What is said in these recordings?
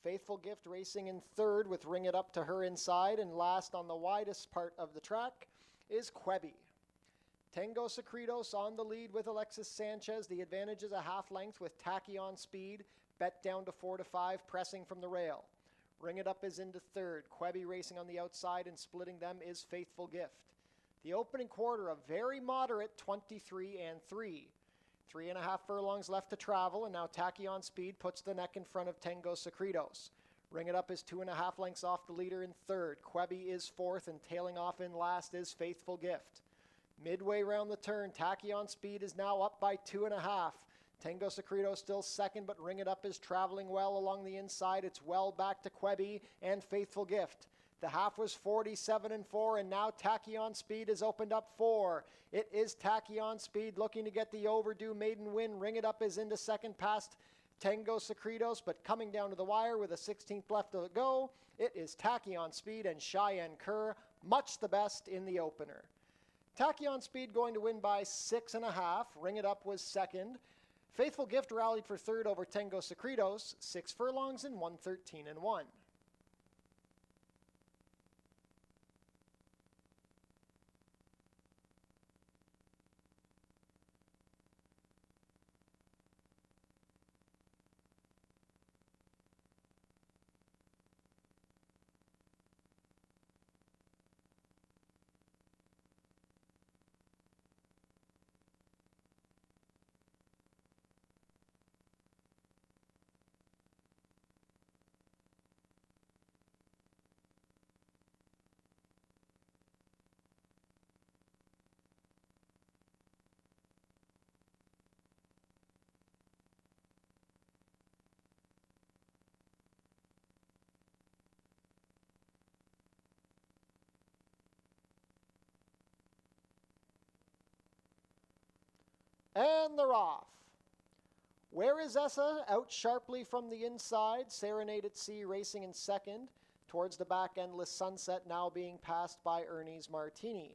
Faithful Gift racing in third with Ring It Up to her inside, and last on the widest part of the track is Quebby. Tango Secretos on the lead with Alexis Sanchez. The advantage is a half length with Tachyon Speed, bet down to 4 to 5, pressing from the rail. Ring It Up is into third. Quebby racing on the outside, and splitting them is Faithful Gift. The opening quarter, a very moderate 23 and 3. 3.5 furlongs left to travel, and now Tachyon Speed puts the neck in front of Tango Secretos. Ring It Up is 2.5 lengths off the leader in third. Quebby is fourth, and tailing off in last is Faithful Gift. Midway round the turn, Tachyon Speed is now up by 2.5. Tango Secretos still second, but Ring It Up is traveling well along the inside. It's well back to Quebby and Faithful Gift. The half was 47 and 4, and now Tachyon Speed has opened up 4. It is Tachyon Speed looking to get the overdue maiden win. Ring It Up is into second past Tango Secretos, but coming down to the wire with a 16th left to go, it is Tachyon Speed and Cheyenne Kerr, much the best in the opener. Tachyon Speed going to win by 6.5. Ring It Up was second. Faithful Gift rallied for third over Tango Secretos, 6 furlongs and 113 and 1. And they're off. Where is Essa? Out sharply from the inside. Serenade at Sea racing in second. Towards the back, Endless Sunset now being passed by Ernie's Martini.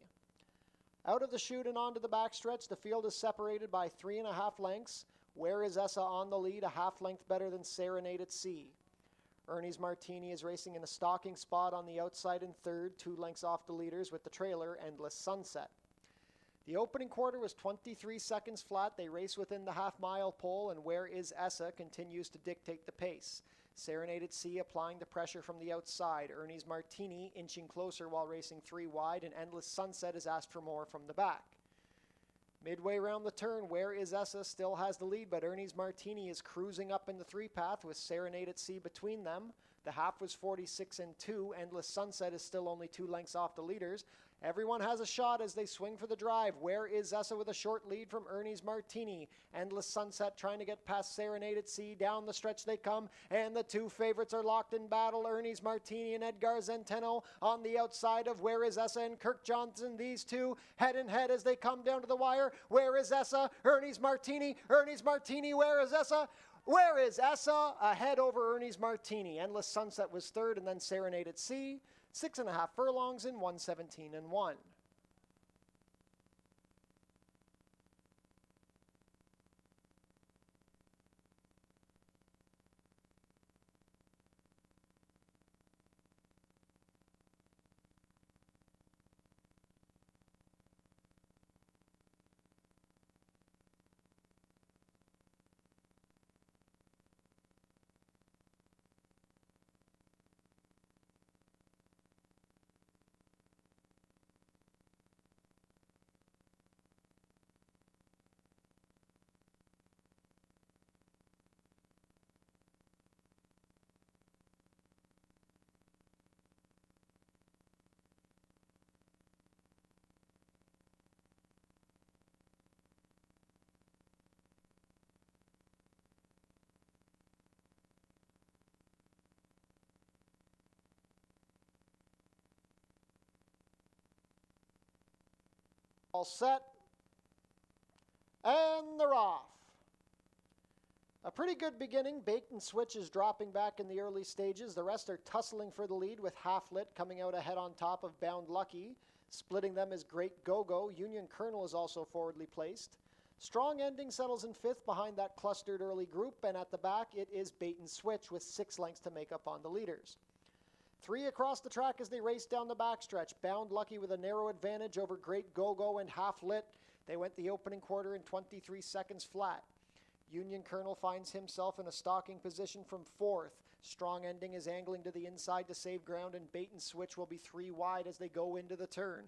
Out of the chute and onto the backstretch, the field is separated by 3.5 lengths. Where is Essa on the lead? A half length better than Serenade at Sea. Ernie's Martini is racing in a stalking spot on the outside in third, 2 lengths off the leaders with the trailer, Endless Sunset. The opening quarter was 23 seconds flat. They race within the half-mile pole, and Where is Essa continues to dictate the pace. Serenade at Sea applying the pressure from the outside. Ernie's Martini inching closer while racing 3 wide, and Endless Sunset is asked for more from the back. Midway round the turn, Where is Essa still has the lead, but Ernie's Martini is cruising up in the 3-path with Serenade at Sea between them. The half was 46 and 2. Endless Sunset is still only 2 lengths off the leaders. Everyone has a shot as they swing for the drive. Where is Essa with a short lead from Ernie's Martini. Endless Sunset trying to get past Serenade at Sea. Down the stretch they come, and the 2 favorites are locked in battle. Ernie's Martini and Edgar Zenteno on the outside of Where is Essa and Kirk Johnson. These 2 head and head as they come down to the wire. Where is Essa? Ernie's Martini. Ernie's Martini. Where is Essa? Where is Essa? Ahead over Ernie's Martini. Endless Sunset was third, and then Serenade at Sea. 6.5 furlongs in 117 and 1. All set, and they're off. A pretty good beginning. Bait and Switch is dropping back in the early stages. The rest are tussling for the lead with Half Lit coming out ahead on top of Bound Lucky. Splitting them is Great Go-Go. Union Colonel is also forwardly placed. Strong Ending settles in 5th behind that clustered early group, and at the back it is Bait and Switch with 6 lengths to make up on the leaders. 3 across the track as they race down the backstretch. Bound Lucky with a narrow advantage over Great Go-Go and Half Lit. They went the opening quarter in 23 seconds flat. Union Colonel finds himself in a stalking position from 4th. Strong Ending is angling to the inside to save ground, and Bait and Switch will be 3 wide as they go into the turn.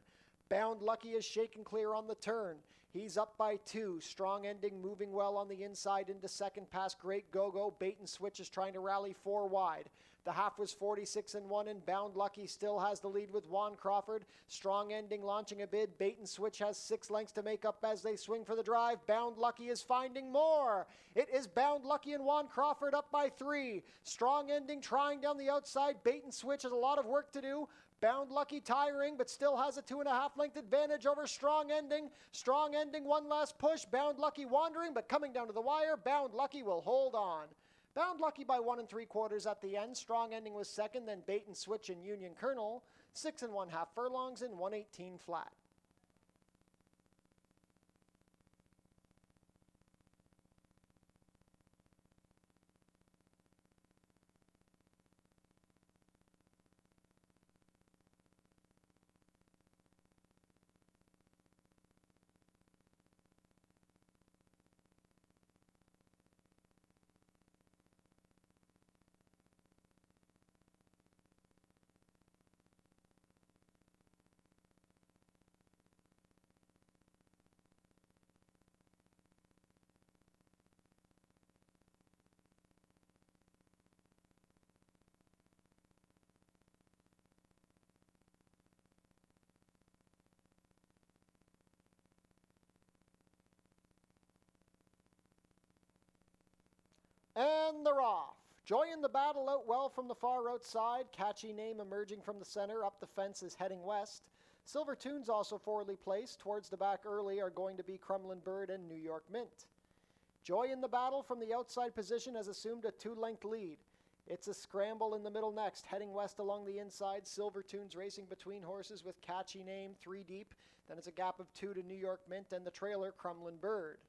Bound Lucky is shaken clear on the turn. He's up by 2. Strong Ending moving well on the inside into second past Great Go-Go. Bait and Switch is trying to rally 4 wide. The half was 46-1, and Bound Lucky still has the lead with Juan Crawford. Strong Ending launching a bid. Bait and Switch has 6 lengths to make up as they swing for the drive. Bound Lucky is finding more. It is Bound Lucky and Juan Crawford up by 3. Strong Ending trying down the outside. Bait and Switch has a lot of work to do. Bound Lucky tiring, but still has a 2.5 length advantage over Strong Ending. Strong Ending one last push. Bound Lucky wandering, but coming down to the wire. Bound Lucky will hold on. Bound Lucky by 1 3/4 at the end. Strong Ending was second, then Bait and Switch and Union Colonel. 6 1/2 furlongs and 118 flat. And they're off. Joy in the Battle out well from the far outside. Catchy Name emerging from the center. Up the fence is heading west. Silver Tunes also forwardly placed. Towards the back early are going to be Crumlin Bird and New York Mint. Joy in the Battle from the outside position has assumed a 2-length lead. It's a scramble in the middle next. Heading west along the inside. Silver Tunes racing between horses with Catchy Name 3 deep. Then it's a gap of 2 to New York Mint and the trailer Crumlin Bird.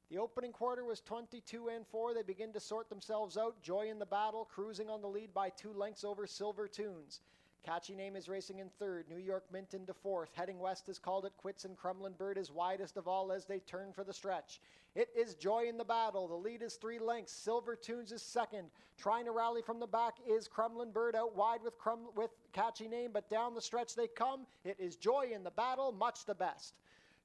The opening quarter was 22-4. They begin to sort themselves out. Joy in the Battle cruising on the lead by 2 lengths over Silver Tunes. Catchy Name is racing in 3rd. New York Mint into 4th. Heading west is Called It Quits, and Crumlin Bird is widest of all as they turn for the stretch. It is Joy in the Battle. The lead is 3 lengths. Silver Tunes is second. Trying to rally from the back is Crumlin Bird out wide with Catchy Name, but down the stretch they come. It is Joy in the Battle, much the best.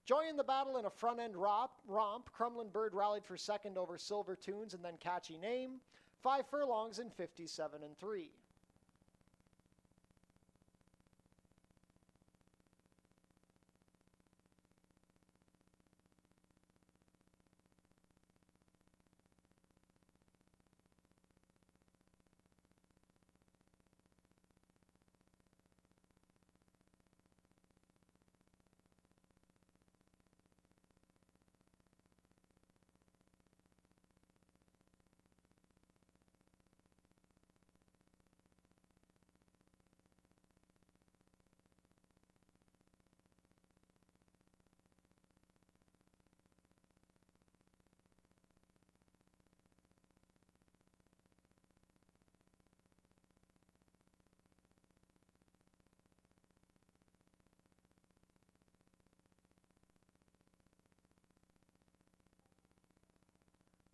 Joy in the Battle in a front-end romp. Crumlin Bird rallied for second over Silver Tunes and then Catchy Name. 5 furlongs in 57-3.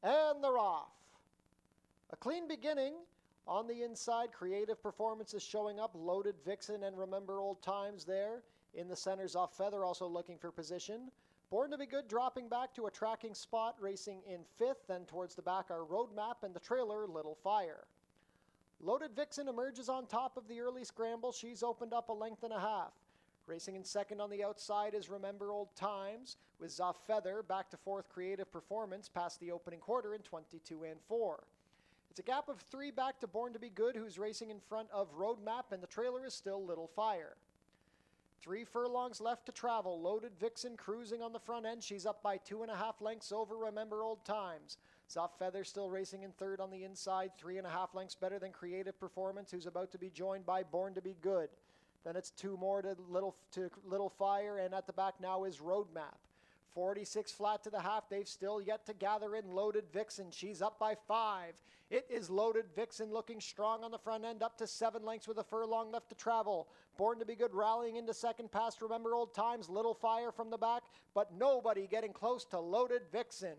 And they're off. A clean beginning. On the inside, Creative Performances showing up. Loaded Vixen and Remember Old Times there. In the center's Off Feather also looking for position. Born to Be Good dropping back to a tracking spot, racing in 5th. Then towards the back are Roadmap and the trailer Little Fire. Loaded Vixen emerges on top of the early scramble. She's opened up a 1.5 lengths. Racing in second on the outside is Remember Old Times, with Zoff Feather back to 4th Creative Performance past the opening quarter in 22-4. It's a gap of 3 back to Born to Be Good, who's racing in front of Roadmap, and the trailer is still Little Fire. 3 furlongs left to travel. Loaded Vixen cruising on the front end. She's up by 2.5 lengths over Remember Old Times. Zoff Feather still racing in 3rd on the inside, 3.5 lengths better than Creative Performance, who's about to be joined by Born to Be Good. Then it's 2 more to Little Fire, and at the back now is Roadmap. 46 flat to the half. They've still yet to gather in Loaded Vixen. She's up by 5. It is Loaded Vixen looking strong on the front end, up to 7 lengths with a furlong left to travel. Born to be Good rallying into second past Remember Old Times. Little Fire from the back, but nobody getting close to Loaded Vixen.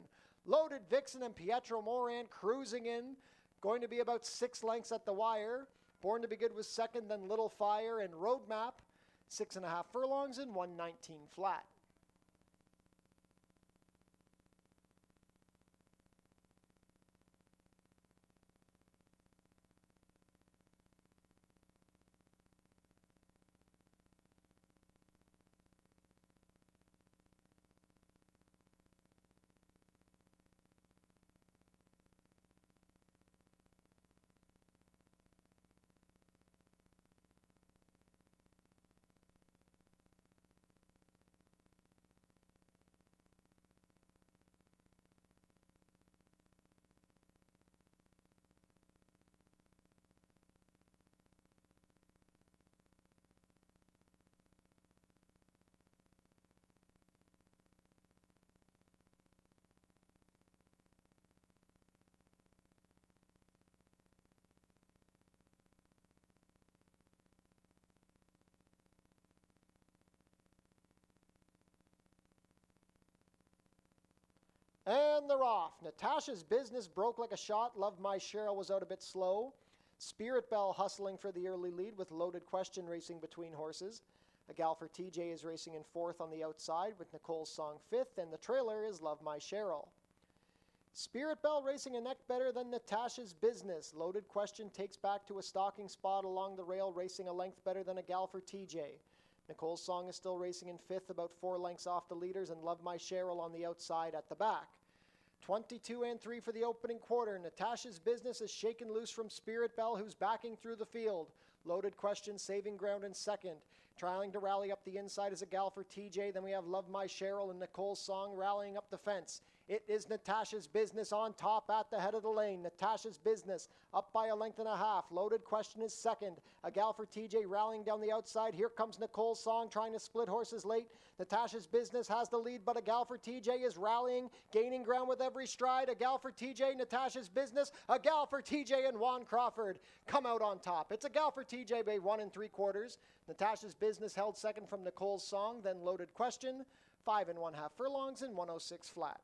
Loaded Vixen and Pietro Moran cruising in. Going to be about 6 lengths at the wire. Born to be Good was second, then Little Fire and Roadmap. 6.5 furlongs and 119 flat. And they're off. Natasha's Business broke like a shot. Love My Cheryl was out a bit slow. Spirit Bell hustling for the early lead with Loaded Question racing between horses. A Gal for TJ is racing in 4th on the outside with Nicole's Song 5th, and the trailer is Love My Cheryl. Spirit Bell racing a neck better than Natasha's Business. Loaded Question takes back to a stalking spot along the rail, racing a length better than a Gal for TJ. Nicole's Song is still racing in 5th, about 4 lengths off the leaders, and Love My Cheryl on the outside at the back. 22 and 3 for the opening quarter. Natasha's Business is shaken loose from Spirit Bell, who's backing through the field. Loaded Question saving ground in second. Trying to rally up the inside is a Gal for TJ. Then we have Love My Cheryl and Nicole's Song rallying up the fence. It is Natasha's Business on top at the head of the lane. Natasha's Business up by 1.5 lengths. Loaded Question is second. A Gal for TJ rallying down the outside. Here comes Nicole's Song trying to split horses late. Natasha's Business has the lead, but a Gal for TJ is rallying, gaining ground with every stride. A Gal for TJ, Natasha's Business. A Gal for TJ and Juan Crawford come out on top. It's a Gal for TJ by 1 3/4. Natasha's Business held second from Nicole's Song, then Loaded Question. 5 1/2 furlongs and 106 flat.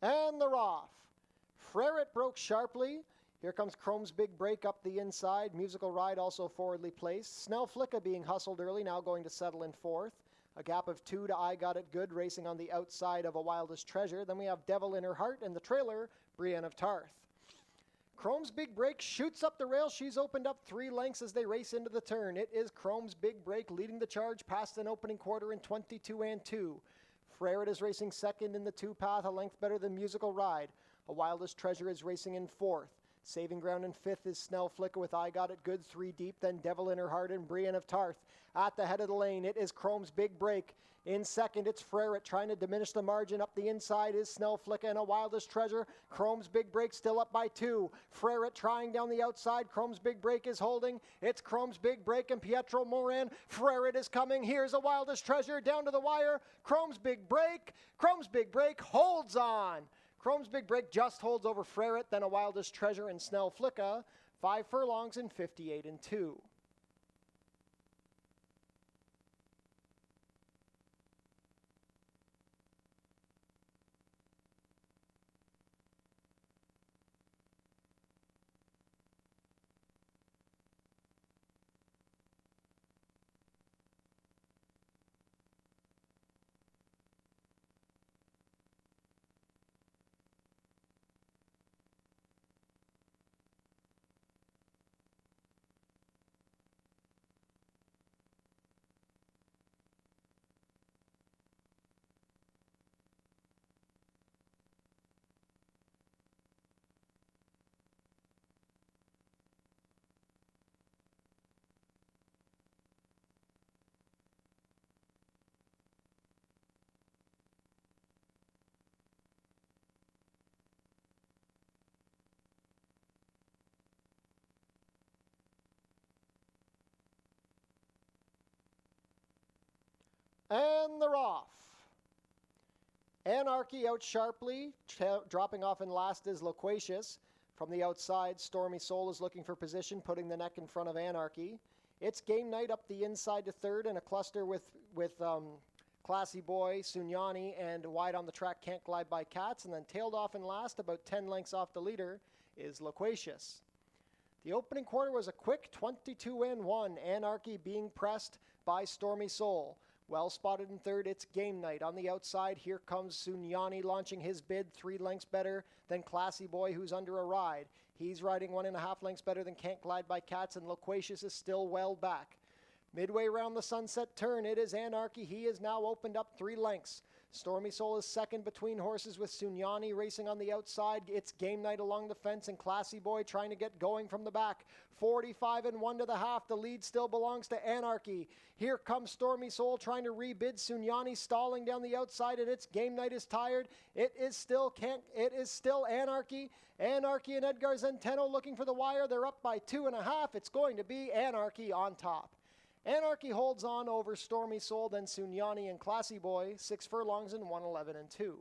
And they're off. Freret broke sharply. Here comes Chrome's Big Break up the inside. Musical Ride also forwardly placed. Snell Flicka being hustled early, now going to settle in 4th. A gap of 2 to I Got It Good racing on the outside of A Wildest Treasure. Then we have Devil in Her Heart and the trailer, Brienne of Tarth. Chrome's Big Break shoots up the rail. She's opened up 3 lengths as they race into the turn. It is Chrome's Big Break leading the charge past an opening quarter in 22 and 2. Freret is racing second in the 2-path, a length better than Musical Ride. A Wildest Treasure is racing in 4th. Saving ground in 5th is Snell Flicka with I Got It Good 3 deep, then Devil in Her Heart and Brienne of Tarth. At the head of the lane, it is Chrome's Big Break. In second, it's Freret trying to diminish the margin. Up the inside is Snell Flicka and A Wildest Treasure. Chrome's Big Break still up by 2. Freret trying down the outside. Chrome's Big Break is holding. It's Chrome's Big Break and Pietro Moran. Freret is coming. Here's A Wildest Treasure down to the wire. Chrome's Big Break. Chrome's Big Break holds on. Chrome's Big Break just holds over Freret, then A Wildest Treasure and Snell Flicka. 5 furlongs and 58 and 2. And they're off. Anarchy out sharply, dropping off in last is Loquacious. From the outside, Stormy Soul is looking for position, putting the neck in front of Anarchy. It's Game Night up the inside to third in a cluster with Classy Boy, Sunyani, and wide on the track Can't Glide by Cats, and then tailed off in last, about 10 lengths off the leader, is Loquacious. The opening quarter was a quick 22-1, Anarchy being pressed by Stormy Soul. Well spotted in third, it's Game Night. On the outside, here comes Sunyani launching his bid 3 lengths better than Classy Boy, who's under a ride. He's riding 1.5 lengths better than Can't Glide by Cats, and Loquacious is still well back. Midway around the Sunset turn, it is Anarchy. He has now opened up 3 lengths. Stormy Soul is second between horses with Sunyani racing on the outside. It's Game Night along the fence, and Classy Boy trying to get going from the back. 45-1 to the half. The lead still belongs to Anarchy. Here comes Stormy Soul trying to rebid. Sunyani stalling down the outside, and it's Game Night is tired. It is still Anarchy. Anarchy and Edgar Zenteno looking for the wire. They're up by 2.5. It's going to be Anarchy on top. Anarchy holds on over Stormy Soul, then Sunyani and Classy Boy, 6 furlongs in 1:11.2.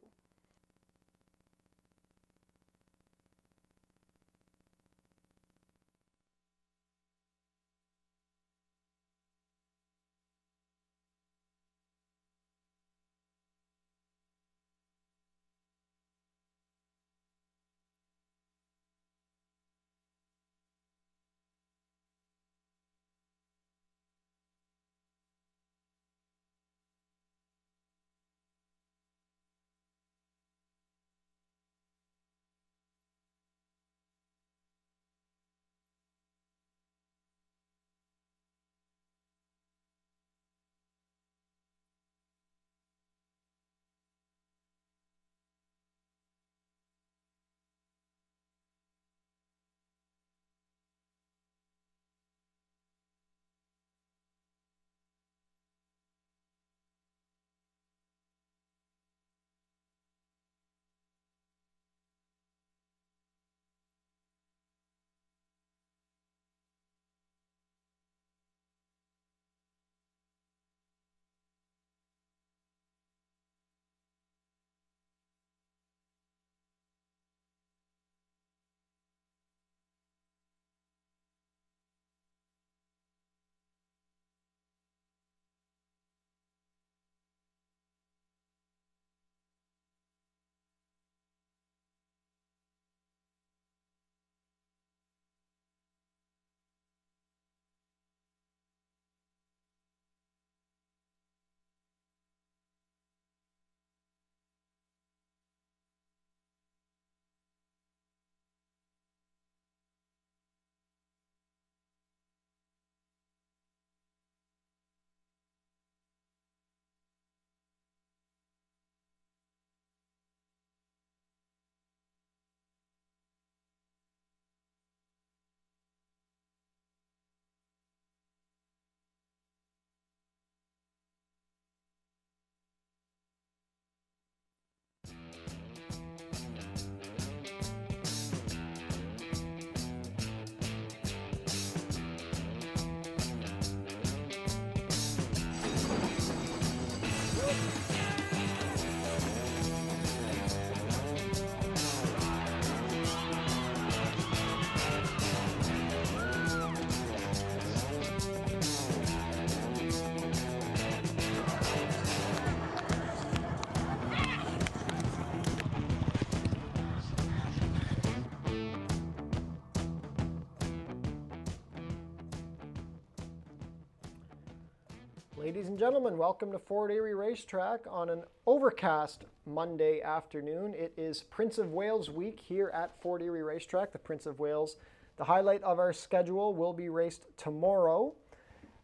Ladies and gentlemen, welcome to Fort Erie Racetrack on an overcast Monday afternoon. It is Prince of Wales week here at Fort Erie Racetrack. The Prince of Wales, the highlight of our schedule, will be raced tomorrow.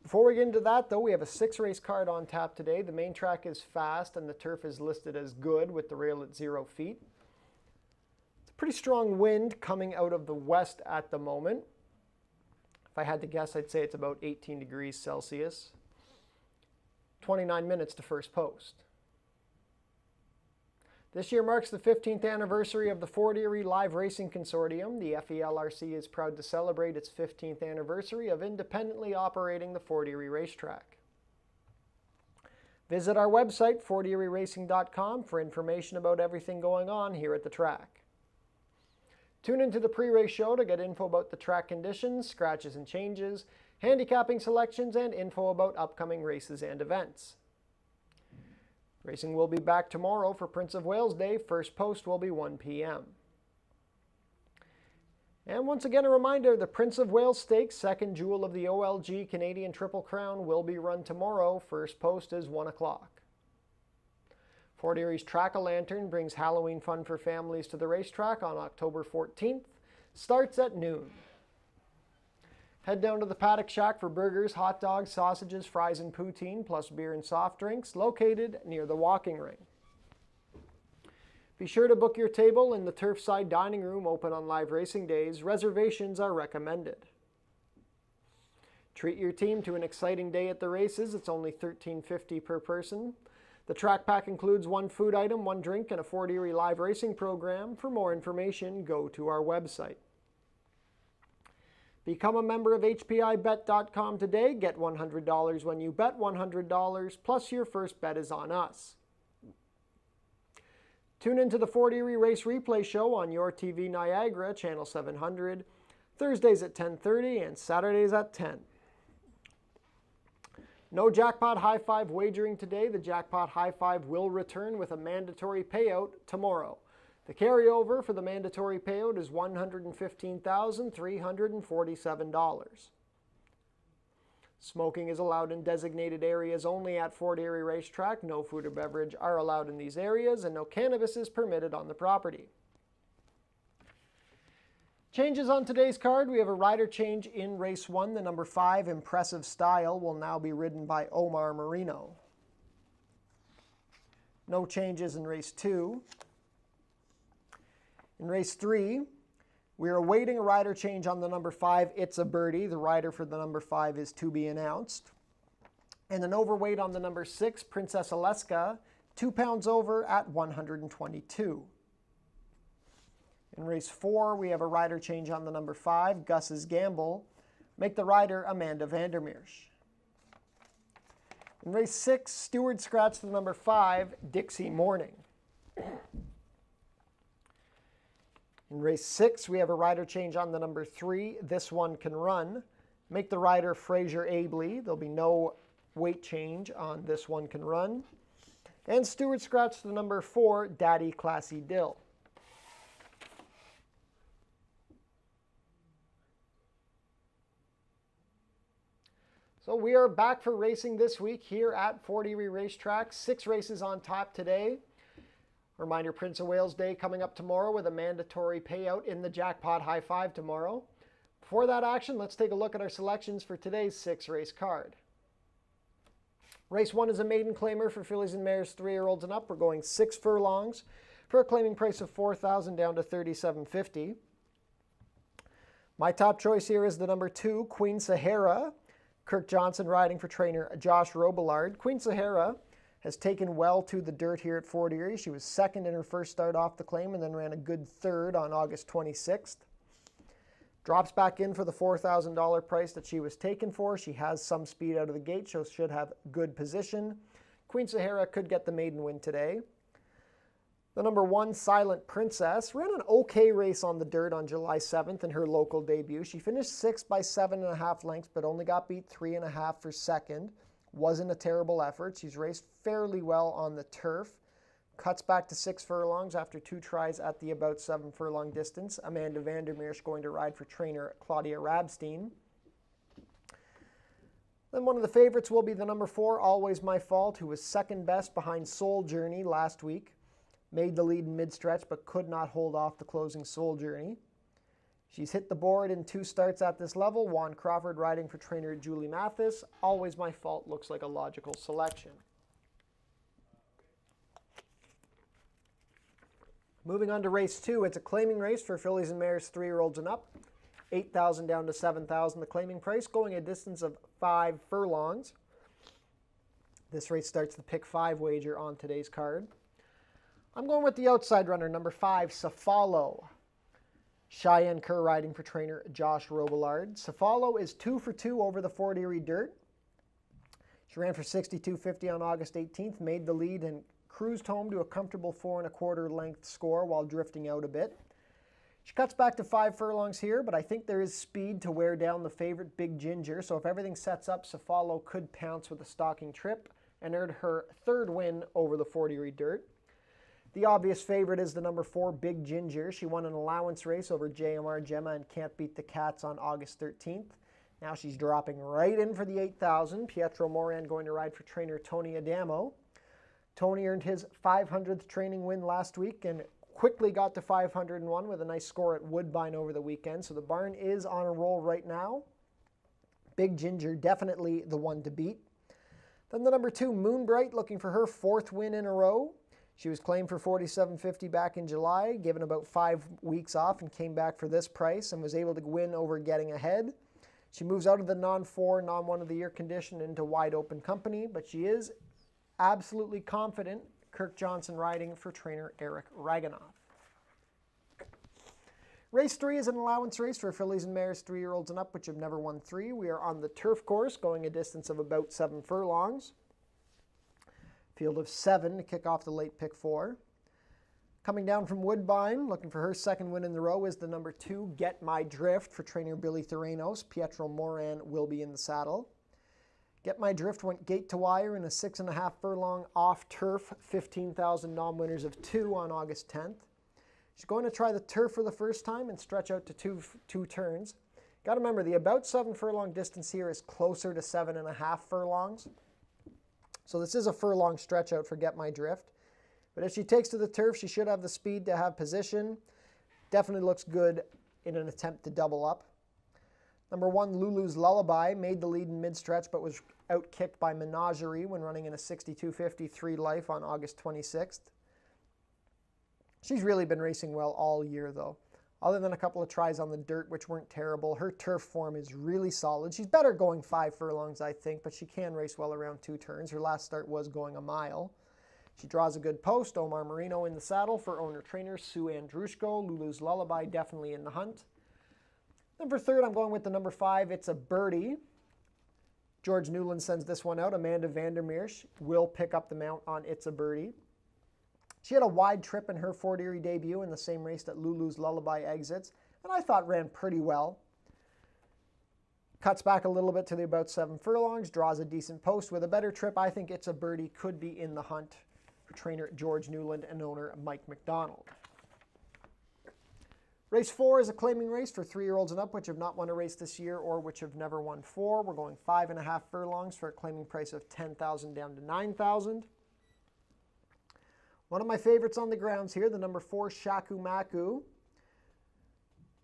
Before we get into that, though, we have a 6-race card on tap today. The main track is fast and the turf is listed as good with the rail at 0 feet. It's a pretty strong wind coming out of the west at the moment. If I had to guess, I'd say it's about 18 degrees Celsius. 29 minutes to first post. This year marks the 15th anniversary of the Fort Erie Live Racing Consortium. The FELRC is proud to celebrate its 15th anniversary of independently operating the Fort Erie Racetrack. Visit our website, fortierieracing.com, for information about everything going on here at the track. Tune into the pre-race show to get info about the track conditions, scratches and changes, handicapping selections, and info about upcoming races and events. Racing will be back tomorrow for Prince of Wales Day. First post will be 1 p.m. And once again, a reminder, the Prince of Wales Stakes, second jewel of the OLG Canadian Triple Crown, will be run tomorrow. First post is 1 o'clock. Fort Erie's Track-A-Lantern brings Halloween fun for families to the racetrack on October 14th. Starts at noon. Head down to the Paddock Shack for burgers, hot dogs, sausages, fries, and poutine, plus beer and soft drinks, located near the walking ring. Be sure to book your table in the Turfside Dining Room, open on live racing days. Reservations are recommended. Treat your team to an exciting day at the races. It's only $13.50 per person. The track pack includes 1 food item, 1 drink, and a Fort Erie live racing program. For more information, go to our website. Become a member of HPIBet.com today. Get $100 when you bet $100, plus your first bet is on us. Tune into the Fort Erie Race Replay Show on Your TV Niagara, Channel 700, Thursdays at 10:30 and Saturdays at 10. No Jackpot High Five wagering today. The Jackpot High Five will return with a mandatory payout tomorrow. The carryover for the mandatory payout is $115,347. Smoking is allowed in designated areas only at Fort Erie Racetrack. No food or beverage are allowed in these areas, and no cannabis is permitted on the property. Changes on today's card. We have a rider change in race 1. The number 5, Impressive Style, will now be ridden by Omar Marino. No changes in race 2. In race 3, we are awaiting a rider change on the number 5, It's a Birdie. The rider for the number 5 is to be announced. And an overweight on the number 6, Princess Aleska, 2 pounds over at 122. In race 4, we have a rider change on the number 5, Gus's Gamble. Make the rider Amanda Vandermeersch. In race 6, Stewart scratched the number 5, Dixie Morning. In race 6, we have a rider change on the number 3, This One Can Run. Make the rider Fraser Abley. There'll be no weight change on This One Can Run. And Stewart scratched the number 4, Daddy Classy Dill. So we are back for racing this week here at Fort Erie Racetrack. 6 races on top today. Reminder, Prince of Wales Day coming up tomorrow with a mandatory payout in the Jackpot High Five tomorrow. Before that action, let's take a look at our selections for today's 6-race card. Race 1 is a maiden claimer for fillies and mares 3-year-olds and up. We're going 6 furlongs for a claiming price of $4,000 down to $3,750. My top choice here is the number 2, Queen Sahara. Kirk Johnson riding for trainer Josh Robillard. Queen Sahara has taken well to the dirt here at Fort Erie. She was second in her first start off the claim and then ran a good third on August 26th. Drops back in for the $4,000 price that she was taken for. She has some speed out of the gate, so should have good position. Queen Sahara could get the maiden win today. The number 1, Silent Princess, ran an okay race on the dirt on July 7th in her local debut. She finished 6th by 7.5 lengths, but only got beat 3.5 for second. Wasn't a terrible effort. She's raced fairly well on the turf. Cuts back to 6 furlongs after 2 tries at the about 7 furlong distance. Amanda Vandermeersch going to ride for trainer Claudia Rabstein. Then one of the favorites will be the number 4, Always My Fault, who was second best behind Soul Journey last week. Made the lead in mid-stretch, but could not hold off the closing Soul Journey. She's hit the board in 2 starts at this level. Juan Crawford riding for trainer Julie Mathis. Always My Fault looks like a logical selection. Moving on to race 2, it's a claiming race for fillies and mares 3-year-olds and up. $8,000 down to $7,000 the claiming price, going a distance of 5 furlongs. This race starts the pick 5 wager on today's card. I'm going with the outside runner, number 5, Safalo. Cheyenne Kerr riding for trainer Josh Robillard. Safalo is 2 for 2 over the Fort Erie dirt. She ran for 62.50 on August 18th, made the lead, and cruised home to a comfortable 4 1/4 length score while drifting out a bit. She cuts back to 5 furlongs here, but I think there is speed to wear down the favorite Big Ginger, so if everything sets up, Cefalo could pounce with a stalking trip and earn her 3rd win over the Fort Erie Dirt. The obvious favorite is the number 4, Big Ginger. She won an allowance race over JMR Gemma and Can't Beat the Cats on August 13th. Now she's dropping right in for the 8,000. Pietro Moran going to ride for trainer Tony Adamo. Tony earned his 500th training win last week and quickly got to 501 with a nice score at Woodbine over the weekend. So the barn is on a roll right now. Big Ginger definitely the one to beat. Then the number 2, Moonbright, looking for her 4th win in a row. She was claimed for $47.50 back in July, given about 5 weeks off, and came back for this price and was able to win over Getting Ahead. She moves out of the non-4, non-1 of the year condition into wide open company, but she is absolutely confident. Kirk Johnson riding for trainer Eric Raganoff. Race 3 is an allowance race for fillies and mares 3-year-olds and up, which have never won 3. We are on the turf course, going a distance of about 7 furlongs. Field of 7 to kick off the late pick 4. Coming down from Woodbine, looking for her 2nd win in the row, is the number 2, Get My Drift, for trainer Billy Theranos. Pietro Moran will be in the saddle. Get My Drift went gate to wire in a 6.5 furlong off turf, 15,000 non-winners of 2 on August 10th. She's going to try the turf for the first time and stretch out to two turns. Got to remember, the about 7 furlong distance here is closer to 7.5 furlongs. So this is a furlong stretch out for Get My Drift. But if she takes to the turf, she should have the speed to have position. Definitely looks good in an attempt to double up. Number 1, Lulu's Lullaby, made the lead in mid-stretch but was outkicked by Menagerie when running in a 62.53 life on August 26th. She's really been racing well all year, though. Other than a couple of tries on the dirt, which weren't terrible, her turf form is really solid. She's better going 5 furlongs, I think, but she can race well around 2 turns. Her last start was going a mile. She draws a good post. Omar Marino in the saddle for owner-trainer Sue Andrushko. Lulu's Lullaby definitely in the hunt. Then for 3rd, I'm going with the number 5, It's a Birdie. George Newland sends this one out. Amanda Vandermeer will pick up the mount on It's a Birdie. She had a wide trip in her Fort Erie debut in the same race that Lulu's Lullaby exits, and I thought ran pretty well. Cuts back a little bit to the about 7 furlongs, draws a decent post. With a better trip, I think It's a Birdie could be in the hunt for trainer George Newland and owner Mike McDonald. Race 4 is a claiming race for 3-year-olds and up, which have not won a race this year or which have never won 4. We're going 5.5 furlongs for a claiming price of $10,000 down to $9,000. One of my favorites on the grounds here, the number 4, Shaku Maku,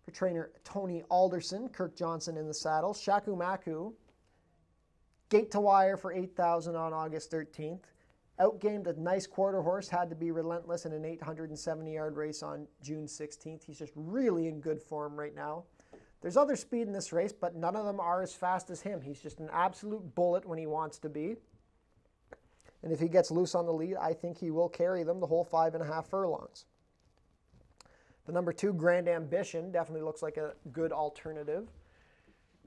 for trainer Tony Alderson. Kirk Johnson in the saddle. Shaku Maku, gate to wire for $8,000 on August 13th. Outgamed a nice quarter horse, had to be relentless in an 870-yard race on June 16th. He's just really in good form right now. There's other speed in this race, but none of them are as fast as him. He's just an absolute bullet when he wants to be. And if he gets loose on the lead, I think he will carry them the whole 5.5 furlongs. The number 2, Grand Ambition, definitely looks like a good alternative.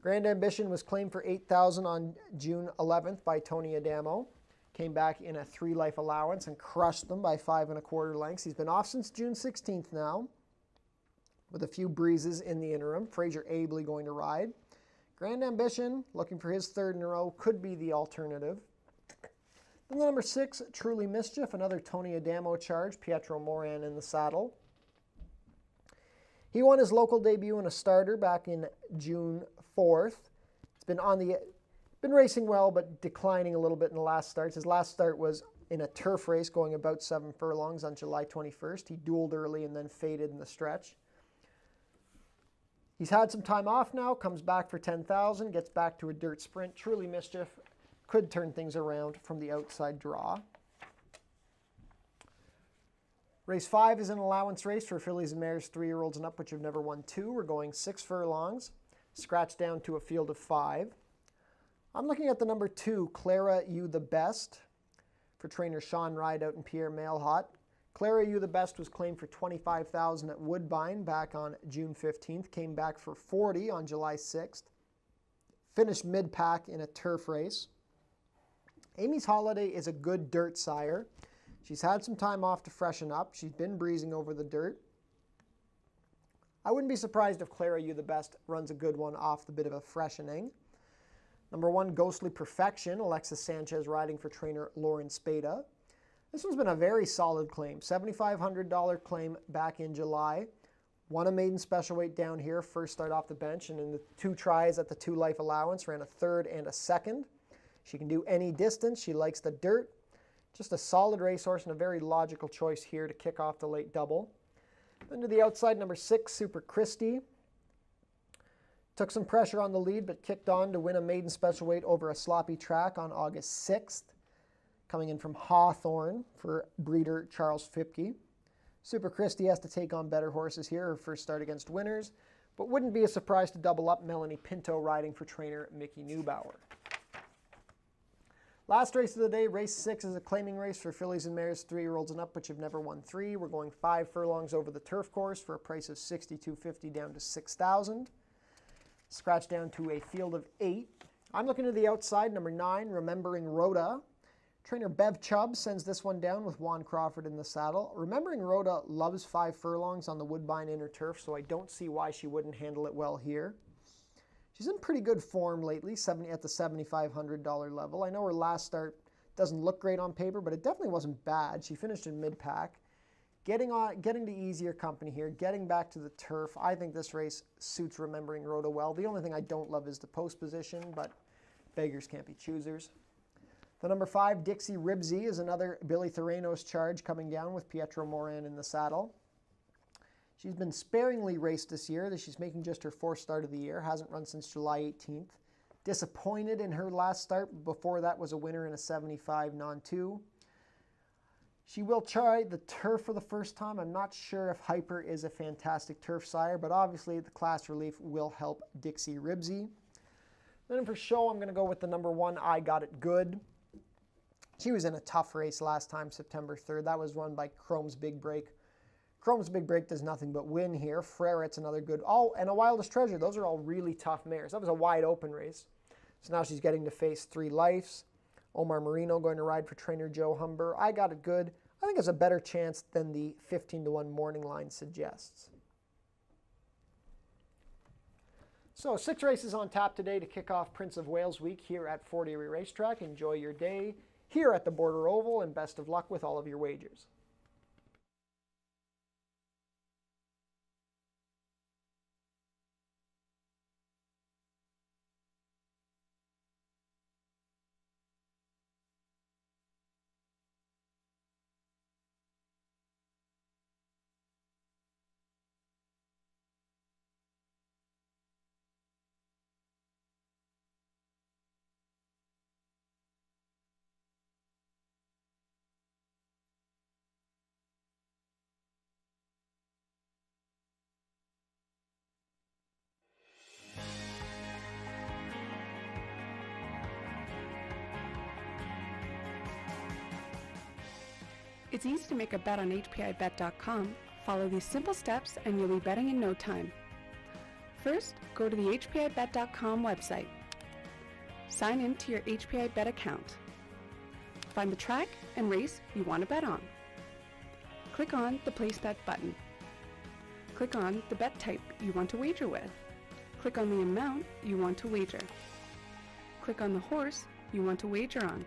Grand Ambition was claimed for $8,000 on June 11th by Tony Adamo. Came back in a 3-life allowance and crushed them by 5 1/4 lengths. He's been off since June 16th now, with a few breezes in the interim. Fraser Abley going to ride. Grand Ambition, looking for his 3rd in a row, could be the alternative. Then the number 6, Truly Mischief, another Tony Adamo charge. Pietro Moran in the saddle. He won his local debut in a starter back in June 4th. It's been racing well, but declining a little bit in the last starts. His last start was in a turf race going about 7 furlongs on July 21st. He dueled early and then faded in the stretch. He's had some time off now, comes back for $10,000, gets back to a dirt sprint. Truly Mischief could turn things around from the outside draw. Race 5 is an allowance race for fillies and mares 3-year-olds and up, which have never won 2. We're going 6 furlongs, scratched down to a field of 5. I'm looking at the number 2, Clara You the Best, for trainer Sean Rideout and Pierre Mailhot. Clara You the Best was claimed for $25,000 at Woodbine back on June 15th, came back for $40,000 on July 6th, finished mid-pack in a turf race. Amy's Holiday is a good dirt sire. She's had some time off to freshen up. She's been breezing over the dirt. I wouldn't be surprised if Clara You the Best runs a good one off the bit of a freshening. Number 1, Ghostly Perfection, Alexis Sanchez riding for trainer Lauren Spada. This one's been a very solid claim. $7,500 claim back in July. Won a maiden special weight down here, first start off the bench, and in the 2 tries at the 2 life allowance, ran a 3rd and a 2nd. She can do any distance. She likes the dirt. Just a solid racehorse and a very logical choice here to kick off the late double. Then to the outside, number 6, Super Christie. Took some pressure on the lead, but kicked on to win a maiden special weight over a sloppy track on August 6th. Coming in from Hawthorne for breeder Charles Fipke. Super Christie has to take on better horses here, her first start against winners, but wouldn't be a surprise to double up Melanie Pinto riding for trainer Mickey Neubauer. Last race of the day, race 6 is a claiming race for fillies and mares 3-year-olds and up, which have never won 3. We're going 5 furlongs over the turf course for a price of $6,250 down to $6,000. Scratch down to a field of 8. I'm looking to the outside, number 9, Remembering Rhoda. Trainer Bev Chubb sends this one down with Juan Crawford in the saddle. Remembering Rhoda loves 5 furlongs on the Woodbine Inner Turf, so I don't see why she wouldn't handle it well here. She's in pretty good form lately, at the $7,500 level. I know her last start doesn't look great on paper, but it definitely wasn't bad. She finished in mid-pack. Getting to easier company here, getting back to the turf. I think this race suits Remembering Rhoda well. The only thing I don't love is the post position, but beggars can't be choosers. The number 5, Dixie Ribsy, is another Billy Thoreno's charge coming down with Pietro Moran in the saddle. She's been sparingly raced this year. She's making just her 4th start of the year. Hasn't run since July 18th. Disappointed in her last start. Before that was a winner in a 75 non-2. She will try the turf for the first time. I'm not sure if Hyper is a fantastic turf sire, but obviously the class relief will help Dixie Ribsy. Then for show, I'm going to go with the number 1, I Got It Good. She was in a tough race last time, September 3rd. That was run by Chrome's Big Break. Chrome's Big Break does nothing but win here. Freret's another good. Oh, and a Wildest Treasure. Those are all really tough mares. That was a wide open race. So now she's getting to face 3 Lifes. Omar Marino going to ride for trainer Joe Humber. I Got It Good. I think it's a better chance than the 15-1 morning line suggests. So 6 races on tap today to kick off Prince of Wales Week here at Fort Erie Racetrack. Enjoy your day here at the Border Oval, and best of luck with all of your wagers. It's easy to make a bet on HPIBet.com. Follow these simple steps and you'll be betting in no time. First, go to the HPIBet.com website. Sign in to your HPIBet account. Find the track and race you want to bet on. Click on the Place Bet button. Click on the bet type you want to wager with. Click on the amount you want to wager. Click on the horse you want to wager on.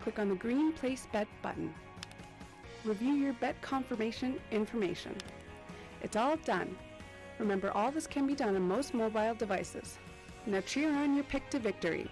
Click on the green Place Bet button. Review your bet confirmation information. It's all done. Remember, all this can be done on most mobile devices. Now cheer on your pick to victory.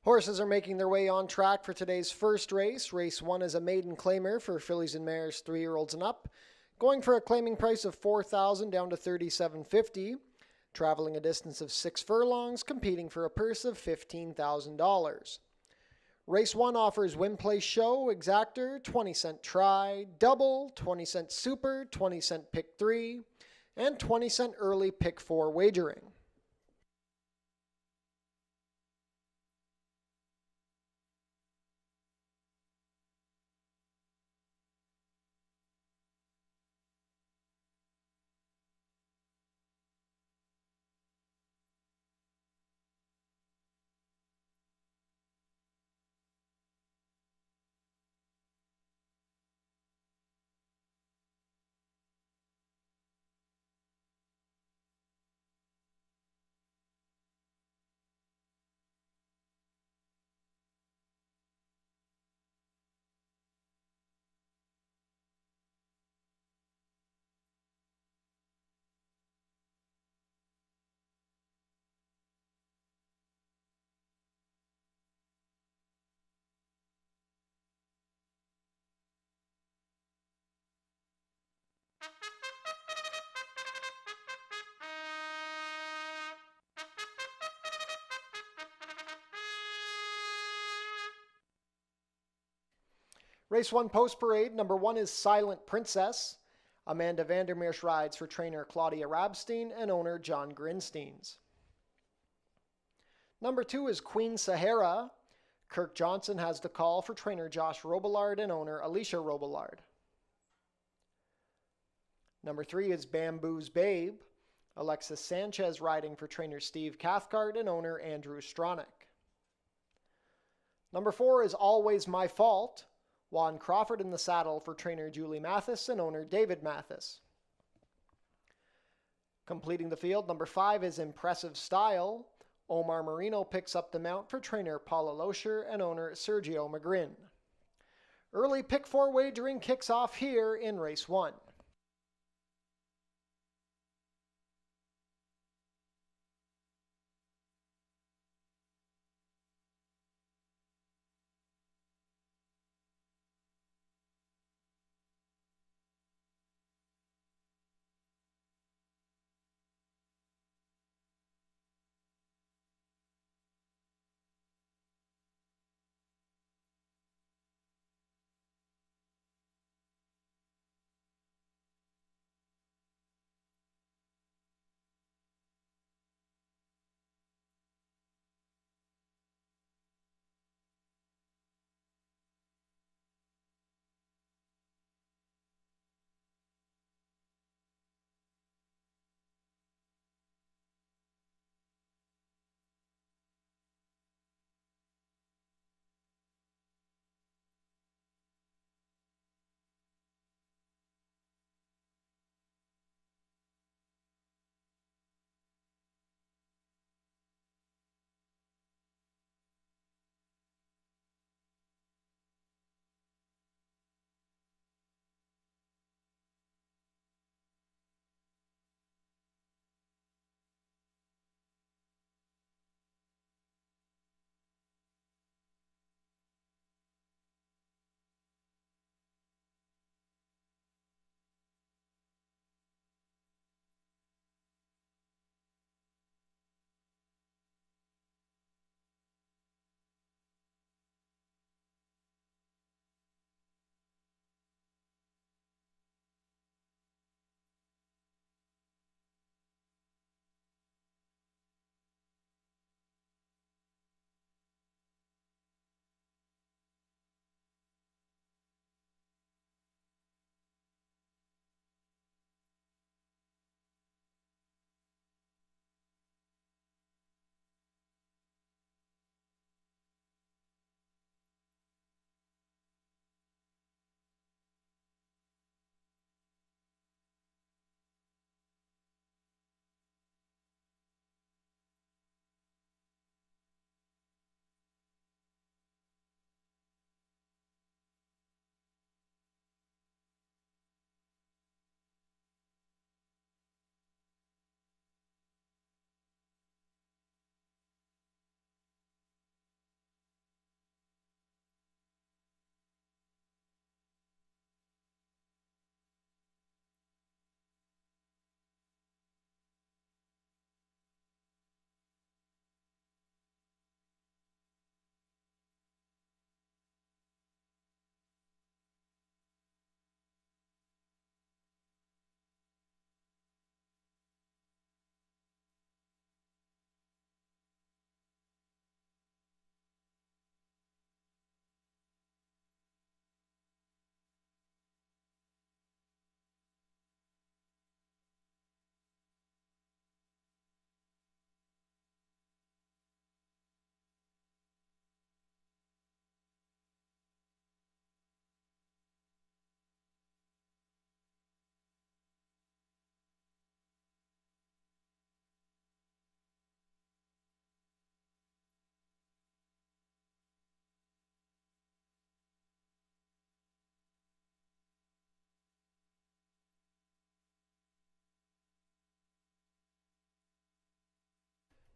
Horses are making their way on track for today's first race. Race 1 is a maiden claimer for fillies and mares 3-year-olds and up, going for a claiming price of $4,000 down to $3,750, traveling a distance of 6 furlongs, competing for a purse of $15,000. Race 1 offers win, place, show, exactor, 20-cent try, double, 20-cent super, 20-cent pick 3, and 20-cent early pick 4 wagering. Race 1 post parade, number 1 is Silent Princess. Amanda Vandermeersch rides for trainer Claudia Rabstein and owner John Grinsteins. Number 2 is Queen Sahara. Kirk Johnson has the call for trainer Josh Robillard and owner Alicia Robillard. Number 3 is Bamboo's Babe. Alexis Sanchez riding for trainer Steve Cathcart and owner Andrew Stronach. Number 4 is Always My Fault. Juan Crawford in the saddle for trainer Julie Mathis and owner David Mathis. Completing the field, number 5 is Impressive Style. Omar Marino picks up the mount for trainer Paula Loescher and owner Sergio Magrin. Early pick 4 wagering kicks off here in race 1.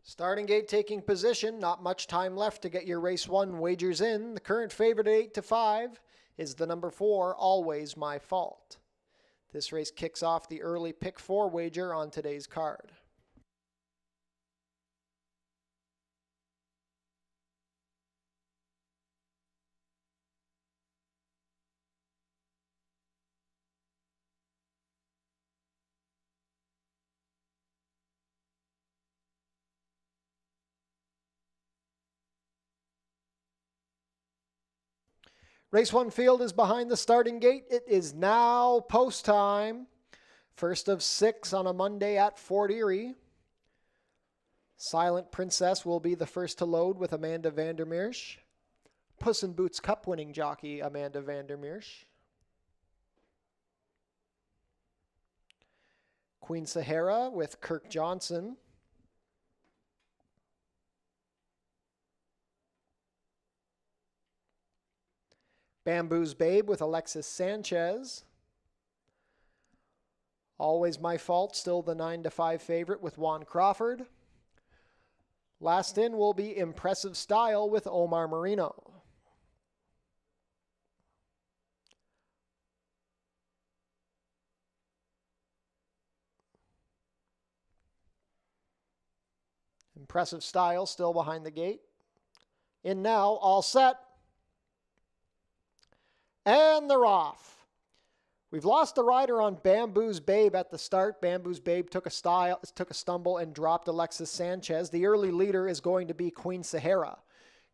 Starting gate taking position, not much time left to get your race 1 wagers in. The current favorite at 8-5 is the number 4, Always My Fault. This race kicks off the early pick 4 wager on today's card. Race 1 field is behind the starting gate. It is now post time. First of 6 on a Monday at Fort Erie. Silent Princess will be the first to load with Amanda Vandermeersch. Puss in Boots Cup winning jockey Amanda Vandermeersch. Queen Sahara with Kirk Johnson. Bamboo's Babe with Alexis Sanchez. Always My Fault, still the 9-5 favorite with Juan Crawford. Last in will be Impressive Style with Omar Marino. Impressive Style still behind the gate. In now, all set. And they're off. We've lost a rider on Bamboo's Babe at the start. Bamboo's Babe took a stumble and dropped Alexis Sanchez. The early leader is going to be Queen Sahara.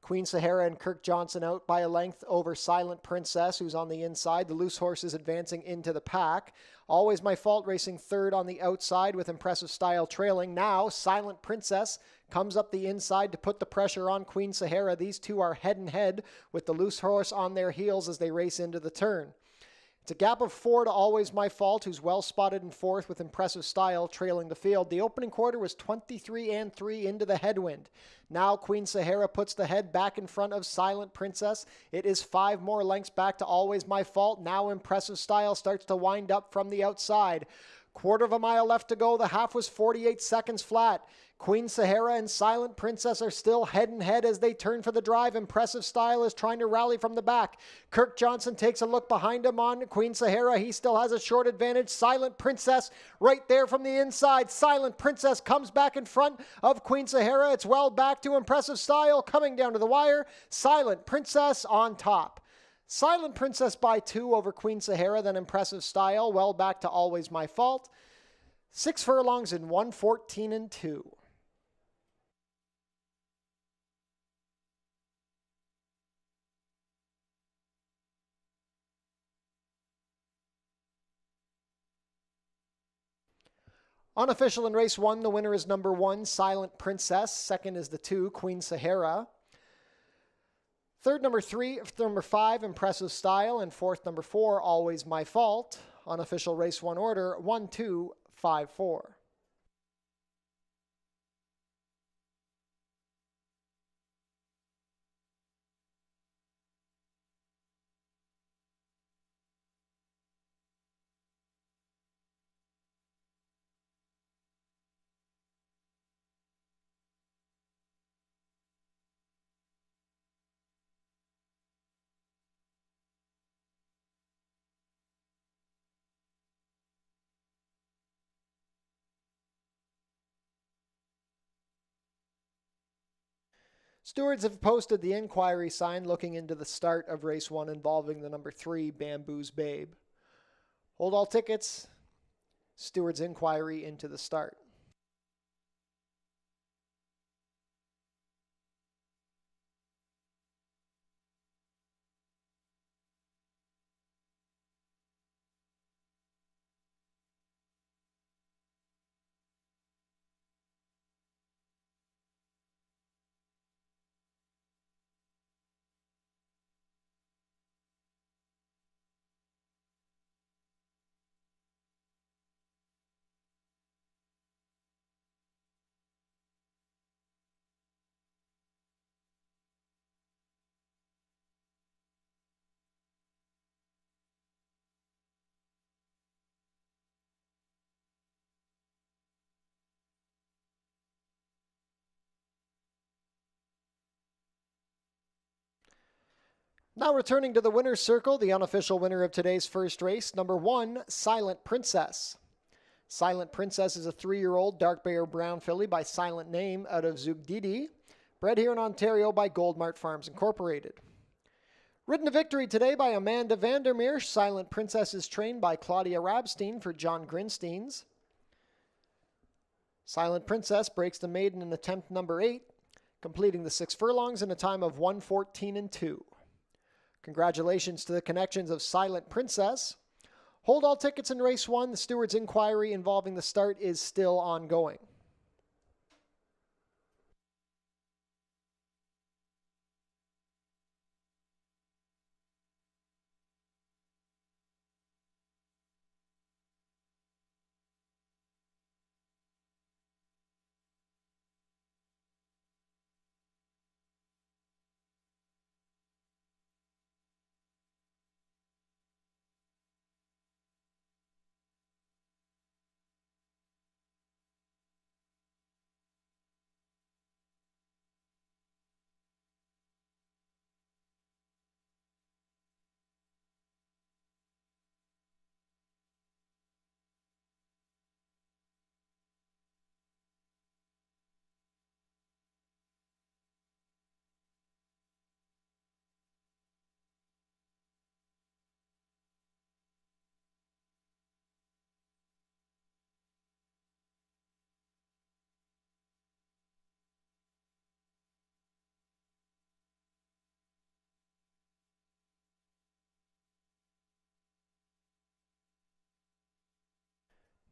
Queen Sahara and Kirk Johnson out by a length over Silent Princess, who's on the inside. The loose horse is advancing into the pack. Always My Fault racing third on the outside with Impressive Style trailing. Now, Silent Princess comes up the inside to put the pressure on Queen Sahara. These two are head and head with the loose horse on their heels as they race into the turn. It's a gap of 4 to Always My Fault, who's well spotted in fourth with Impressive Style trailing the field. The opening quarter was 23-3 into the headwind. Now Queen Sahara puts the head back in front of Silent Princess. It is 5 more lengths back to Always My Fault. Now Impressive Style starts to wind up from the outside. Quarter of a mile left to go. The half was 48 seconds flat. Queen Sahara and Silent Princess are still head and head as they turn for the drive. Impressive Style is trying to rally from the back. Kirk Johnson takes a look behind him on Queen Sahara. He still has a short advantage. Silent Princess right there from the inside. Silent Princess comes back in front of Queen Sahara. It's well back to Impressive Style coming down to the wire. Silent Princess on top. Silent Princess by 2 over Queen Sahara, then Impressive Style, well back to Always My Fault. 6 furlongs in 1:14-2. Unofficial in race 1, the winner is number 1, Silent Princess. Second is the 2, Queen Sahara. Third, number 5, Impressive Style. And fourth, number 4, Always My Fault. Unofficial race 1 order, 1, 2, 5, 4. Stewards have posted the inquiry sign looking into the start of race 1 involving the number 3, Bamboo's Babe. Hold all tickets. Stewards' inquiry into the start. Now returning to the winner's circle, the unofficial winner of today's first race, number 1, Silent Princess. Silent Princess is a 3-year-old dark bay or brown filly by Silent Name out of Zugdidi, bred here in Ontario by Goldmart Farms Incorporated. Ridden to victory today by Amanda Vandermeer, Silent Princess is trained by Claudia Rabstein for John Grinsteins. Silent Princess breaks the maiden in attempt number 8, completing the 6 furlongs in a time of 1:14.2. Congratulations to the connections of Silent Princess. Hold all tickets in race 1. The steward's inquiry involving the start is still ongoing.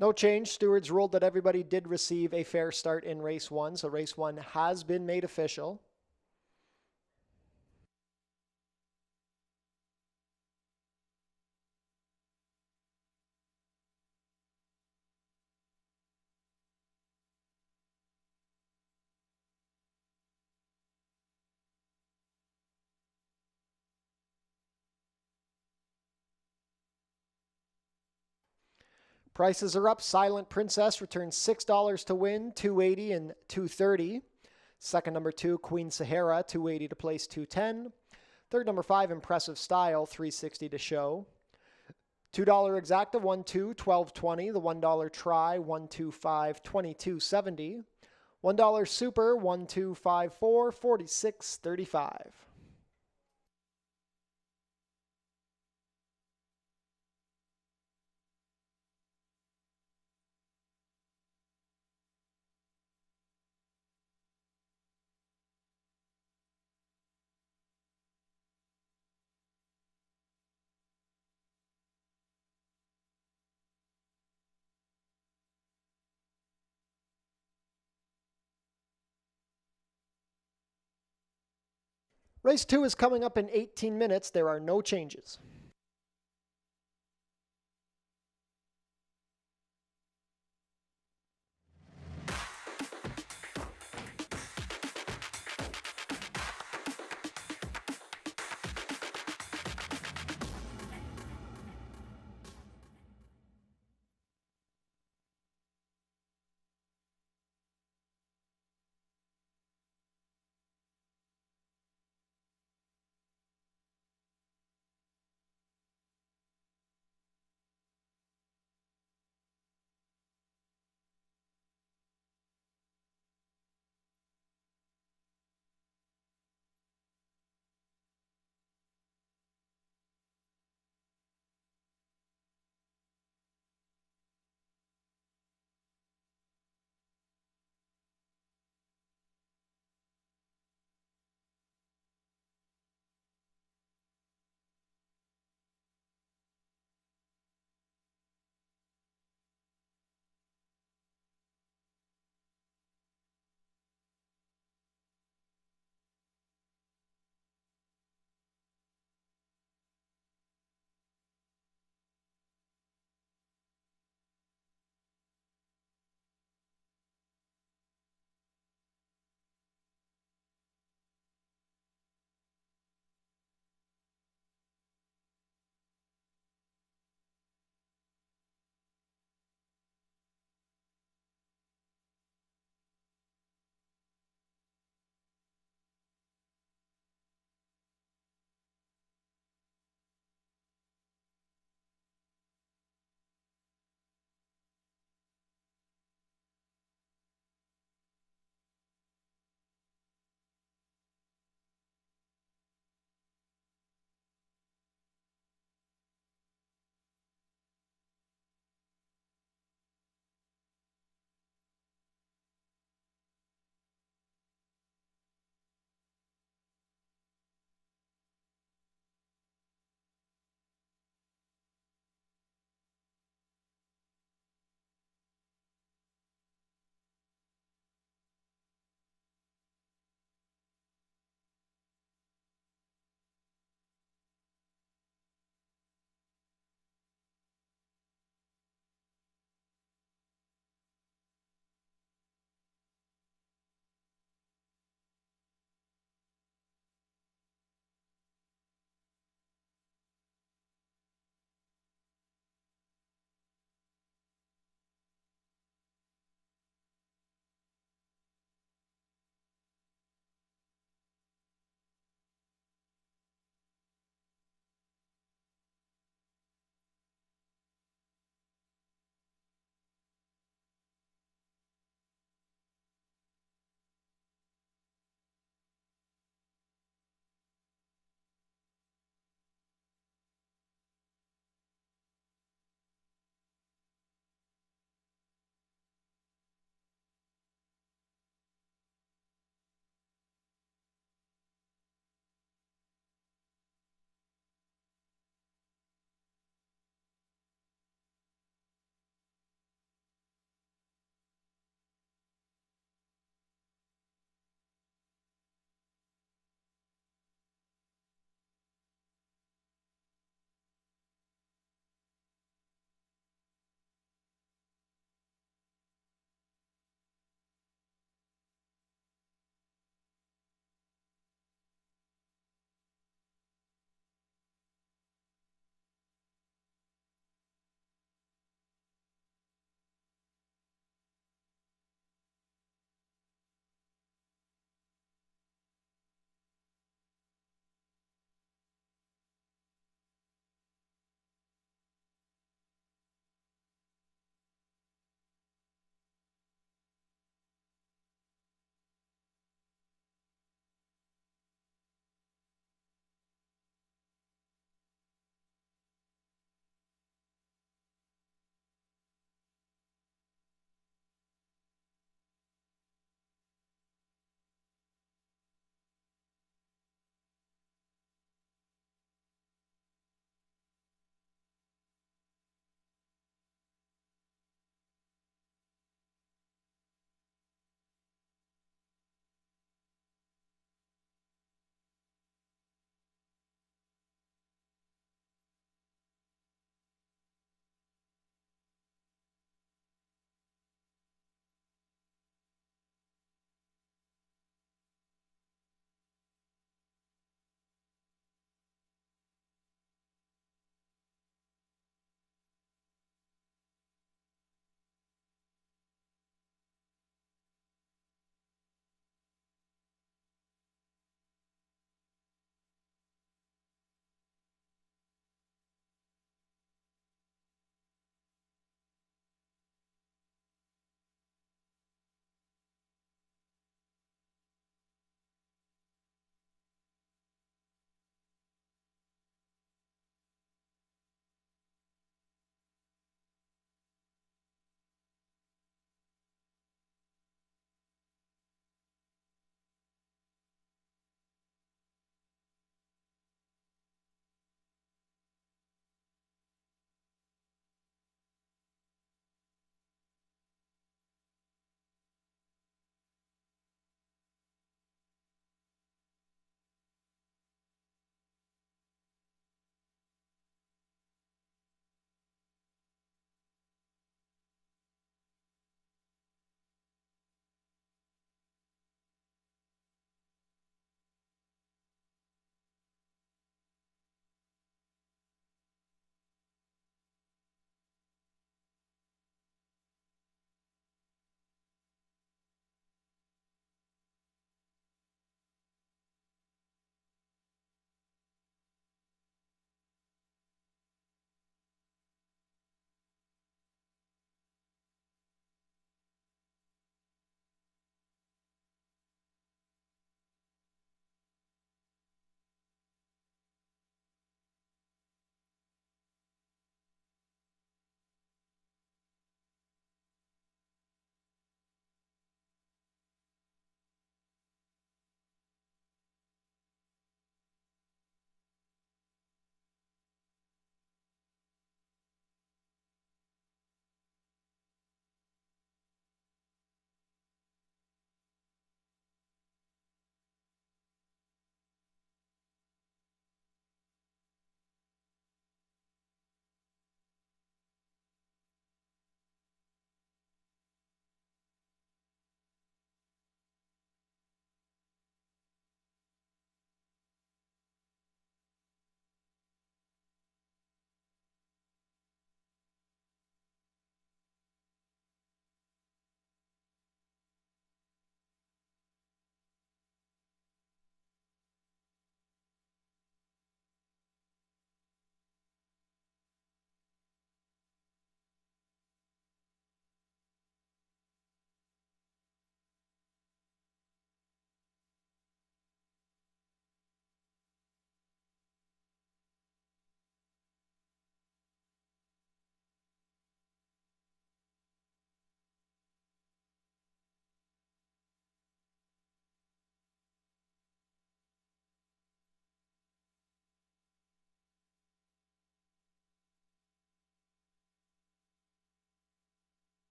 No change. Stewards ruled that everybody did receive a fair start in race 1, so race 1 has been made official. Prices are up. Silent Princess returns $6 to win, $2.80 and $2.30. Second, number 2, Queen Sahara, $2.80 to place, $2.10. Third, number 5, Impressive Style, $3.60 to show. $2 exacta, 1-2, $12.20. The $1 try, 1-2-5, $22.70. $1 super, 1-2-5-4, $46.35. Race 2 is coming up in 18 minutes. There are no changes.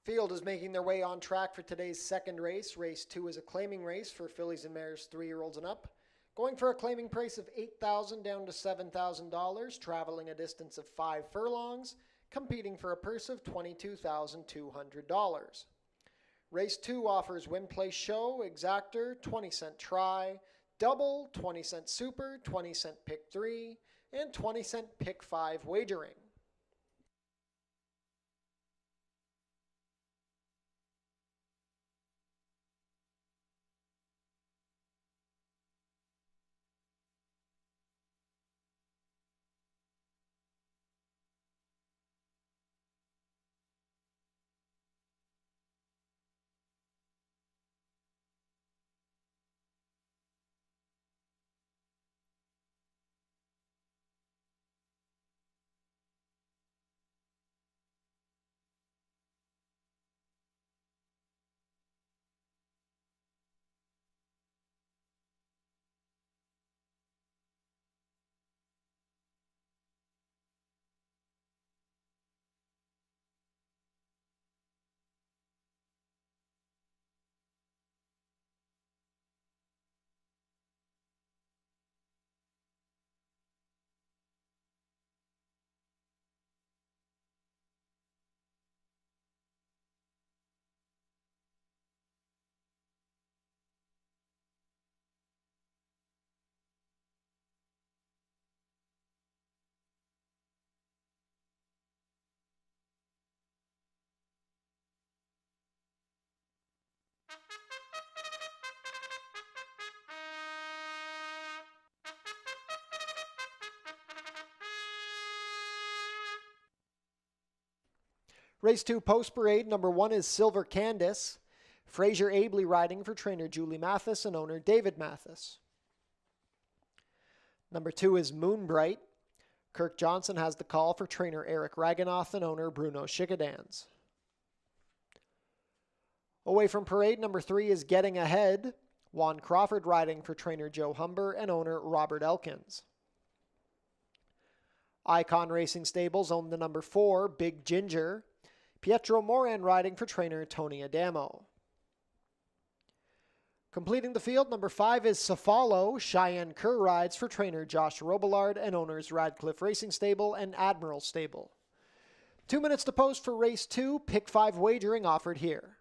Field is making their way on track for today's second race. Race 2 is a claiming race for fillies and mares 3-year-olds and up. Going for a claiming price of $8,000 down to $7,000, traveling a distance of 5 furlongs, competing for a purse of $22,200. Race 2 offers win, place, show, exactor, 20-cent try, double, 20-cent super, 20-cent pick 3, and 20-cent pick 5 wagering. Race 2 post parade, number 1 is Silver Candace. Fraser Abley riding for trainer Julie Mathis and owner David Mathis. Number 2 is Moonbright. Kirk Johnson has the call for trainer Eric Raganoff and owner Bruno Schickadans. Away from parade, number 3 is Getting Ahead. Juan Crawford riding for trainer Joe Humber and owner Robert Elkins. Icon Racing Stables own the number 4, Big Ginger. Pietro Moran riding for trainer Tony Adamo. Completing the field, number 5 is Safalo. Cheyenne Kerr rides for trainer Josh Robillard and owners Radcliffe Racing Stable and Admiral Stable. 2 minutes to post for race 2, pick 5 wagering offered here.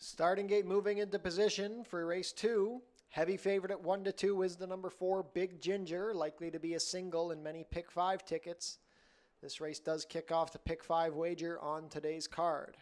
Starting gate moving into position for race 2. Heavy favorite at 1-2 is the number 4, Big Ginger, likely to be a single in many pick 5 tickets. This race does kick off the pick 5 wager on today's card.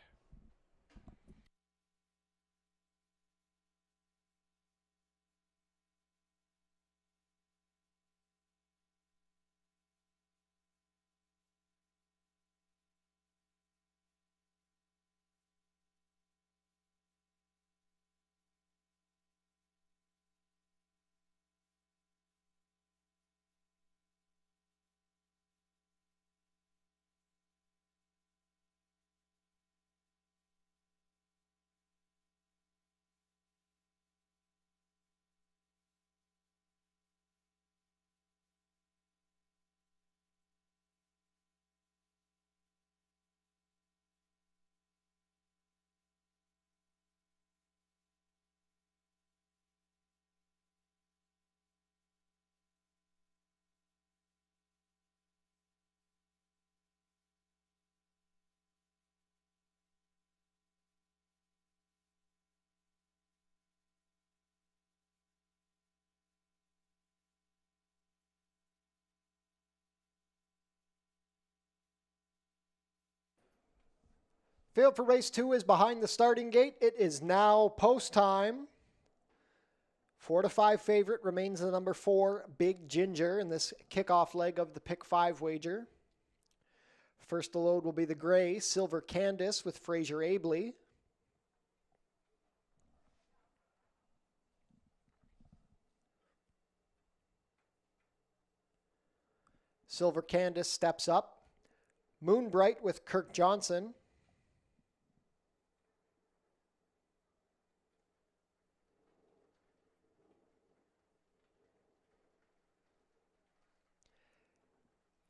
Field for race 2 is behind the starting gate. It is now post time. 4-5 favorite remains the number 4, Big Ginger, in this kickoff leg of the pick 5 wager. First to load will be the gray, Silver Candace with Fraser Abley. Silver Candace steps up. Moonbright with Kirk Johnson.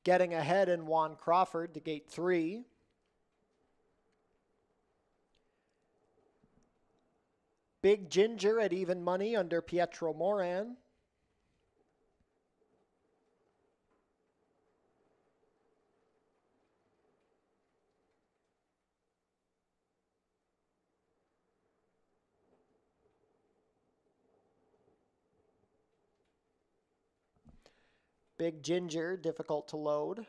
Getting ahead in Juan Crawford to gate 3. Big Ginger at even money under Pietro Moran. Big Ginger, difficult to load.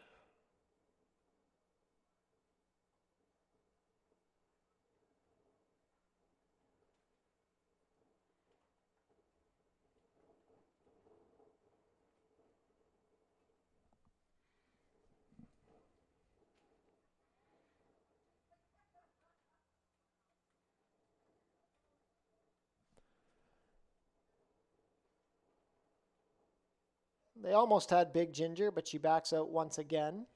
They almost had Big Ginger, but she backs out once again.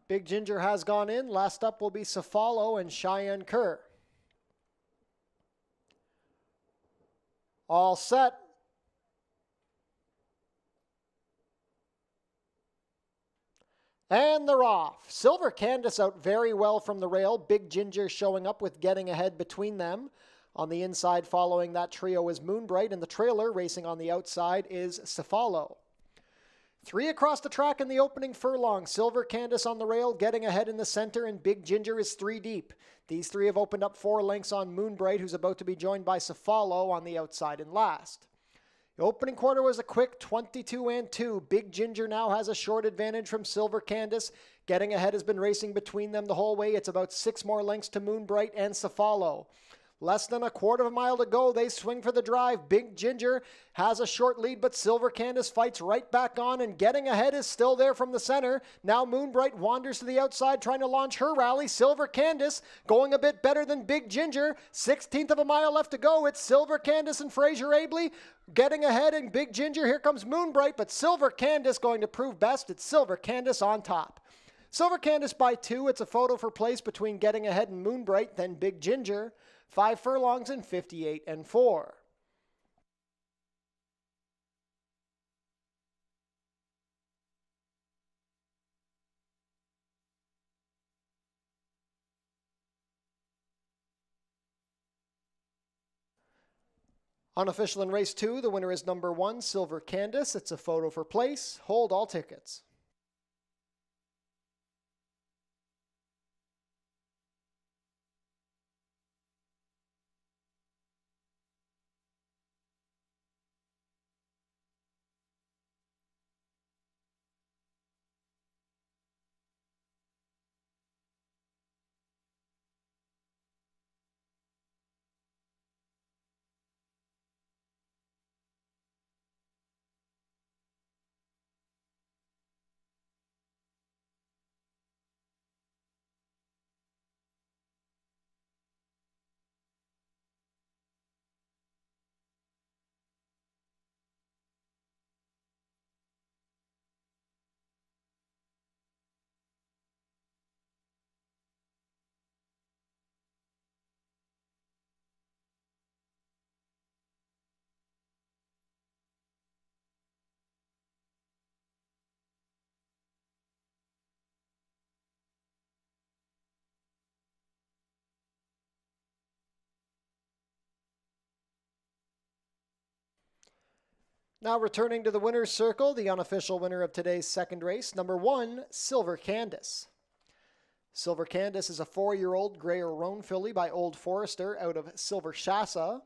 Big Ginger has gone in. Last up will be Cephalo and Cheyenne Kerr. All set. And they're off. Silver Candace out very well from the rail. Big Ginger showing up with getting ahead between them. On the inside following that trio is Moonbright, and the trailer racing on the outside is Cephalo. 3 across the track in the opening furlong. Silver Candace on the rail, getting ahead in the center, and Big Ginger is 3 deep. These 3 have opened up 4 lengths on Moonbright, who's about to be joined by Cephalo on the outside and last. The opening quarter was a quick 22-2. Big Ginger now has a short advantage from Silver Candace. Getting ahead has been racing between them the whole way. It's about 6 more lengths to Moonbright and Cephalo. Less than a quarter of a mile to go. They swing for the drive. Big Ginger has a short lead, but Silver Candace fights right back on, and getting ahead is still there from the center. Now Moonbright wanders to the outside, trying to launch her rally. Silver Candace going a bit better than Big Ginger. 16th of a mile left to go. It's Silver Candace and Fraser Abley getting ahead, and Big Ginger. Here comes Moonbright, but Silver Candace going to prove best. It's Silver Candace on top. Silver Candace by 2. It's a photo for place between getting ahead and Moonbright, then Big Ginger. 5 furlongs and 58 and 4. Unofficial in race 2, the winner is number 1, Silver Candace. It's a photo for place. Hold all tickets. Now returning to the winner's circle, the unofficial winner of today's second race, number 1, Silver Candace. Silver Candace is a 4-year-old Grey or Roan filly by Old Forester out of Silver Shassa,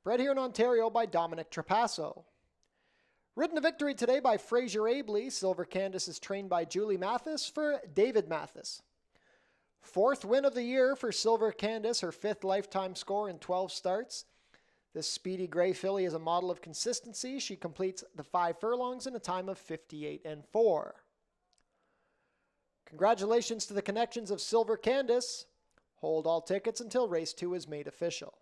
bred here in Ontario by Dominic Trapasso. Ridden to victory today by Fraser Abley, Silver Candace is trained by Julie Mathis for David Mathis. 4th win of the year for Silver Candace, her 5th lifetime score in 12 starts. This speedy gray filly is a model of consistency. She completes the 5 furlongs in a time of 58 and 4. Congratulations to the connections of Silver Candace. Hold all tickets until race 2 is made official.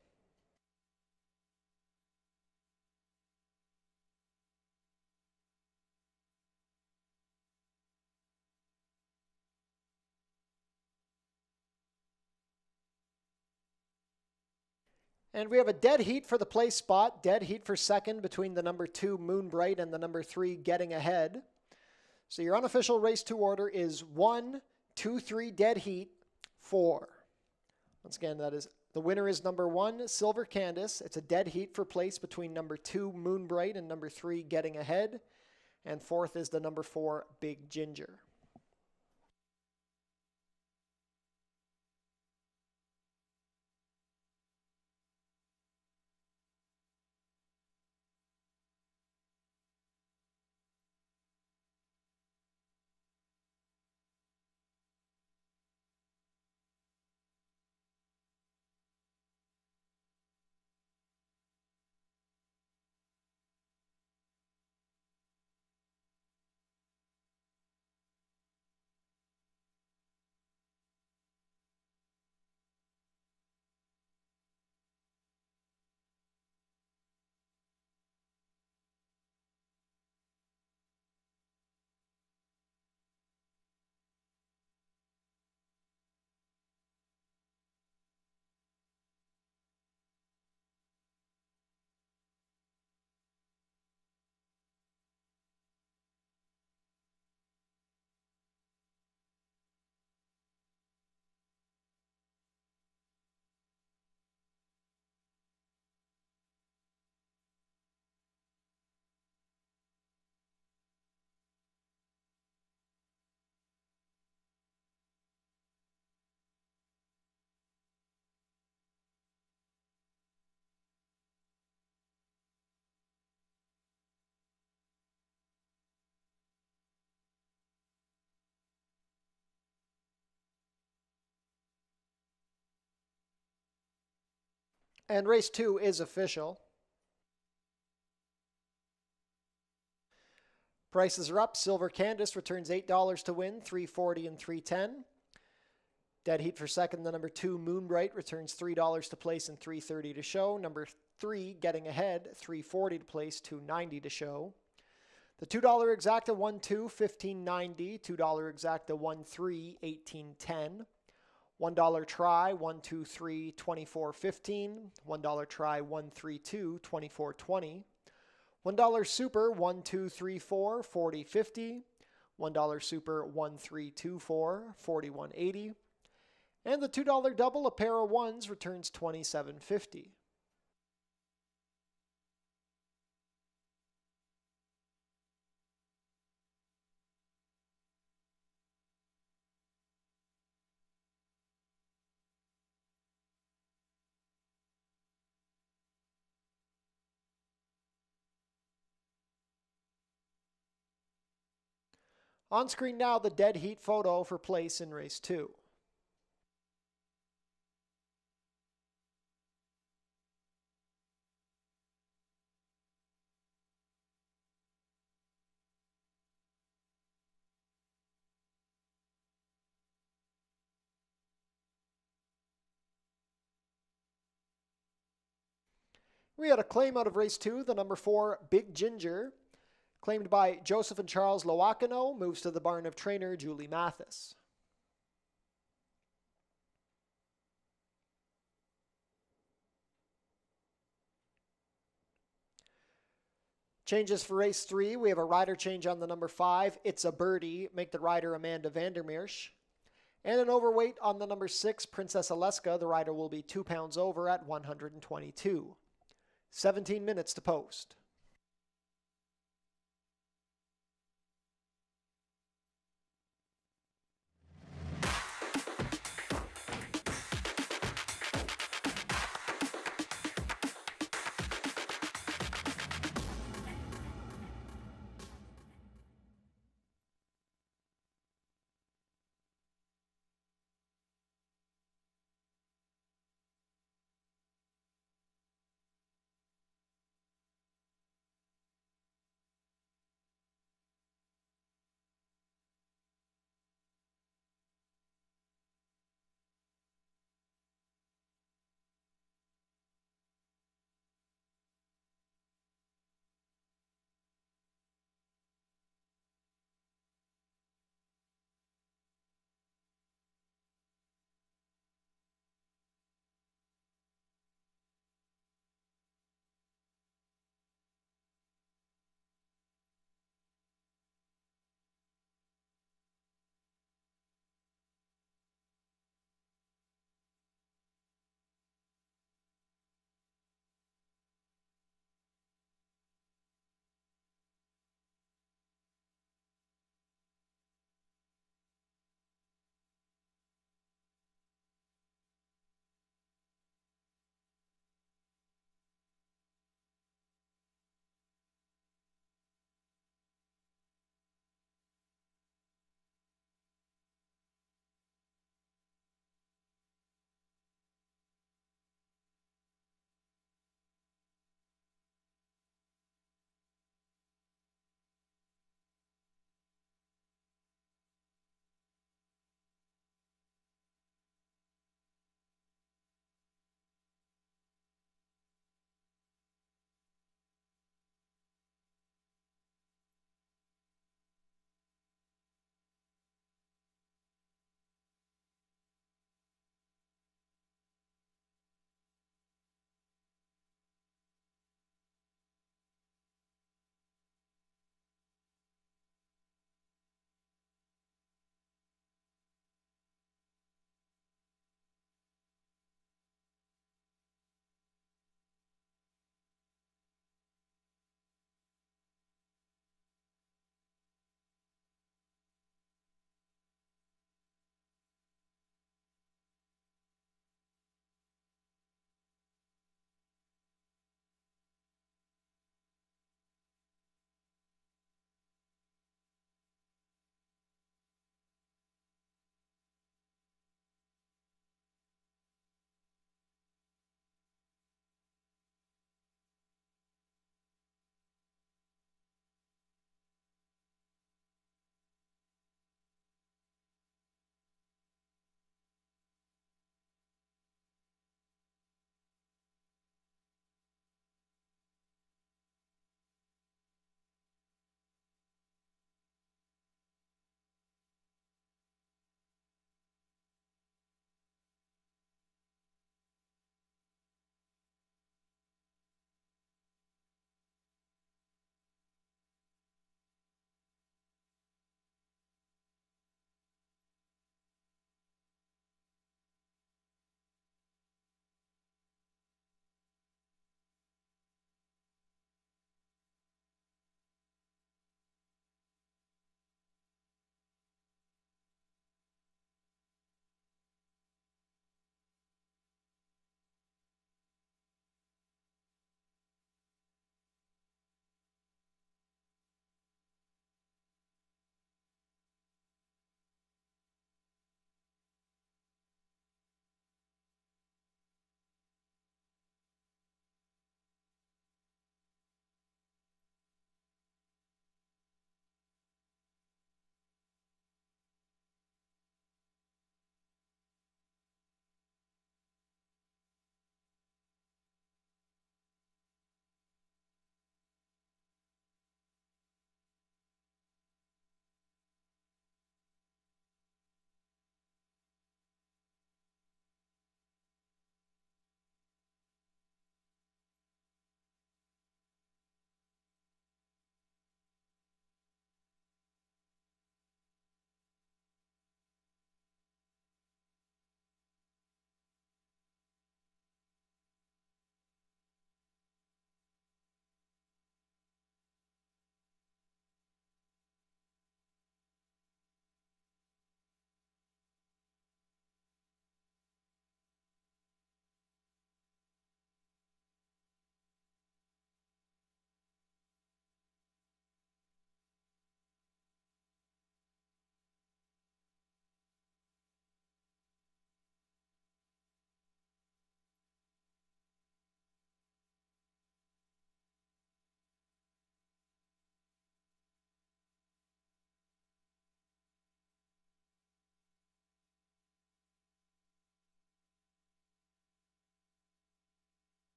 And we have a dead heat for the place spot, dead heat for second between the number 2 Moonbright and the number 3 Getting Ahead. So your unofficial race 2 order is 1, 2, 3 dead heat, 4. Once again, that is the winner is number 1 Silver Candace. It's a dead heat for place between number 2 Moonbright and number 3 Getting Ahead. And 4th is the number 4 Big Ginger. And race 2 is official. Prices are up. Silver Candace returns $8 to win, $3.40 and $3.10. Dead heat for second, the number 2 Moonbright returns $3 to place and $3.30 to show. Number 3 Getting Ahead, $3.40 to place, $2.90 to show. The $2 exacta 1-2, $15.90. $2 exacta 1-3, $18.10. $1 try 1-2-3, $24.15. $1 try 1-3-2, $24.20. $1 super 1-2-3-4, $40.50. $1 super 1-3-2-4, $41.80. And the $2 double, a pair of ones, returns $27.50. On screen now, the dead heat photo for place in race 2. We had a claim out of race 2, the number 4 Big Ginger, claimed by Joseph and Charles Lowakano, moves to the barn of trainer Julie Mathis. Changes for race 3, we have a rider change on the number 5, It's a Birdie, make the rider Amanda Vandermeersch. And an overweight on the number 6, Princess Aleska, the rider will be 2 pounds over at 122. 17 minutes to post.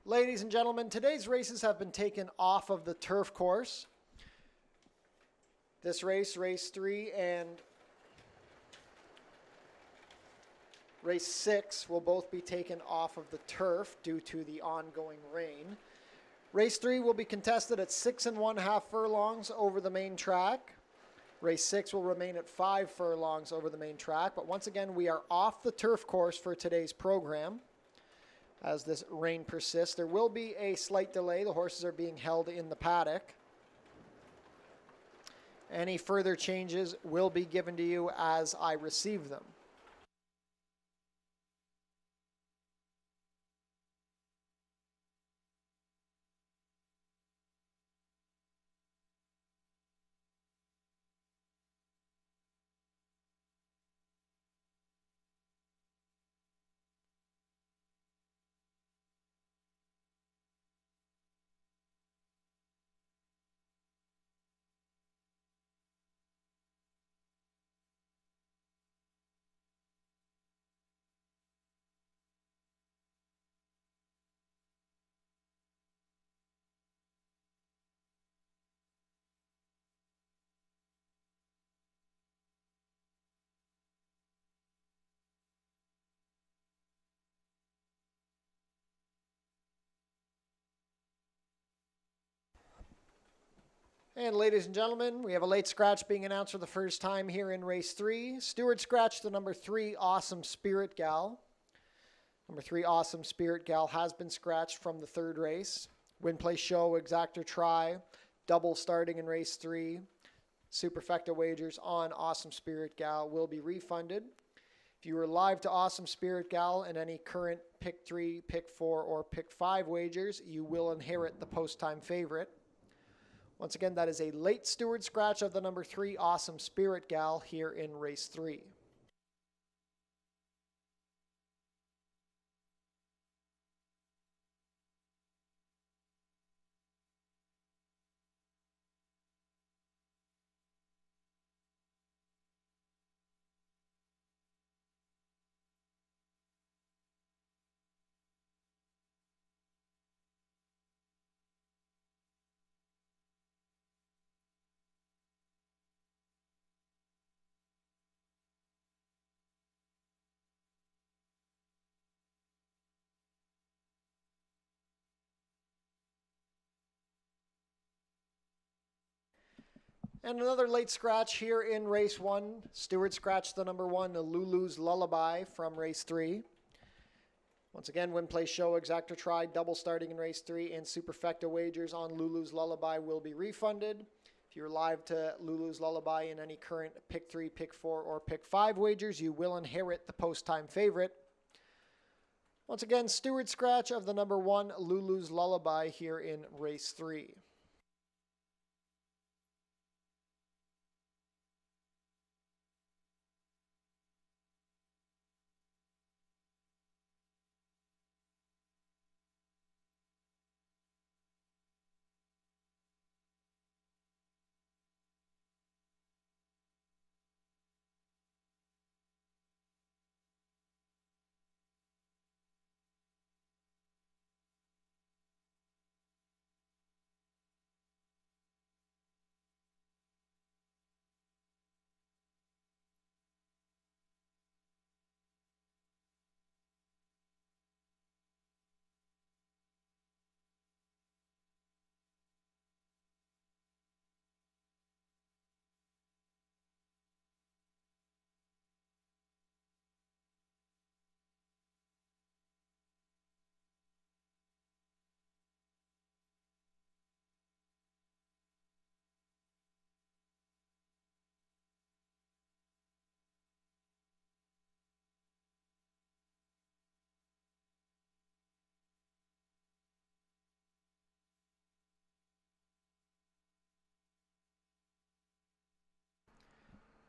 Ladies and gentlemen, today's races have been taken off of the turf course. This race, race 3 and race 6 will both be taken off of the turf due to the ongoing rain. Race 3 will be contested at 6 1/2 furlongs over the main track. Race 6 will remain at 5 furlongs over the main track, but once again we are off the turf course for today's program. As this rain persists, there will be a slight delay. The horses are being held in the paddock. Any further changes will be given to you as I receive them. And ladies and gentlemen, we have a late scratch being announced for the first time here in race 3. Stewart scratched the number 3 Awesome Spirit Gal. Number 3 Awesome Spirit Gal has been scratched from the third race. Win, play, show, exactor, try, double starting in race 3. Superfecta wagers on Awesome Spirit Gal will be refunded. If you were live to Awesome Spirit Gal and any current pick 3, pick 4, or pick 5 wagers, you will inherit the post-time favorite. Once again, that is a late Stewart scratch of the number 3 Awesome Spirit Gal here in race 3. And another late scratch here in race 1. Stewart scratched the number 1 Lulu's Lullaby from race 3. Once again, win, play, show, exactor, try, double starting in race 3, and superfecta wagers on Lulu's Lullaby will be refunded. If you're live to Lulu's Lullaby in any current pick 3, pick 4, or pick 5 wagers, you will inherit the post-time favorite. Once again, Stewart scratch of the number 1 Lulu's Lullaby here in race 3.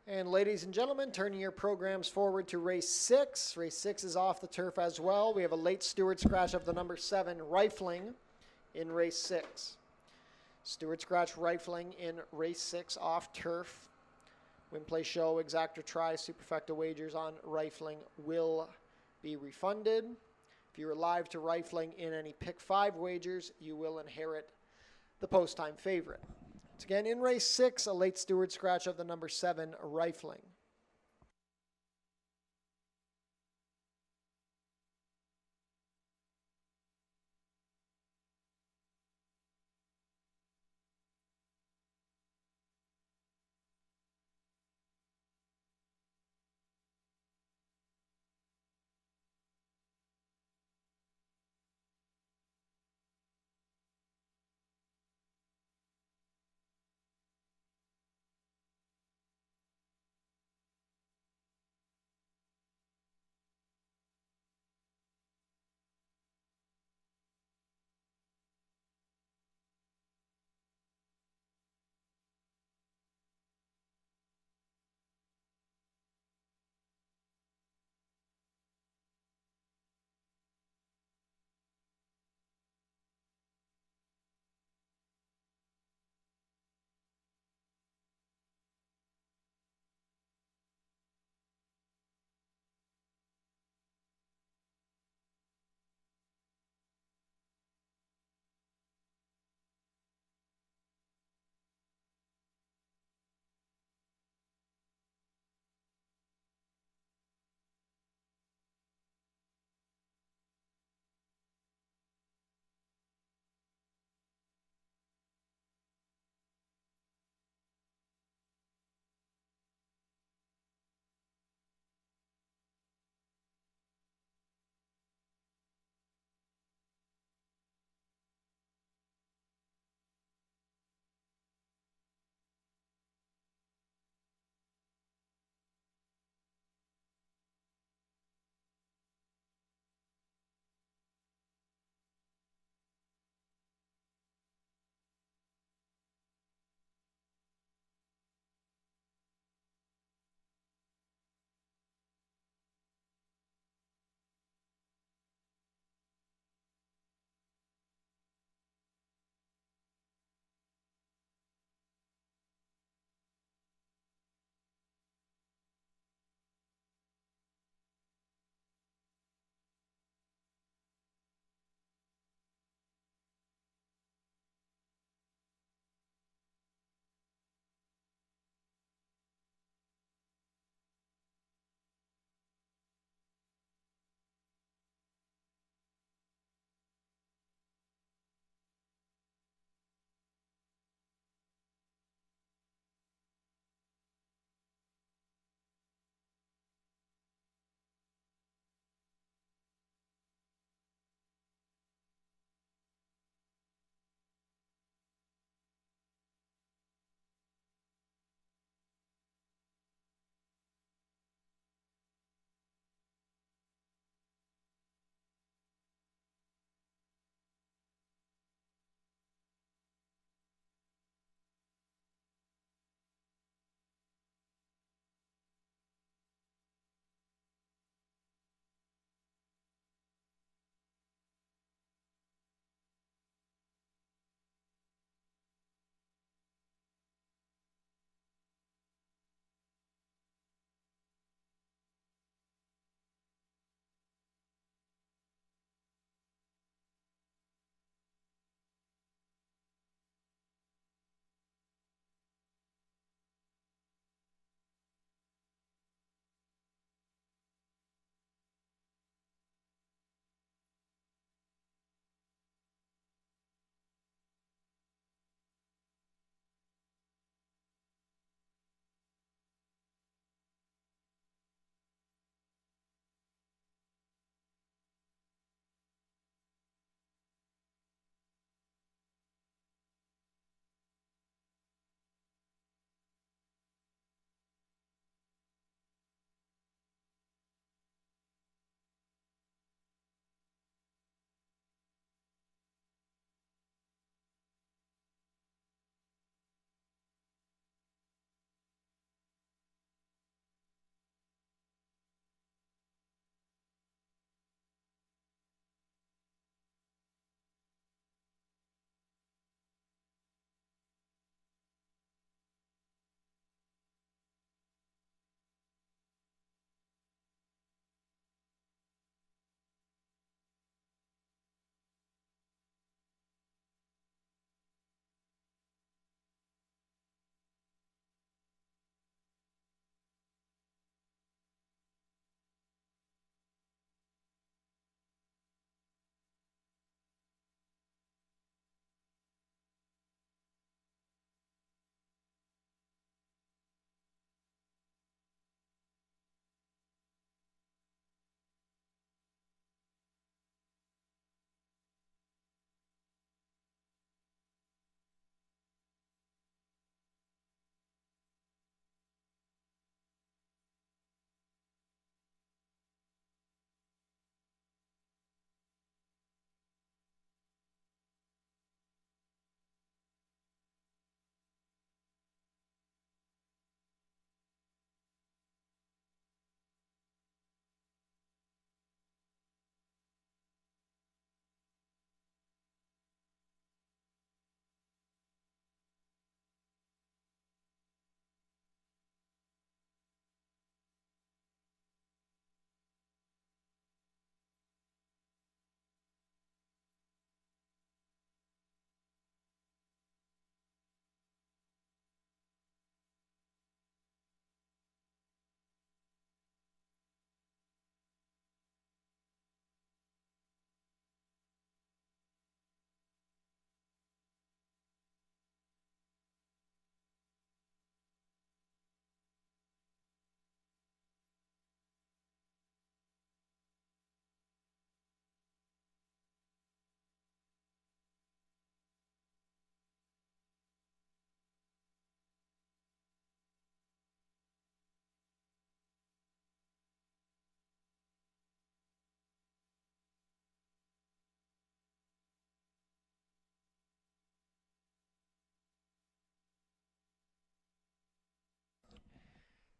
And ladies and gentlemen, turning your programs forward to race 6. Race 6 is off the turf as well. We have a late Stewart scratch of the number 7 Rifling in race 6. Stewart scratch Rifling in race 6 off turf. Win, play, show, exactor, try, superfecta wagers on Rifling will be refunded. If you're live to rifling in any pick 5 wagers, you will inherit the post time favorite. Once again, in race 6, a late steward scratch of the number 7, rifling.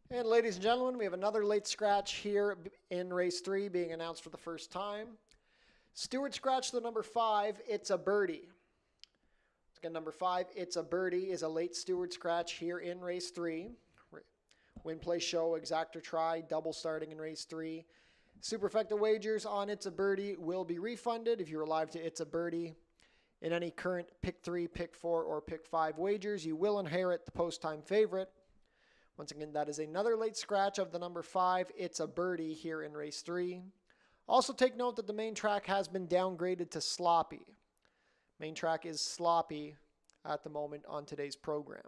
And ladies and gentlemen, we have another late scratch here in race 3 being announced for the first time. Stewart scratch the number 5, It's a Birdie. Again, number 5, It's a Birdie is a late Stewart scratch here in race 3. Win, play, show, exactor, try, double starting in race 3. Superfecta wagers on It's a Birdie will be refunded if you're alive to It's a Birdie. In any current pick 3, pick 4, or pick 5 wagers, you will inherit the post-time favorite. Once again, that is another late scratch of the number 5, It's a Birdie here in race 3. Also take note that the main track has been downgraded to sloppy. Main track is sloppy at the moment on today's program.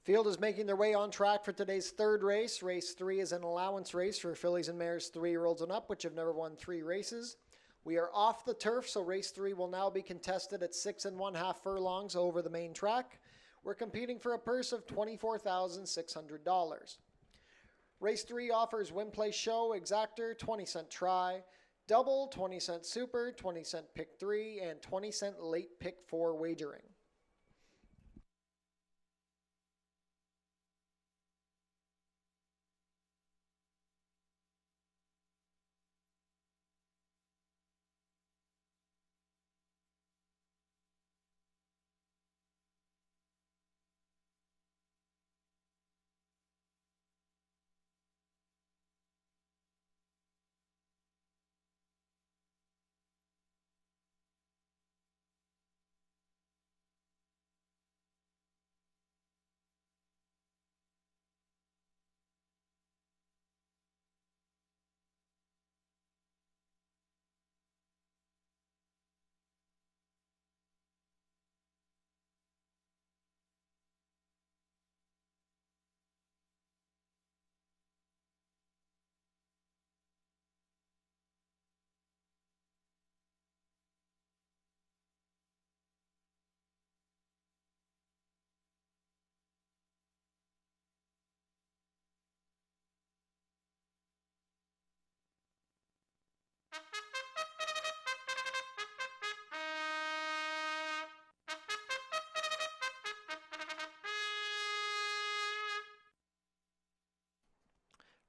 Field is making their way on track for today's third race. Race 3 is an allowance race for fillies and mares 3-year-olds and up, which have never won 3 races. We are off the turf, so race 3 will now be contested at 6 1/2 furlongs over the main track. We're competing for a purse of $24,600. Race 3 offers win, play, show, exactor, 20-cent try, double, 20-cent super, 20-cent pick 3, and 20-cent late pick 4 wagering.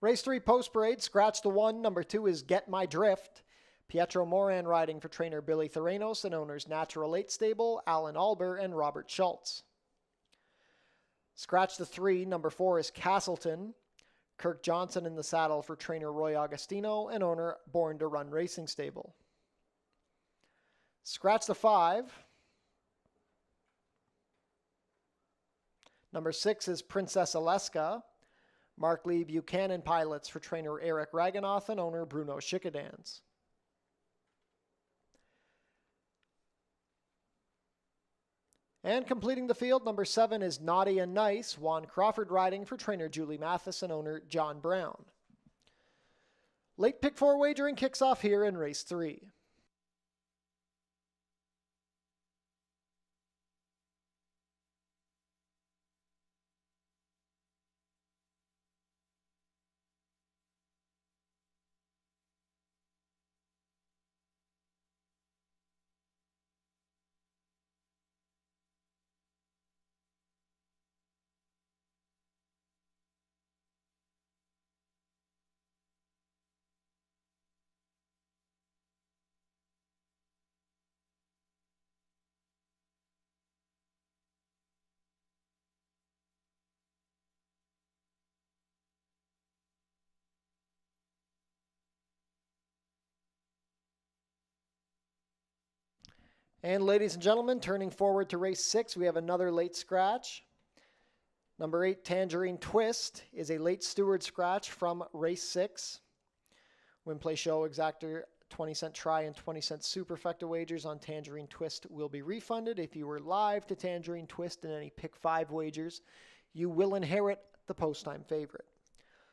Race 3 post parade, scratch the 1. Number 2 is Get My Drift. Pietro Moran riding for trainer Billy Theranos and owners Natural 8 Stable, Alan Alber, and Robert Schultz. Scratch the 3. Number 4 is Castleton. Kirk Johnson in the saddle for trainer Roy Agostino and owner Born to Run Racing Stable. Scratch the 5. Number 6 is Princess Aleska. Mark Lee Buchanan pilots for trainer Eric Raganoff and owner Bruno Schickadans. And completing the field, number 7 is Naughty and Nice. Juan Crawford riding for trainer Julie Mathis and owner John Brown. Late pick 4 wagering kicks off here in race 3. And ladies and gentlemen, turning forward to race 6, we have another late scratch. Number 8, Tangerine Twist, is a late steward scratch from race 6. Win Play Show exactor 20-cent try and 20-cent superfecta wagers on Tangerine Twist will be refunded. If you were live to Tangerine Twist in any pick 5 wagers, you will inherit the post-time favorite.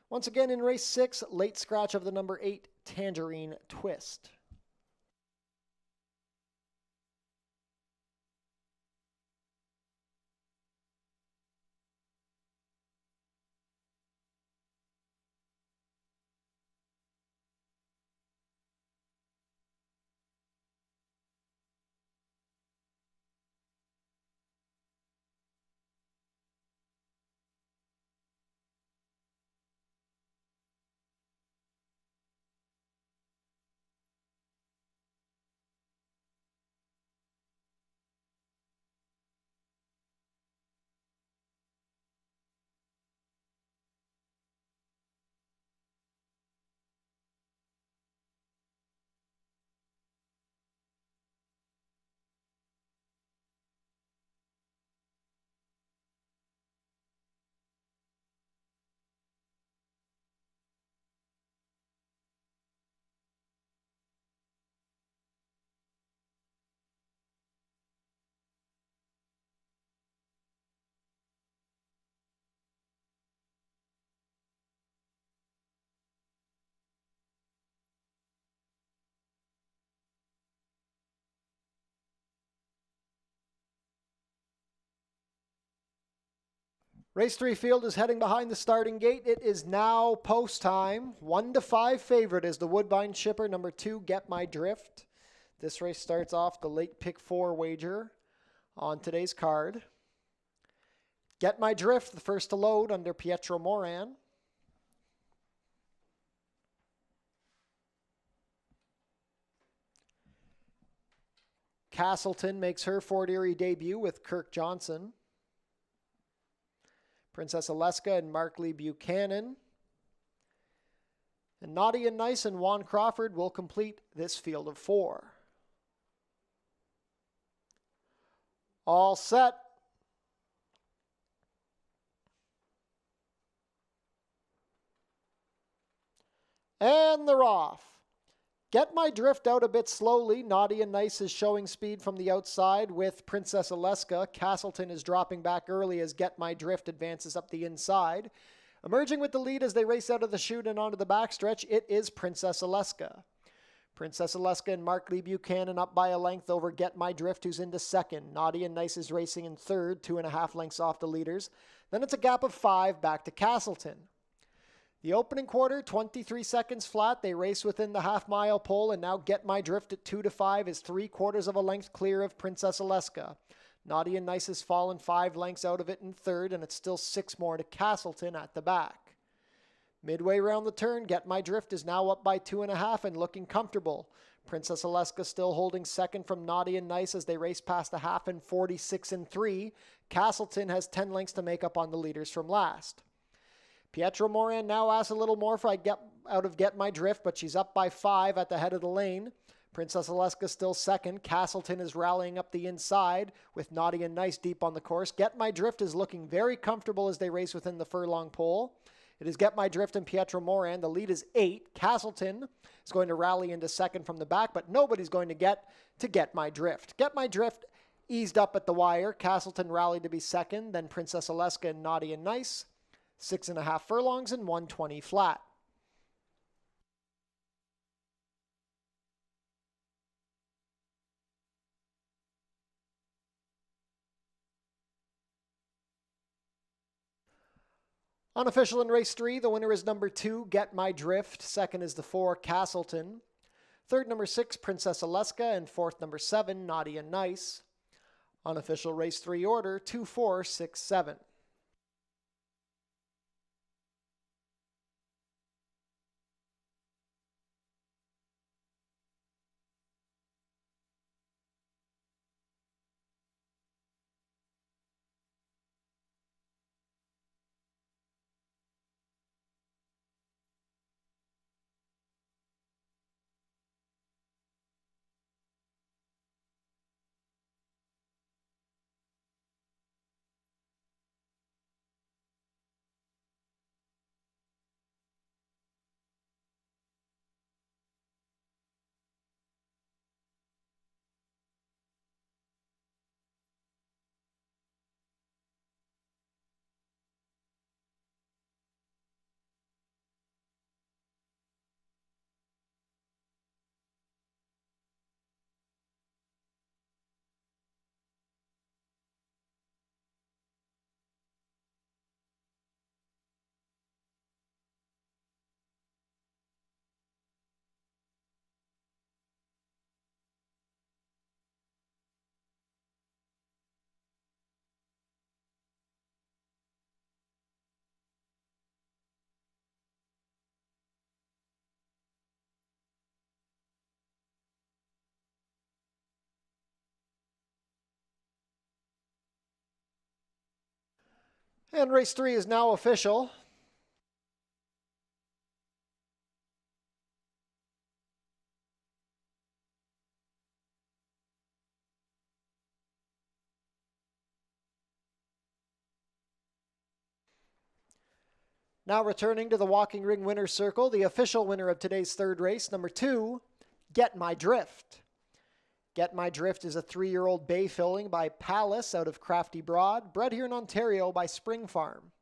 Once again in race 6, late scratch of the number 8, Tangerine Twist. Race 3 field is heading behind the starting gate. It is now post time. 1-5 favorite is the Woodbine Shipper, number 2, Get My Drift. This race starts off the late pick 4 wager on today's card. Get My Drift, the first to load under Pietro Moran. Castleton makes her Fort Erie debut with Kirk Johnson. Princess Aleska and Mark Lee Buchanan. And Naughty and Nice and Juan Crawford will complete this field of 4. All set. And they're off. Get My Drift out a bit slowly. Naughty and Nice is showing speed from the outside with Princess Aleska. Castleton is dropping back early as Get My Drift advances up the inside. Emerging with the lead as they race out of the chute and onto the backstretch, it is Princess Aleska. Princess Aleska and Mark Lee Buchanan up by a length over Get My Drift, who's into second. Naughty and Nice is racing in third, 2.5 lengths off the leaders. Then it's a gap of 5 back to Castleton. The opening quarter, 23 seconds flat. They race within the half-mile pole, and now Get My Drift at 2-5 is 3/4 of a length clear of Princess Aleska. Naughty and Nice has fallen 5 lengths out of it in third, and it's still 6 more to Castleton at the back. Midway around the turn, Get My Drift is now up by 2.5 and looking comfortable. Princess Aleska still holding second from Naughty and Nice as they race past the half in 46 and 3. Castleton has 10 lengths to make up on the leaders from last. Pietro Moran now asks a little more for Get My Drift, but she's up by 5 at the head of the lane. Princess Aleska still second. Castleton is rallying up the inside with Naughty and Nice deep on the course. Get My Drift is looking very comfortable as they race within the furlong pole. It is Get My Drift and Pietro Moran. The lead is 8. Castleton is going to rally into second from the back, but nobody's going to Get My Drift. Get My Drift eased up at the wire. Castleton rallied to be second, then Princess Aleska and Naughty and Nice. 6.5 furlongs and 120 flat. Unofficial in race 3, the winner is number 2, Get My Drift. Second is the 4, Castleton. Third, number 6, Princess Aleska. And fourth, number 7, Naughty and Nice. Unofficial race 3 order, 2, 4, 6, 7. And race 3 is now official. Now returning to the walking ring winner's circle, the official winner of today's third race, number 2, Get My Drift. Get My Drift is a 3-year-old bay filling by Palace out of Crafty Broad, bred here in Ontario by Spring Farm.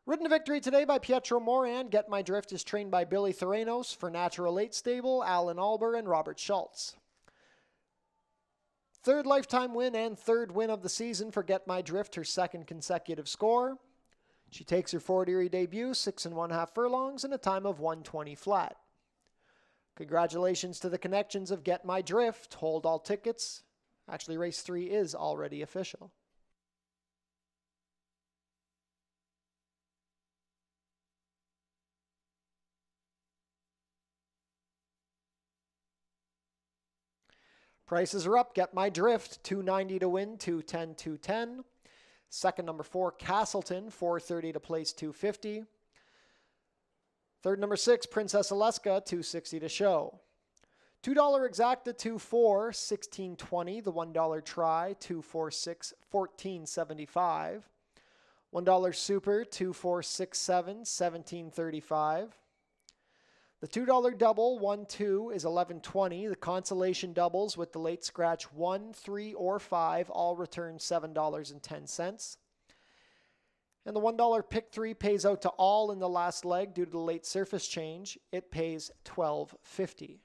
Ridden to victory today by Pietro Moran, Get My Drift is trained by Billy Theranos for Natural 8 Stable, Alan Alber, and Robert Schultz. Third lifetime win and third win of the season for Get My Drift, her second consecutive score. She takes her Fort Erie debut, 6 1/2 furlongs, and a time of 120 flat. Congratulations to the connections of Get My Drift. Hold all tickets. Actually, race 3 is already official. Prices are up. Get My Drift, $290 to win, $210, $210. Second, number 4, Castleton, $430 to place, $250. Third, number 6, Princess Aleska, $260 to show. $2 exacta, 2-4, $16.20. The $1 try, 2-4-6, $14.75. $1 super, 2-4-6-7, $17.35. The $2 double, 1-2, is $11.20. The consolation doubles with the late scratch 1, 3, or 5 all return $7.10. And the $1 pick 3 pays out to all in the last leg due to the late surface change. It pays $12.50.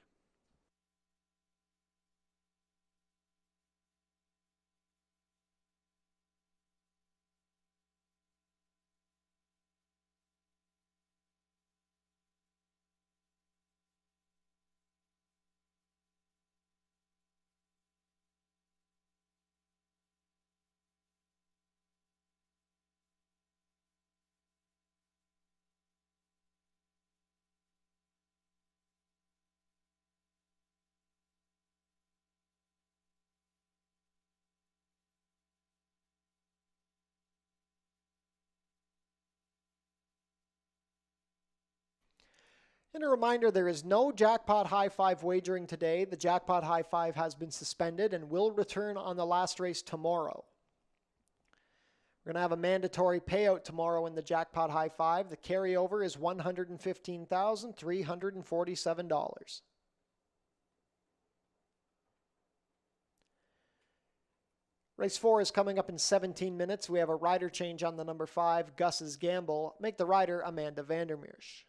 And a reminder, there is no Jackpot High Five wagering today. The Jackpot High Five has been suspended and will return on the last race tomorrow. We're going to have a mandatory payout tomorrow in the Jackpot High Five. The carryover is $115,347. Race 4 is coming up in 17 minutes. We have a rider change on the number 5, Gus's Gamble. Make the rider Amanda Vandermeersch.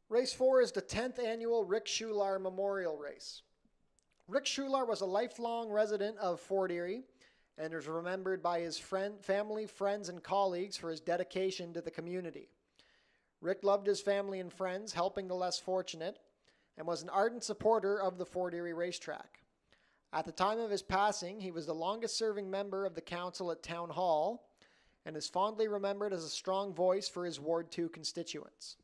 Race 4 is the 10th annual Rick Schular Memorial Race. Rick Schular was a lifelong resident of Fort Erie and is remembered by his family, friends, and colleagues for his dedication to the community. Rick loved his family and friends, helping the less fortunate, and was an ardent supporter of the Fort Erie racetrack. At the time of his passing, he was the longest-serving member of the council at Town Hall and is fondly remembered as a strong voice for his Ward 2 constituents.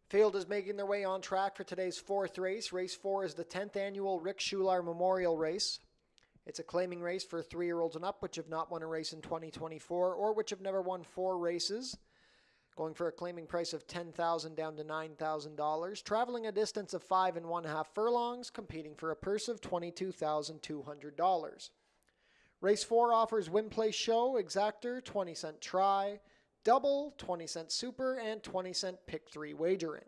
Field is making their way on track for today's fourth race. Race 4 is the 10th annual Rick Schular Memorial Race. It's a claiming race for 3-year-olds and up which have not won a race in 2024 or which have never won 4 races. Going for a claiming price of $10,000 down to $9,000. Traveling a distance of 5 1/2 furlongs, competing for a purse of $22,200. Race 4 offers win, place, show, exactor, 20-cent try, double, 20-cent super, and 20-cent pick 3 wagering.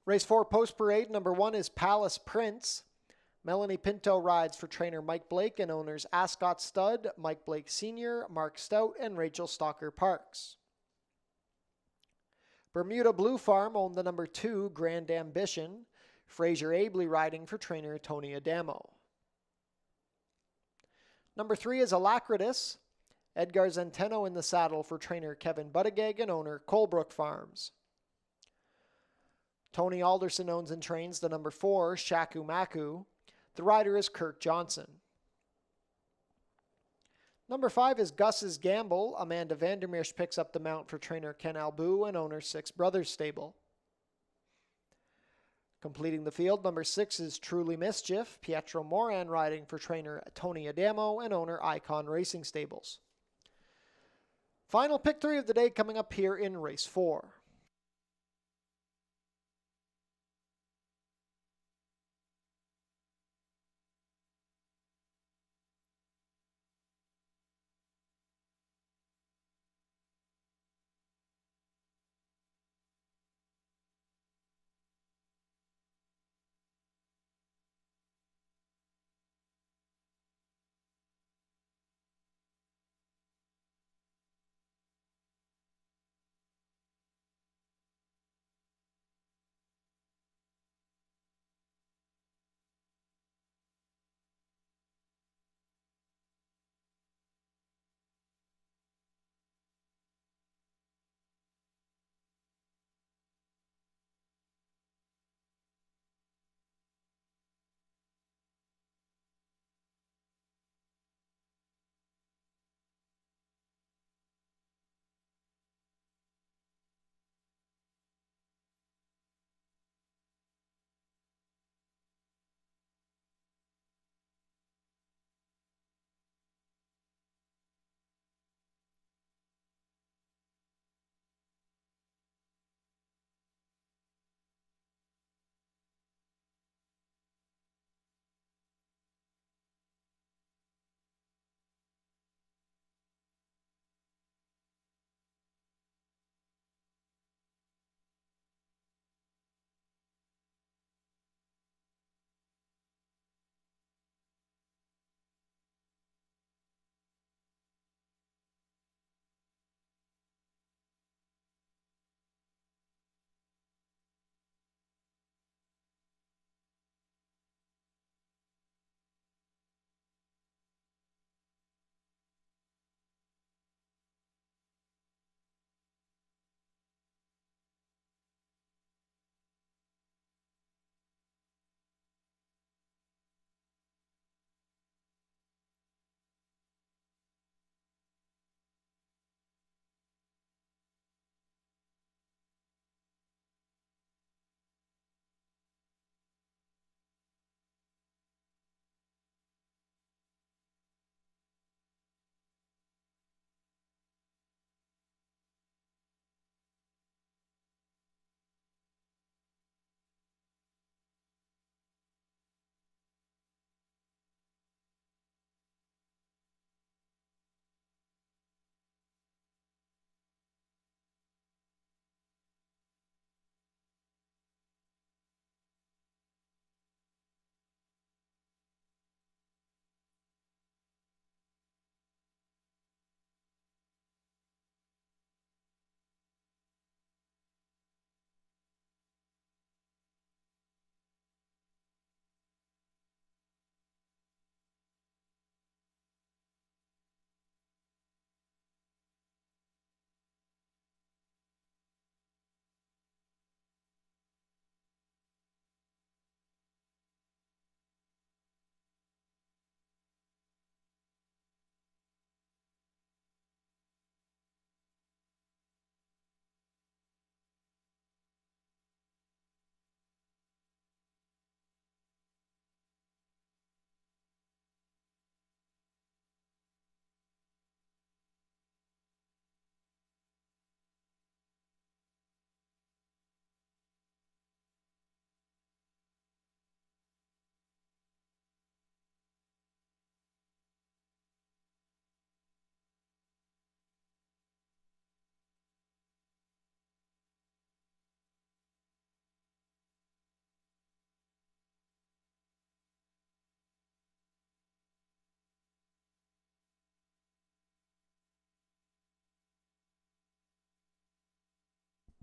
Race 4 post parade, number 1 is Palace Prince. Melanie Pinto rides for trainer Mike Blake and owners Ascot Stud, Mike Blake Sr., Mark Stout, and Rachel Stalker Parks. Bermuda Blue Farm owned the number 2 Grand Ambition. Fraser Abley riding for trainer Tony Adamo. Number 3 is Alacritus. Edgar Zenteno in the saddle for trainer Kevin Buttigieg and owner Colebrook Farms. Tony Alderson owns and trains the number 4 Shaku Maku. The rider is Kirk Johnson. Number 5 is Gus's Gamble. Amanda Vandermeersch picks up the mount for trainer Ken Albu and owner Six Brothers Stable. Completing the field, number 6 is Truly Mischief. Pietro Moran riding for trainer Tony Adamo and owner Icon Racing Stables. Final pick 3 of the day coming up here in race 4.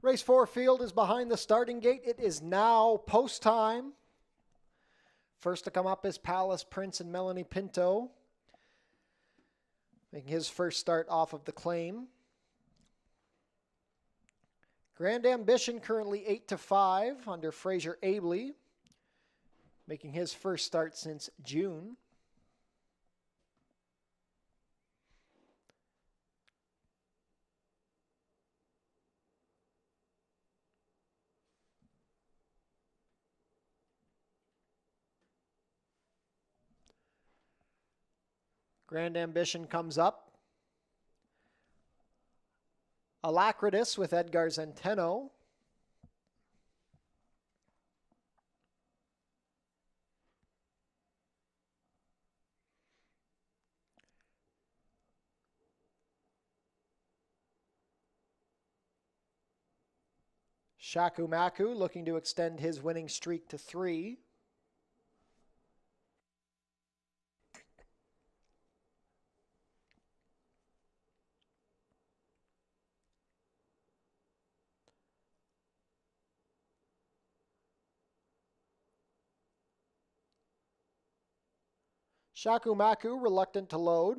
Race 4 field is behind the starting gate. It is now post time. First to come up is Palace Prince and Melanie Pinto, making his first start off of the claim. Grand Ambition currently 8-5 under Fraser Abley, making his first start since June. Grand Ambition comes up. Alacritus with Edgar Zenteno. Shaku Maku looking to extend his winning streak to 3. Shaku Maku reluctant to load.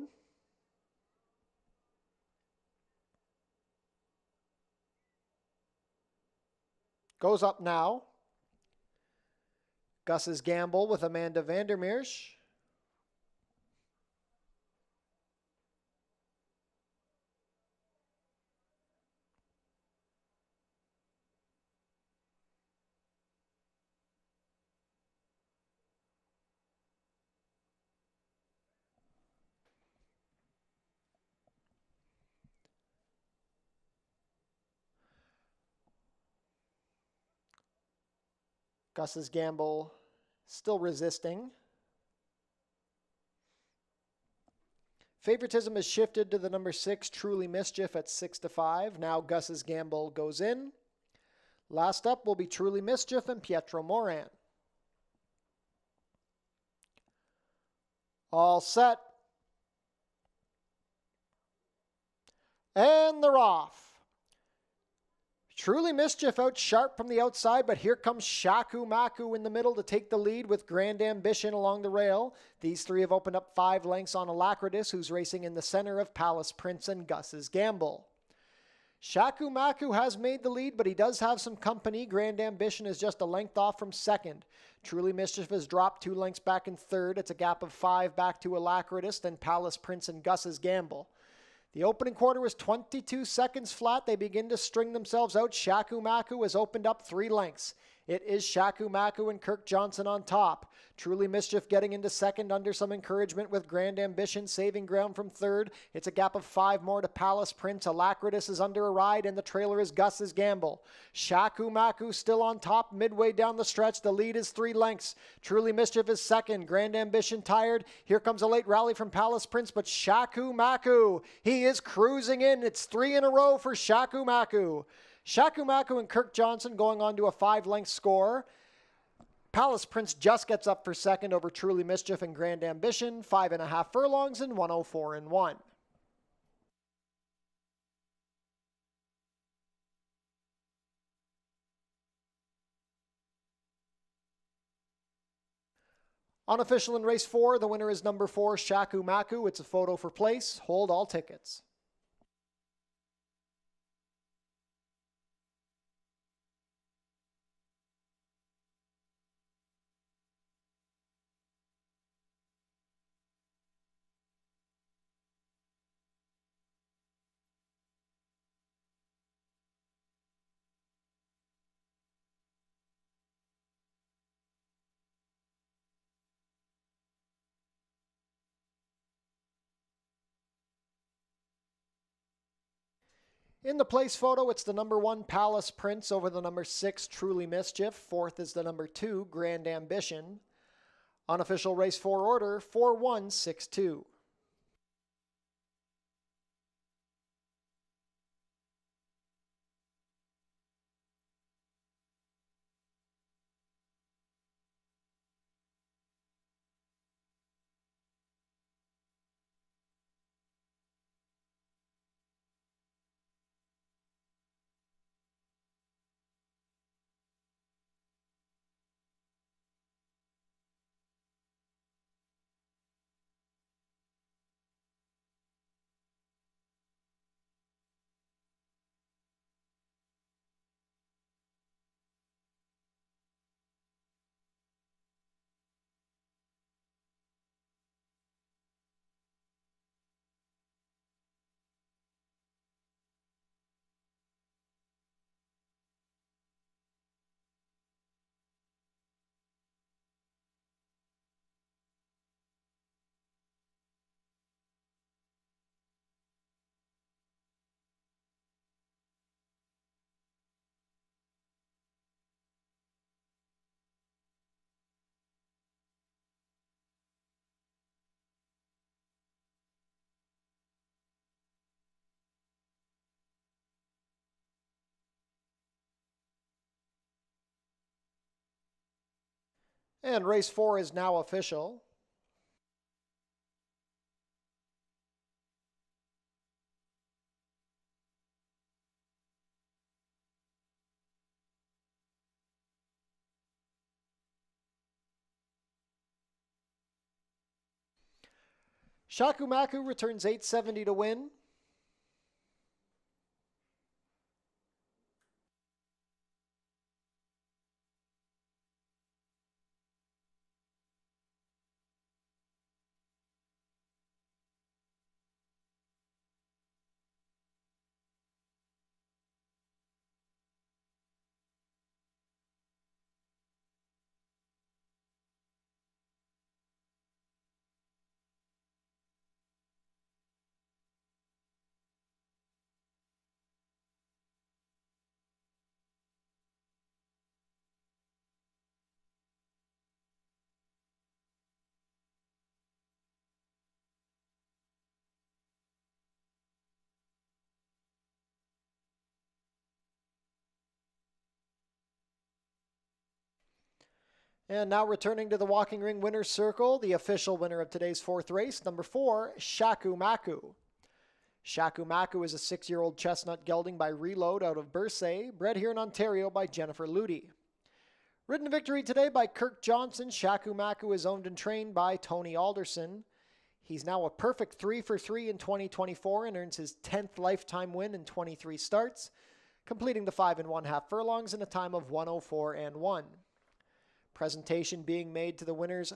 Goes up now. Gus's Gamble with Amanda Vandermeersch. Gus's Gamble still resisting. Favoritism has shifted to the number 6, Truly Mischief at 6-5. Now Gus's Gamble goes in. Last up will be Truly Mischief and Pietro Moran. All set. And they're off. Truly Mischief out sharp from the outside, but here comes Shaku Maku in the middle to take the lead with Grand Ambition along the rail. These three have opened up 5 lengths on Alacritus, who's racing in the center of Palace Prince and Gus's Gamble. Shaku Maku has made the lead, but he does have some company. Grand Ambition is just a length off from second. Truly Mischief has dropped 2 lengths back in third. It's a gap of 5 back to Alacritus, then Palace Prince and Gus's Gamble. The opening quarter was 22 seconds flat. They begin to string themselves out. Shaku Maku has opened up 3 lengths. It is Shaku Maku and Kirk Johnson on top. Truly Mischief getting into second under some encouragement with Grand Ambition saving ground from third. It's a gap of 5 more to Palace Prince. Alacritus is under a ride and the trailer is Gus's Gamble. Shaku Maku still on top midway down the stretch. The lead is 3 lengths. Truly Mischief is second. Grand Ambition tired. Here comes a late rally from Palace Prince, but Shaku Maku, he is cruising in. It's 3 in a row for Shaku Maku. Shaku Maku and Kirk Johnson going on to a 5-length score. Palace Prince just gets up for second over Truly Mischief and Grand Ambition, 5.5 furlongs and 104-1. Unofficial in race 4, the winner is number 4, Shaku Maku. It's a photo for place. Hold all tickets. In the place photo, it's the number 1 Palace Prince over the number 6 Truly Mischief. Fourth is the number 2 Grand Ambition. Unofficial race 4 order 4162. And race 4 is now official. Shakumaku returns 870 to win. And now returning to the walking ring winner's circle, the official winner of today's 4th race, number 4, Shakumaku. Shakumaku is a 6-year-old chestnut gelding by Reload out of Bursay, bred here in Ontario by Jennifer Ludi. Ridden to victory today by Kirk Johnson, Shakumaku is owned and trained by Tony Alderson. He's now a perfect 3 for 3 in 2024 and earns his 10th lifetime win in 23 starts, completing the 5 1/2 furlongs in a time of 1:04 and 1. Presentation being made to the winners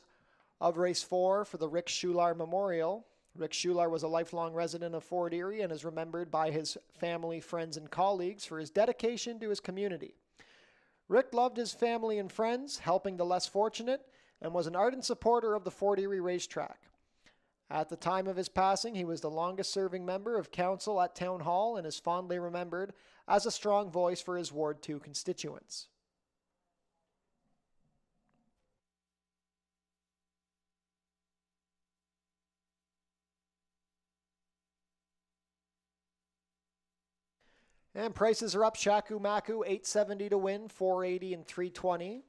of race 4 for the Rick Schular Memorial. Rick Schular was a lifelong resident of Fort Erie and is remembered by his family, friends, and colleagues for his dedication to his community. Rick loved his family and friends, helping the less fortunate, and was an ardent supporter of the Fort Erie racetrack. At the time of his passing, he was the longest-serving member of council at Town Hall and is fondly remembered as a strong voice for his Ward 2 constituents. And prices are up. Shakumaku, 870 to win, 480 and 320.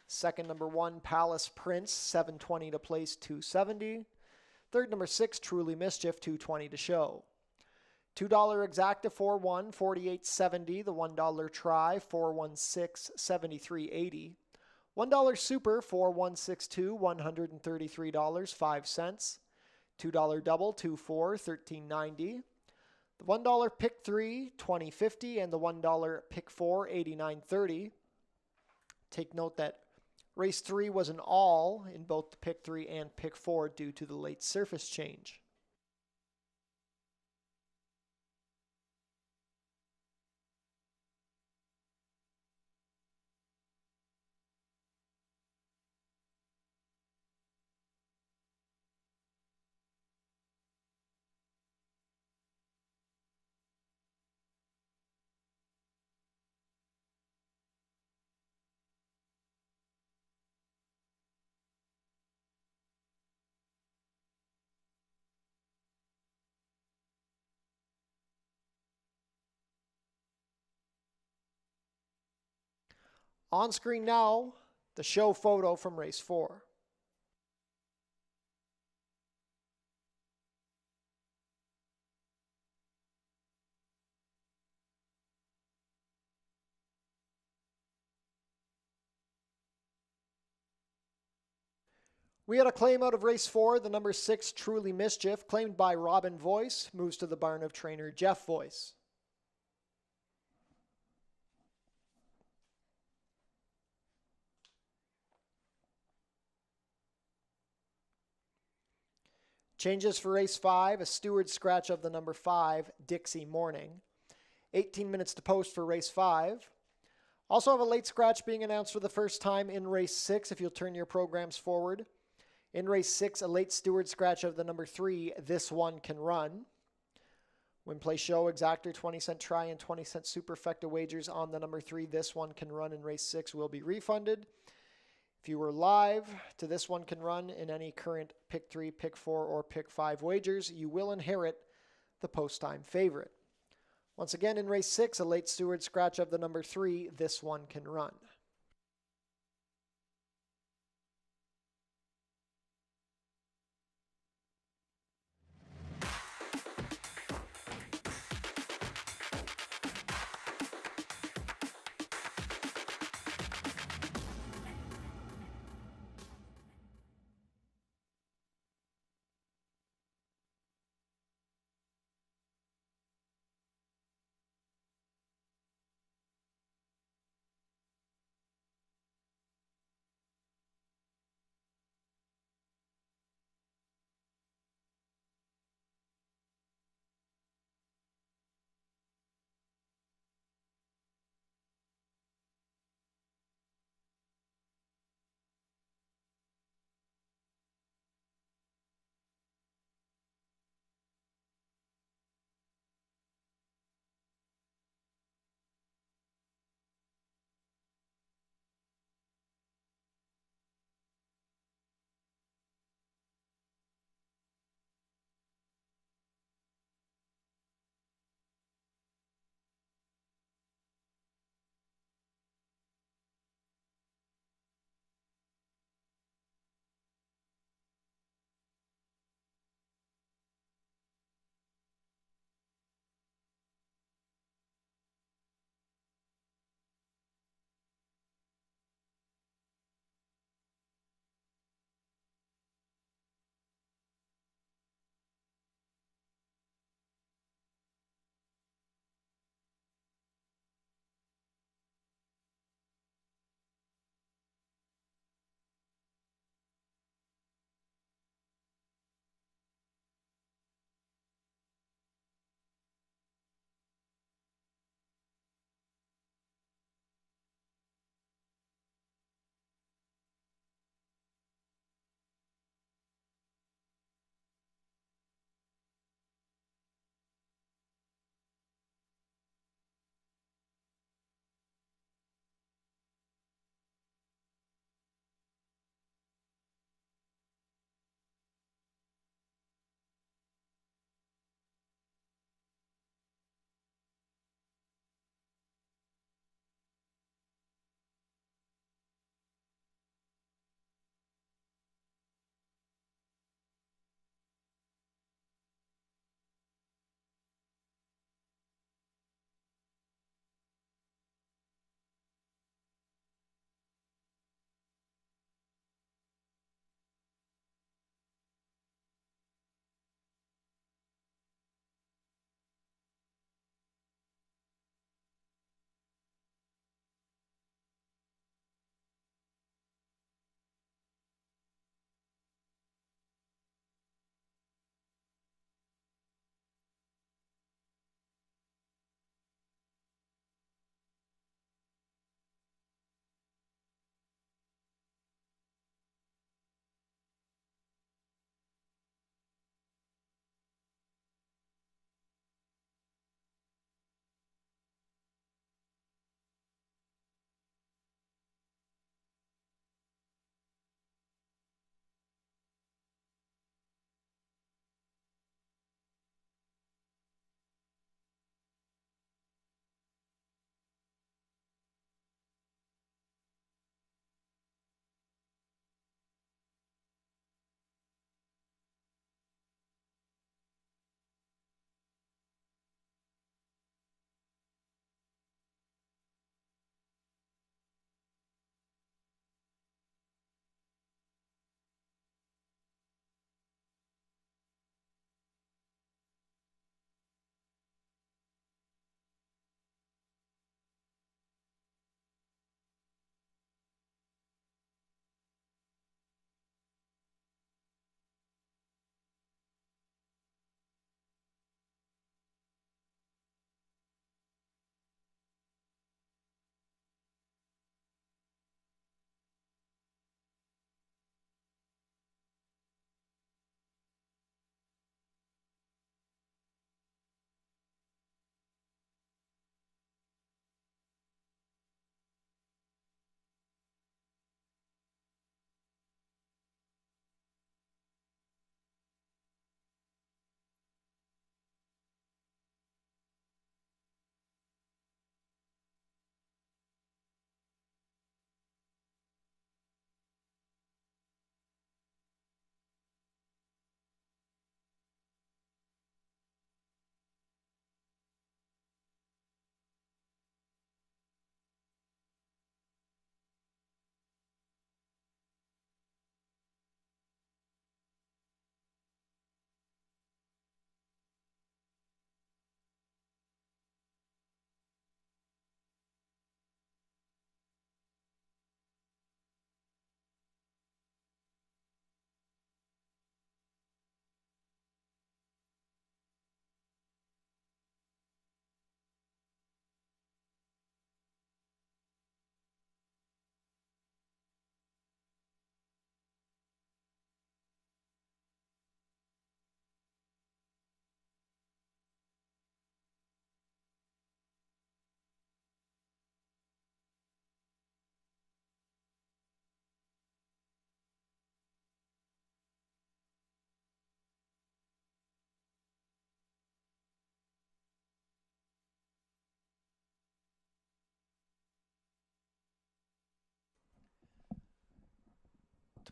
Second, number 1, Palace Prince, 720 to place, 270. Third, number 6, Truly Mischief, 220 to show. $2 exacta, 4-1, 48.70. The $1 try, 416, 73.80. $1 super, 4162, $133, 5 cents. $2 double, 24, 13.90. The $1 pick 3, 20.50, and the $1 pick 4, 89.30. Take note that race 3 was an all in both the pick 3 and pick 4 due to the late surface change. On screen now, the show photo from race 4. We had a claim out of race 4, the number 6, Truly Mischief, claimed by Robin Voice, moves to the barn of trainer Jeff Voice. Changes for race 5, a steward scratch of the number 5, Dixie Morning. 18 minutes to post for race 5. Also have a late scratch being announced for the first time in race 6, if you'll turn your programs forward. In race 6, a late steward scratch of the number 3, This One Can Run. Win play show, exactor, 20-cent try, and 20-cent superfecta wagers on the number 3, This One Can Run in race 6 will be refunded. If you were live to This One Can Run in any current pick 3, pick 4, or pick 5 wagers, you will inherit the post-time favorite. Once again, in race 6, a late steward scratch of the number 3, This One Can Run.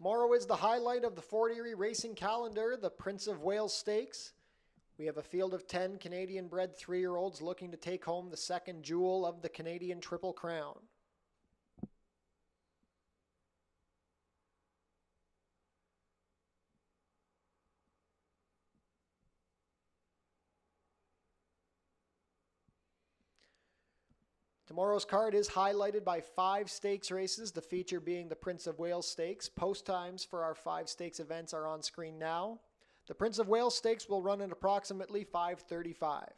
Tomorrow is the highlight of the Fort Erie racing calendar, the Prince of Wales Stakes. We have a field of 10 Canadian-bred 3-year-olds looking to take home the second jewel of the Canadian Triple Crown. Tomorrow's card is highlighted by 5 stakes races, the feature being the Prince of Wales Stakes. Post times for our 5 stakes events are on screen now. The Prince of Wales Stakes will run at approximately 5:35.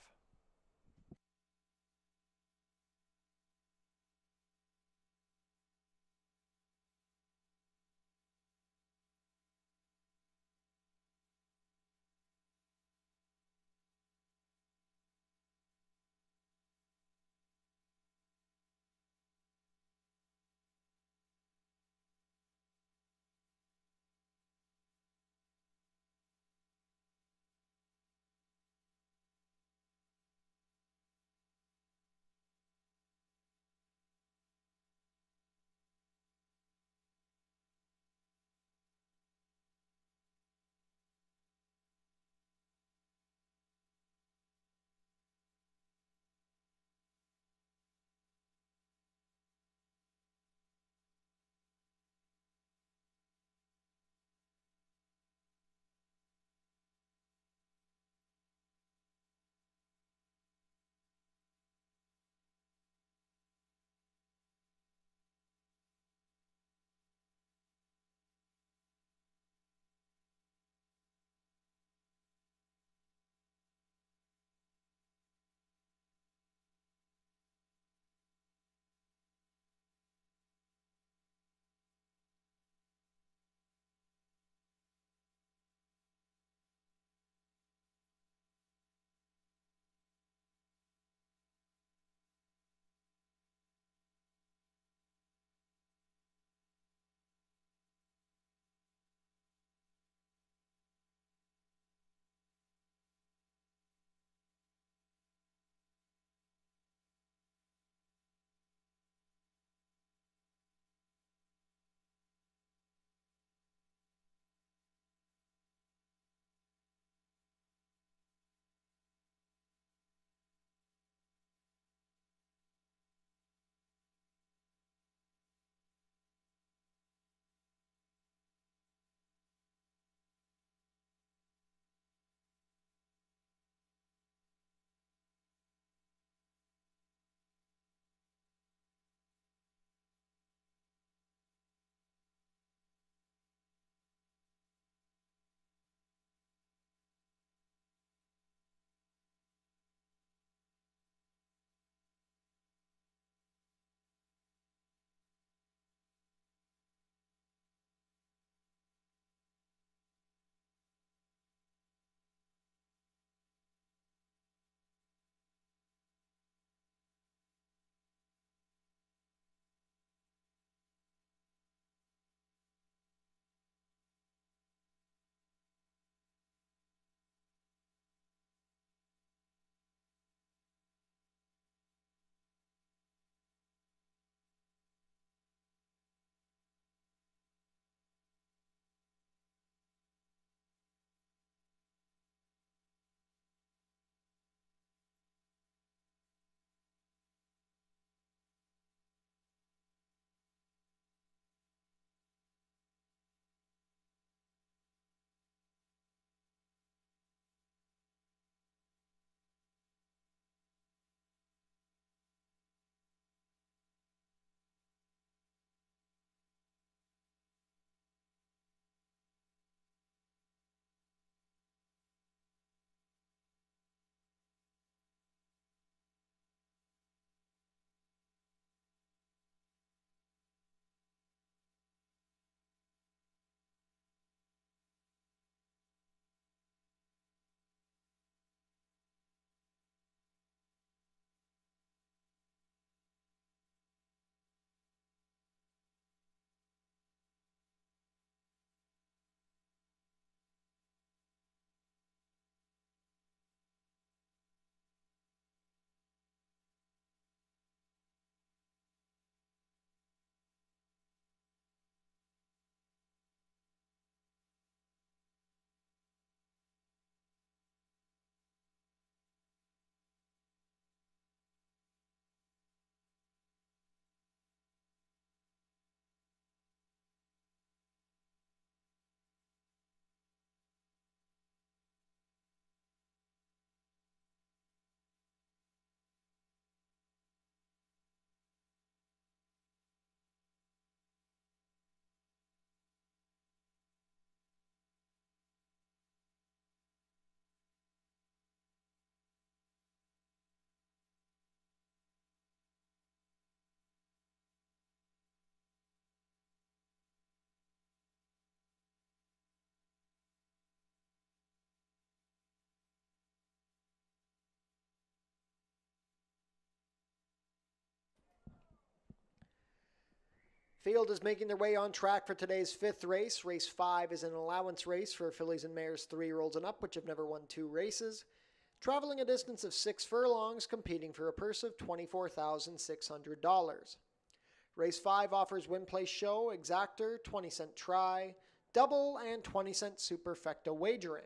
Field is making their way on track for today's fifth race. Race 5 is an allowance race for fillies and mares 3-year-olds and up, which have never won 2 races. Traveling a distance of 6 furlongs, competing for a purse of $24,600. Race 5 offers win, place, show, exactor, 20-cent try, double, and 20-cent superfecta wagering.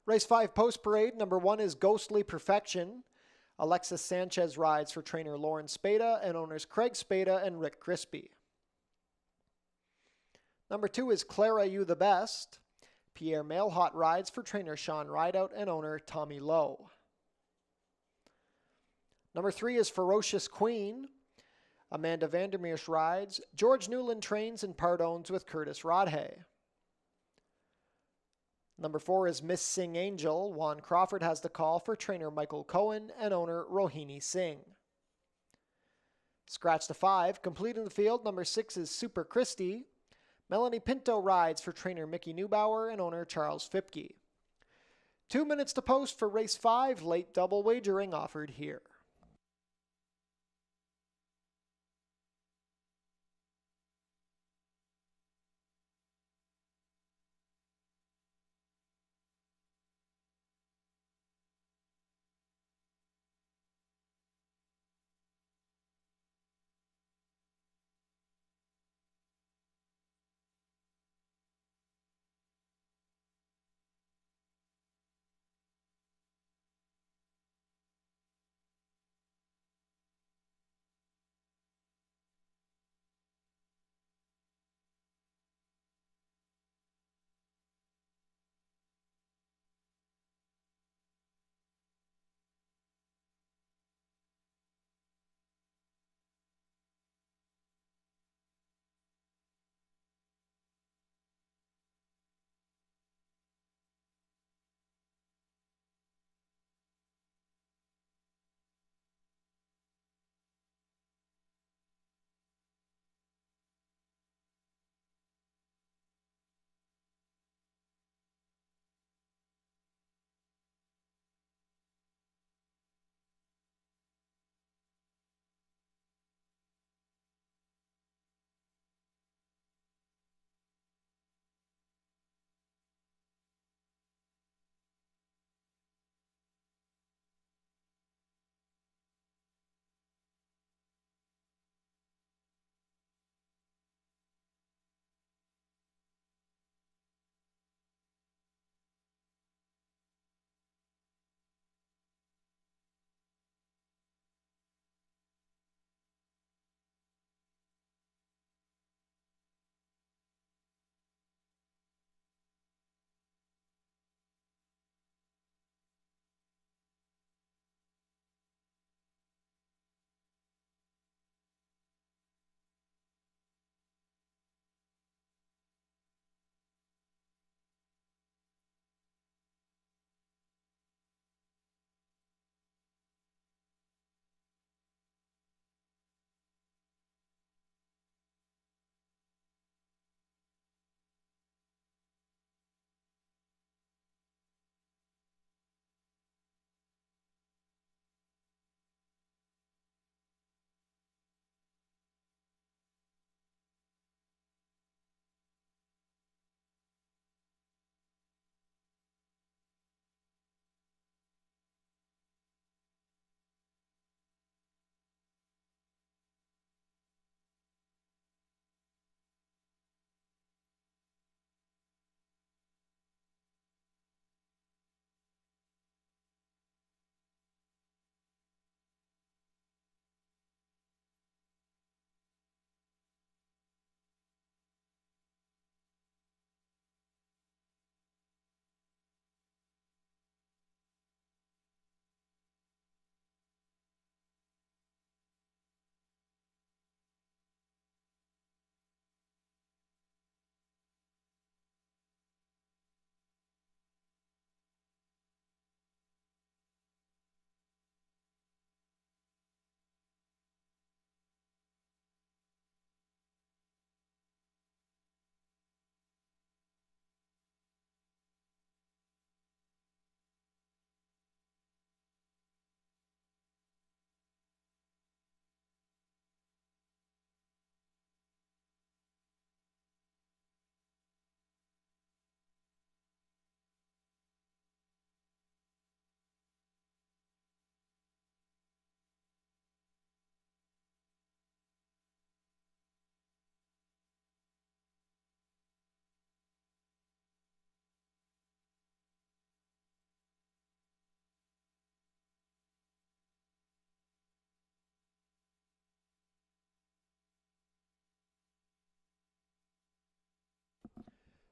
Race 5 post parade, number 1 is Ghostly Perfection. Alexis Sanchez rides for trainer Lauren Spada and owners Craig Spada and Rick Crispy. Number 2 is Clara You the Best. Pierre Mailhot rides for trainer Sean Rideout and owner Tommy Lowe. Number 3 is Ferocious Queen. Amanda Vandermeersch rides. George Newland trains and part owns with Curtis Rodhay. Number 4 is Miss Sing Angel. Juan Crawford has the call for trainer Michael Cohen and owner Rohini Singh. Scratch to 5. Completing the field, number 6 is Super Christie. Melanie Pinto rides for trainer Mickey Neubauer and owner Charles Fipke. 2 minutes to post for race 5. Late double wagering offered here.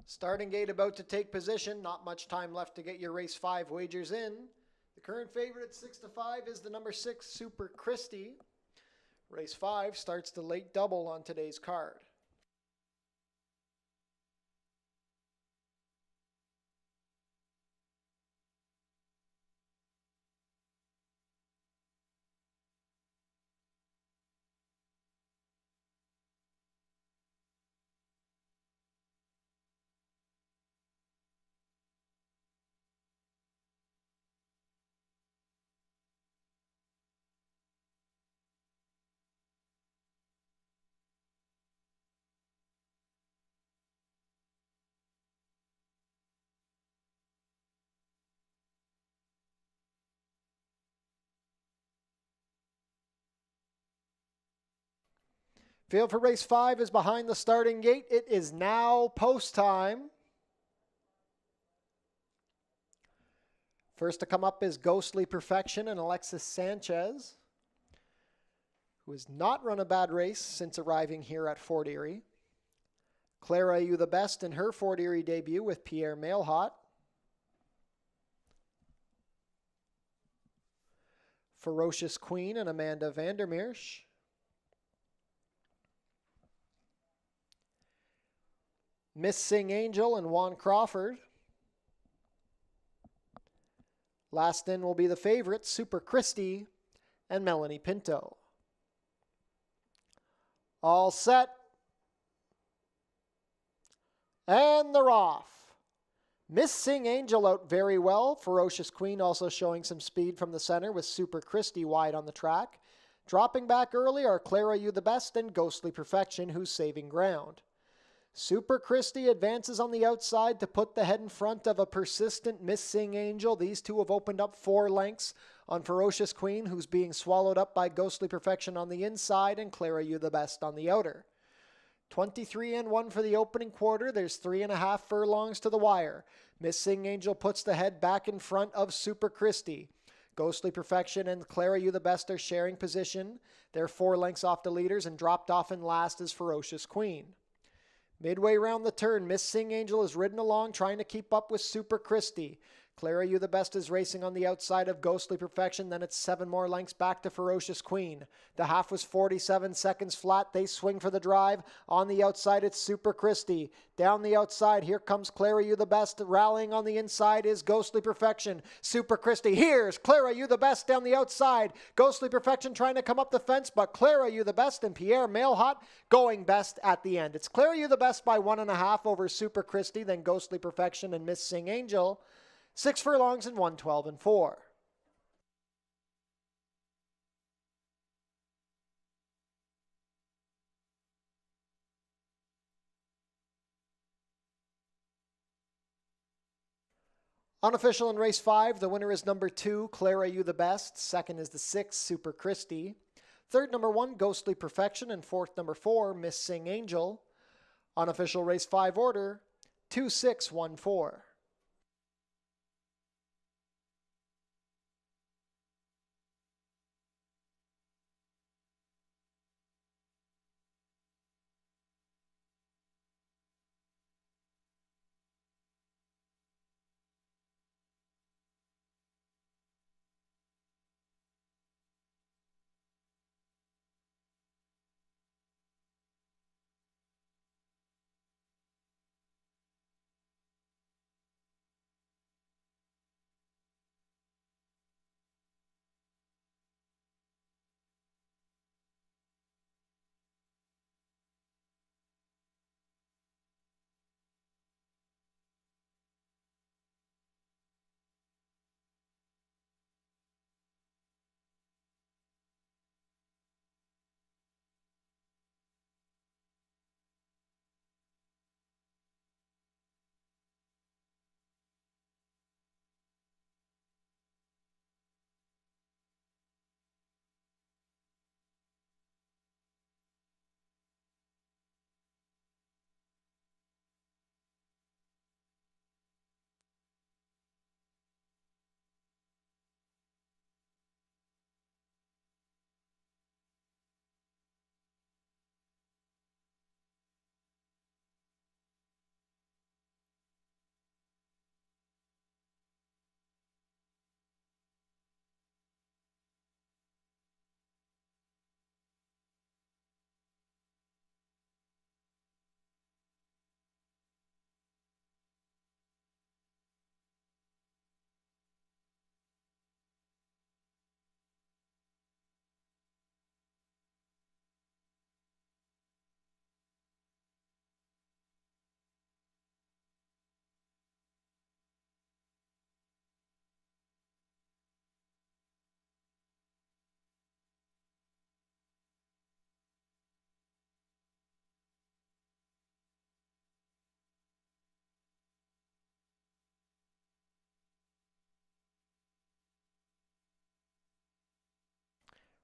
Starting gate about to take position. Not much time left to get your race 5 wagers in. The current favorite at 6-5 is the number 6 Super Christie. Race 5 starts the late double on today's card. Field for race 5 is behind the starting gate. It is now post time. First to come up is Ghostly Perfection and Alexis Sanchez, who has not run a bad race since arriving here at Fort Erie. Clara You the Best in her Fort Erie debut with Pierre Mailhot. Ferocious Queen and Amanda Vandermeersch. Miss Sing Angel and Juan Crawford. Last in will be the favorite, Super Christie and Melanie Pinto. All set. And they're off. Miss Sing Angel out very well. Ferocious Queen also showing some speed from the center with Super Christie wide on the track. Dropping back early are Clara You the Best and Ghostly Perfection, who's saving ground. Super Christie advances on the outside to put the head in front of a persistent Miss Sing Angel. These two have opened up 4 lengths on Ferocious Queen, who's being swallowed up by Ghostly Perfection on the inside and Clara You the Best on the outer. 23-1 for the opening quarter. There's 3.5 furlongs to the wire. Miss Sing Angel puts the head back in front of Super Christie. Ghostly Perfection and Clara You the Best are sharing position. They're 4 lengths off the leaders, and dropped off in last is Ferocious Queen. Midway round the turn, Miss Sing Angel is ridden along trying to keep up with Super Christie. Clara You the Best is racing on the outside of Ghostly Perfection. Then it's 7 more lengths back to Ferocious Queen. The half was 47 seconds flat. They swing for the drive. On the outside, it's Super Christie. Down the outside, here comes Clara You the Best. Rallying on the inside is Ghostly Perfection. Super Christie. Here's Clara You the Best down the outside. Ghostly Perfection trying to come up the fence, but Clara You the Best and Pierre Mailhot going best at the end. It's Clara You the Best by 1.5 over Super Christie, then Ghostly Perfection and Miss Sing Angel. 6 furlongs and 1:12-4. Unofficial in race 5, the winner is number 2, Clara You the Best. Second is the 6, Super Christie. Third, number 1, Ghostly Perfection. And fourth, number 4, Miss Sing Angel. Unofficial race 5 order, 2, 6, 1, 4.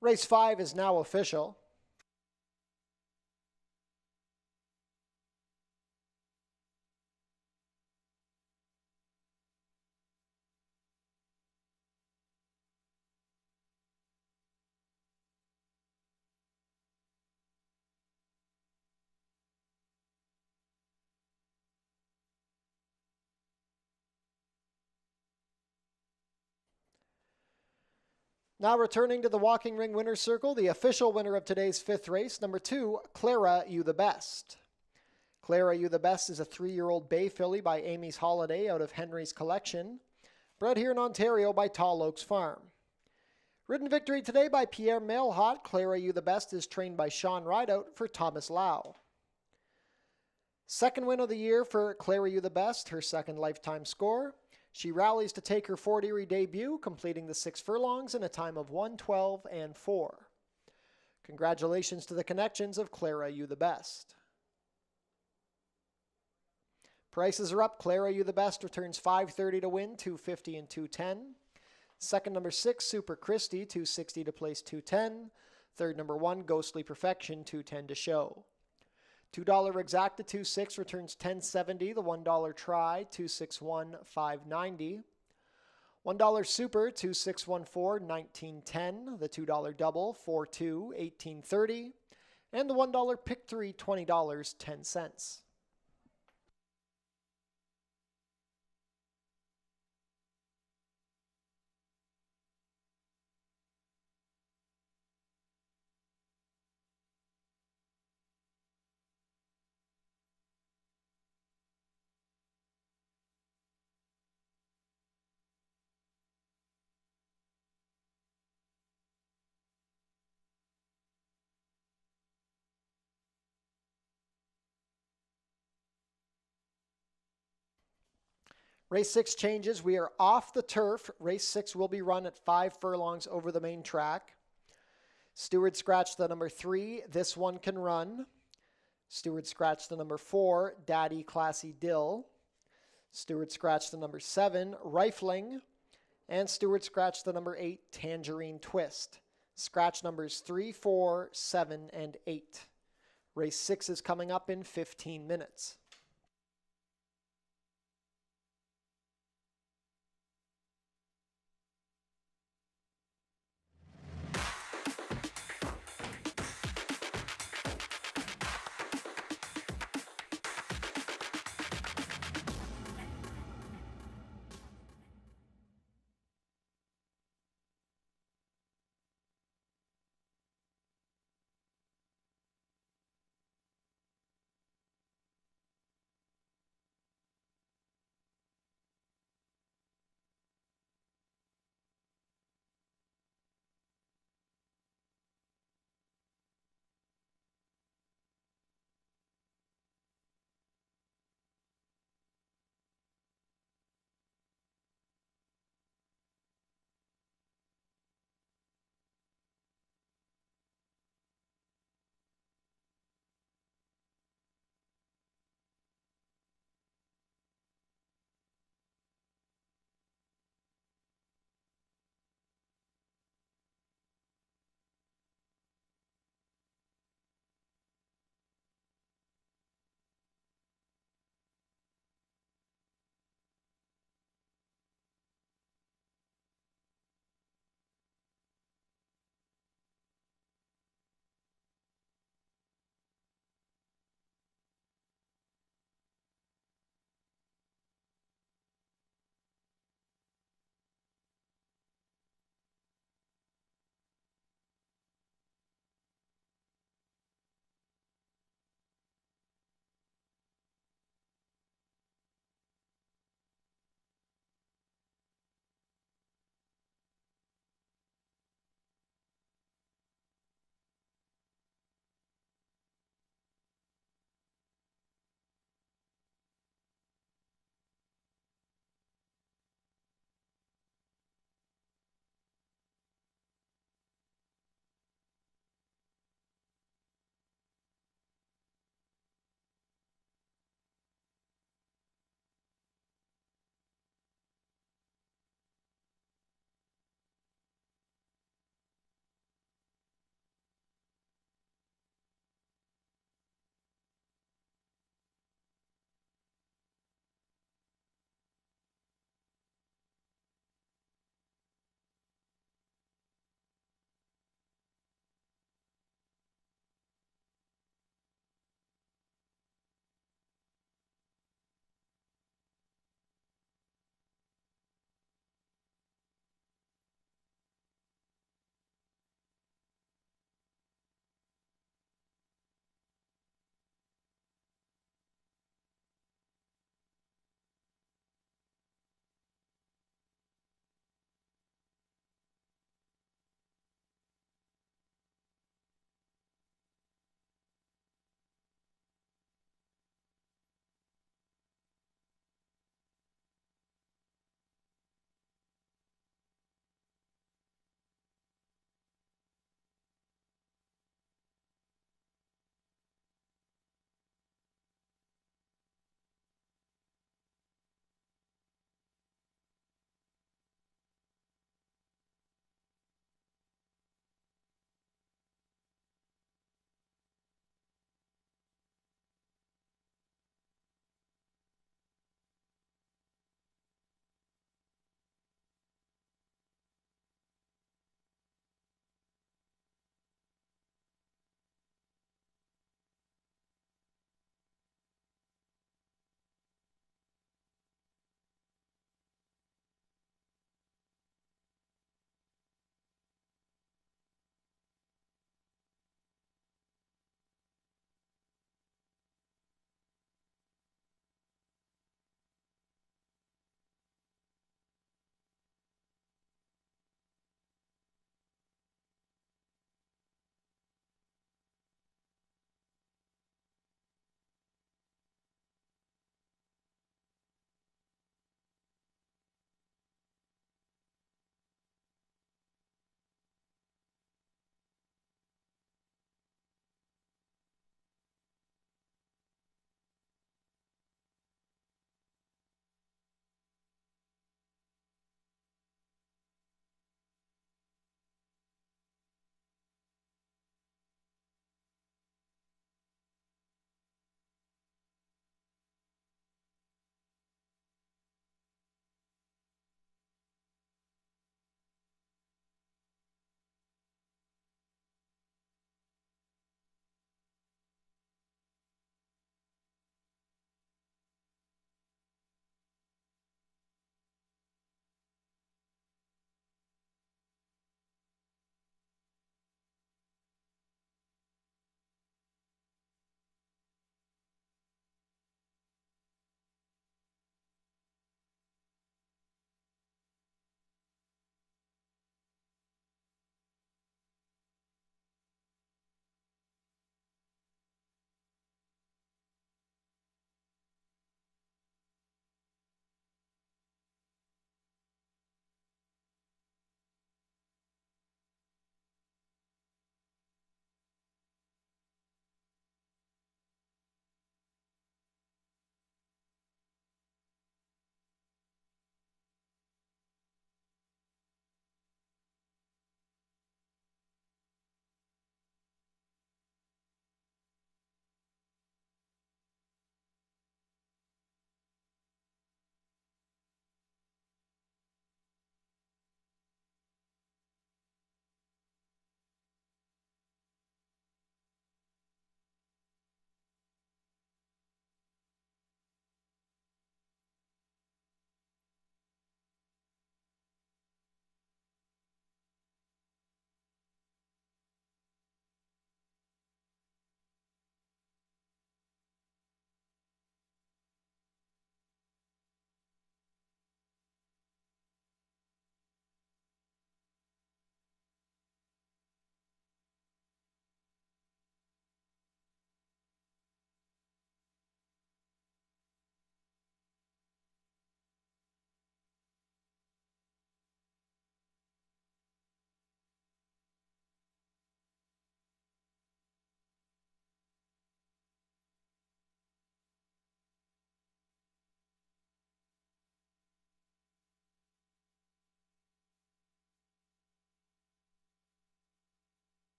Race 5 is now official. Now returning to the walking ring winner's circle, the official winner of today's 5th race, number 2, Clara You the Best. Clara You the Best is a 3-year-old bay filly by Amy's Holiday out of Henry's collection, bred here in Ontario by Tall Oaks Farm. Ridden victory today by Pierre Mailhot, Clara You the Best is trained by Sean Rideout for Thomas Lau. Second win of the year for Clara You the Best, her second lifetime score. She rallies to take her Fort Erie debut, completing the 6 furlongs in a time of 1:12 and 4. Congratulations to the connections of Clara You the Best. Prices are up. Clara You the Best returns $5.30 to win, $2.50 and $2.10. Second, number 6, Super Christie, $2.60 to place $2.10. Third, number 1, Ghostly Perfection, $2.10 to show. $2 Exacta 2.6 returns $10.70. The $1 Try, $2.61, $5.90. $1 Super, $2.614, $19.10. The $2 Double, $4.2, $18.30. And the $1 Pick 3, $20, 10¢. Race 6 changes. We are off the turf. Race 6 will be run at 5 furlongs over the main track. Stewart scratched the number 3, This One Can Run. Stewart scratched the number 4, Daddy Classy Dill. Stewart scratched the number 7, Rifling. And Stewart scratched the number 8, Tangerine Twist. Scratch numbers 3, 4, 7, and 8. Race 6 is coming up in 15 minutes.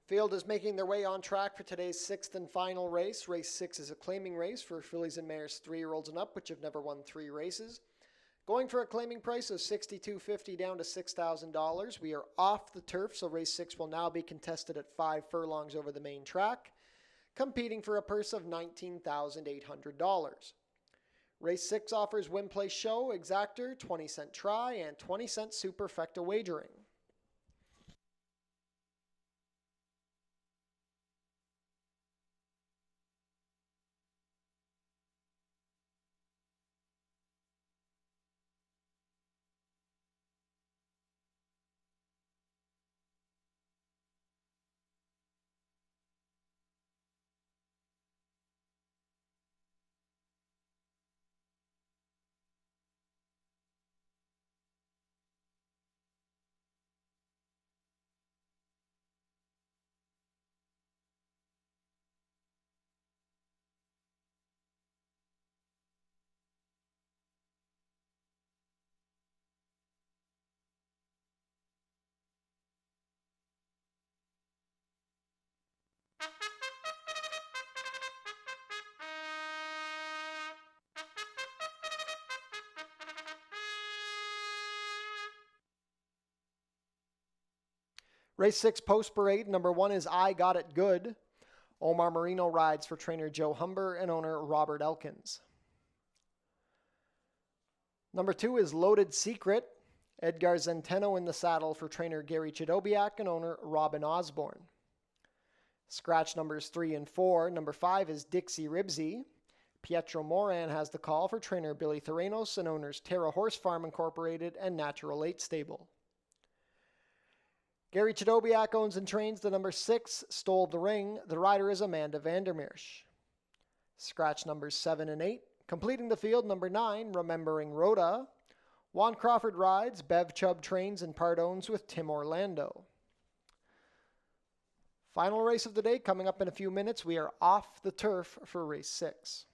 Field is making their way on track for today's sixth and final race. Race 6 is a claiming race for fillies and mares 3-year-olds and up, which have never won 3 races. Going for a claiming price of $6,250 down to $6,000. We are off the turf, so race 6 will now be contested at 5 furlongs over the main track, competing for a purse of $19,800. Race 6 offers win, place, show, exactor, 20-cent try, and 20-cent superfecta wagering. Race 6 post parade, number 1 is I Got It Good. Omar Marino rides for trainer Joe Humber and owner Robert Elkins. Number 2 is Loaded Secret. Edgar Zenteno in the saddle for trainer Gary Chidobiak and owner Robin Osborne. Scratch numbers 3 and 4. Number 5 is Dixie Ribsy. Pietro Moran has the call for trainer Billy Theranos and owners Terra Horse Farm Incorporated and Natural 8 Stable. Gary Chidobiak owns and trains the number 6, Stole the Ring. The rider is Amanda Vandermeersch. Scratch numbers 7 and 8. Completing the field, number 9, Remembering Rhoda. Juan Crawford rides, Bev Chubb trains and part owns with Tim Orlando. Final race of the day coming up in a few minutes. We are off the turf for race 6.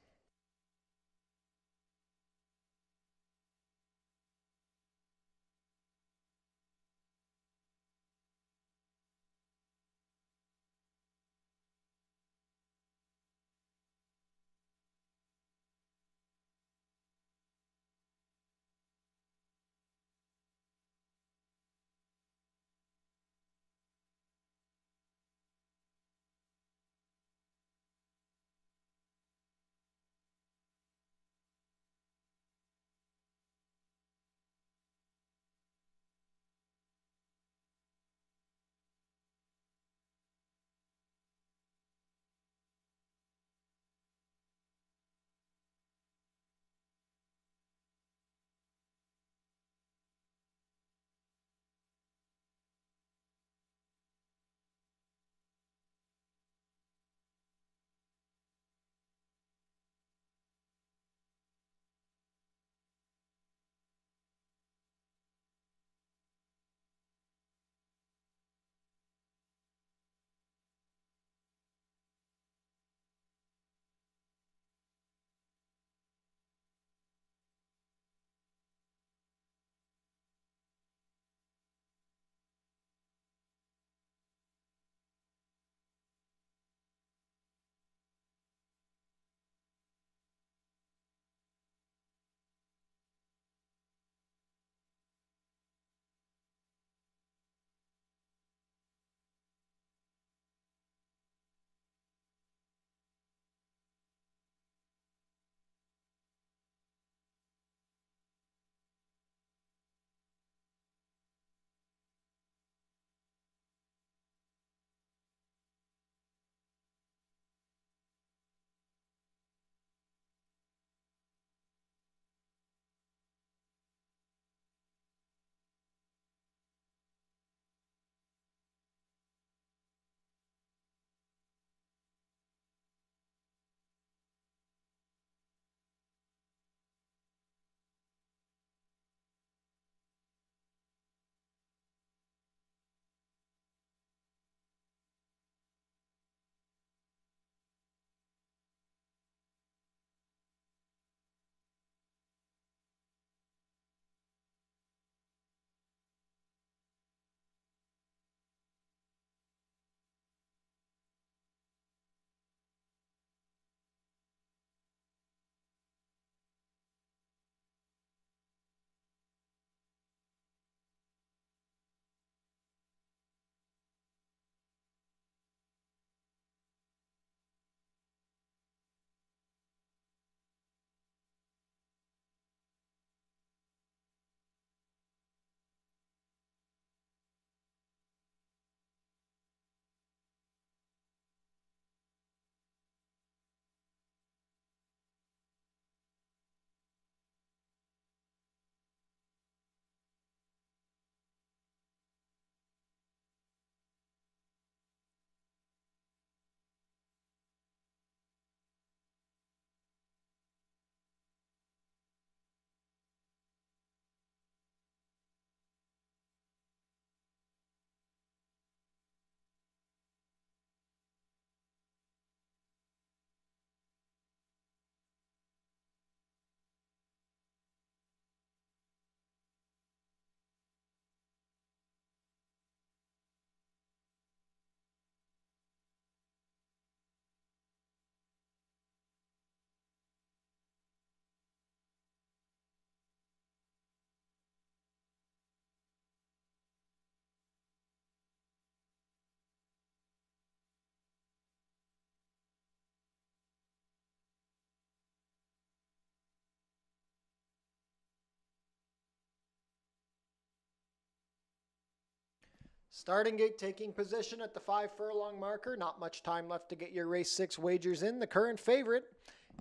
Starting gate taking position at the 5 furlong marker. Not much time left to get your race 6 wagers in. The current favorite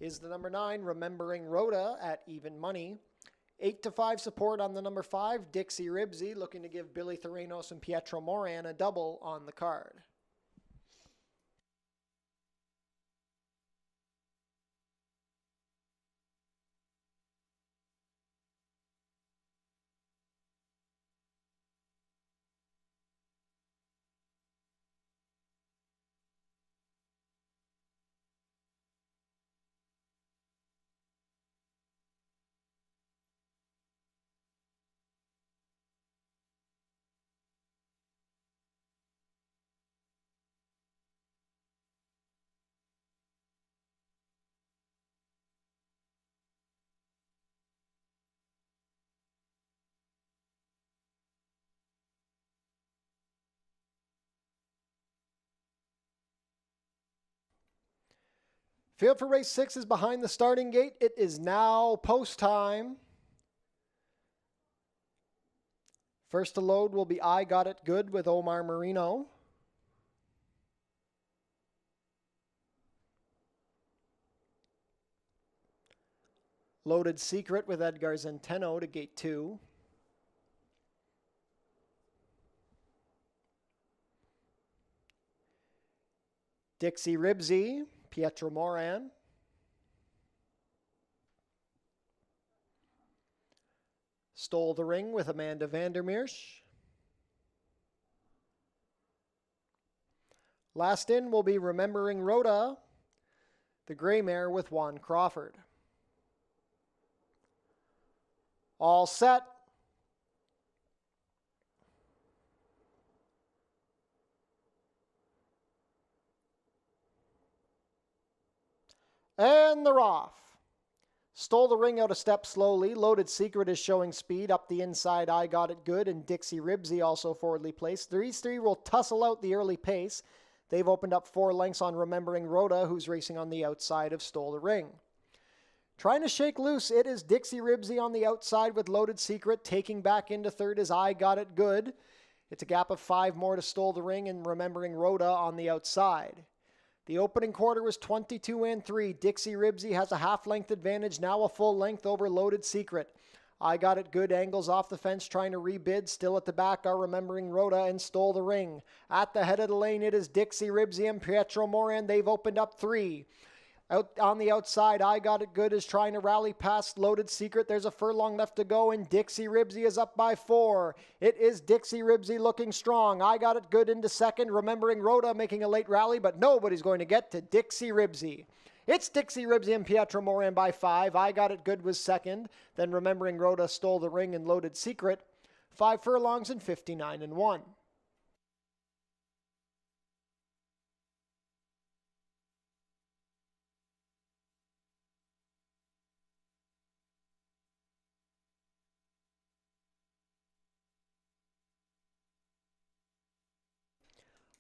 is the number 9, Remembering Rhoda, at even money. 8-5 support on the number 5, Dixie Ribsy, looking to give Billy Theranos and Pietro Moran a double on the card. Field for race 6 is behind the starting gate. It is now post time. First to load will be I Got It Good with Omar Marino. Loaded Secret with Edgar Zenteno to gate 2. Dixie Ribsy, Pietro Moran. Stole the Ring with Amanda Vandermeersch. Last in will be Remembering Rhoda, the Gray Mare with Juan Crawford. All set. And they're off. Stole the Ring out a step slowly. Loaded Secret is showing speed. Up the inside, I Got It Good, and Dixie Ribsy also forwardly placed. These three will tussle out the early pace. They've opened up 4 lengths on Remembering Rhoda, who's racing on the outside of Stole the Ring. Trying to shake loose, it is Dixie Ribsy on the outside with Loaded Secret. Taking back into third is I Got It Good. It's a gap of 5 more to Stole the Ring and Remembering Rhoda on the outside. The opening quarter was 22 3. Dixie Ribsy has a half-length advantage, now a full length over Loaded Secret. I Got It Good angles off the fence trying to rebid. Still at the back are Remembering Rhoda and Stole the Ring. At the head of the lane, it is Dixie Ribsy and Pietro Moran. They've opened up 3. Out on the outside, I Got It Good is trying to rally past Loaded Secret. There's a furlong left to go, and Dixie Ribsy is up by 4. It is Dixie Ribsy looking strong. I Got It Good into second. Remembering Rhoda making a late rally, but nobody's going to get to Dixie Ribsy. It's Dixie Ribsy and Pietro Moran by 5. I Got It Good was second. Then Remembering Rhoda, Stole the Ring, and Loaded Secret. 5 furlongs and 59-1.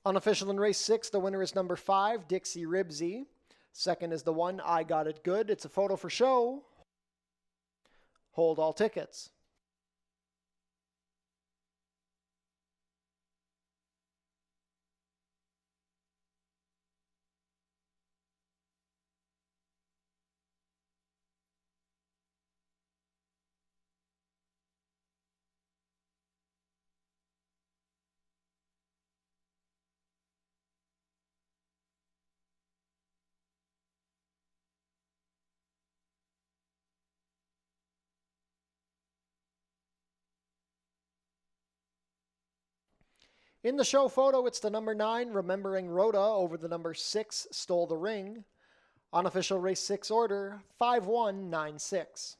Unofficial in race 6, the winner is number 5, Dixie Ribsy. Second is the 1, I Got It Good. It's a photo for show. Hold all tickets. In the show photo, it's the number 9, Remembering Rhoda, over the number 6, Stole the Ring. Unofficial race 6 order, 5196.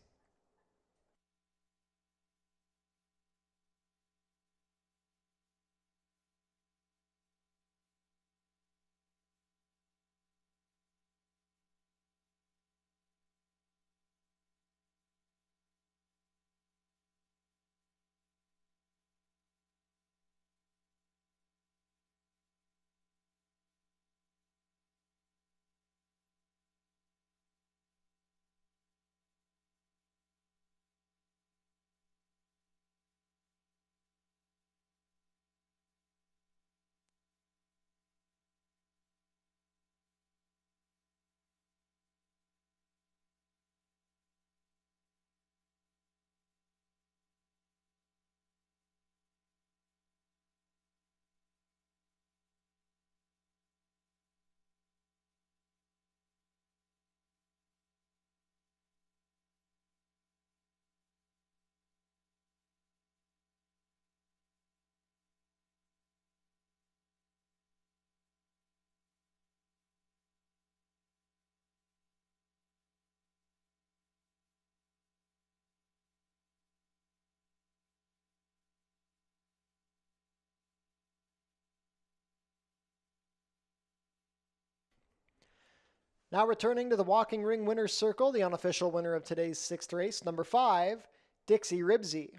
Now returning to the walking ring winner's circle, the unofficial winner of today's 6th race, number 5, Dixie Ribsy.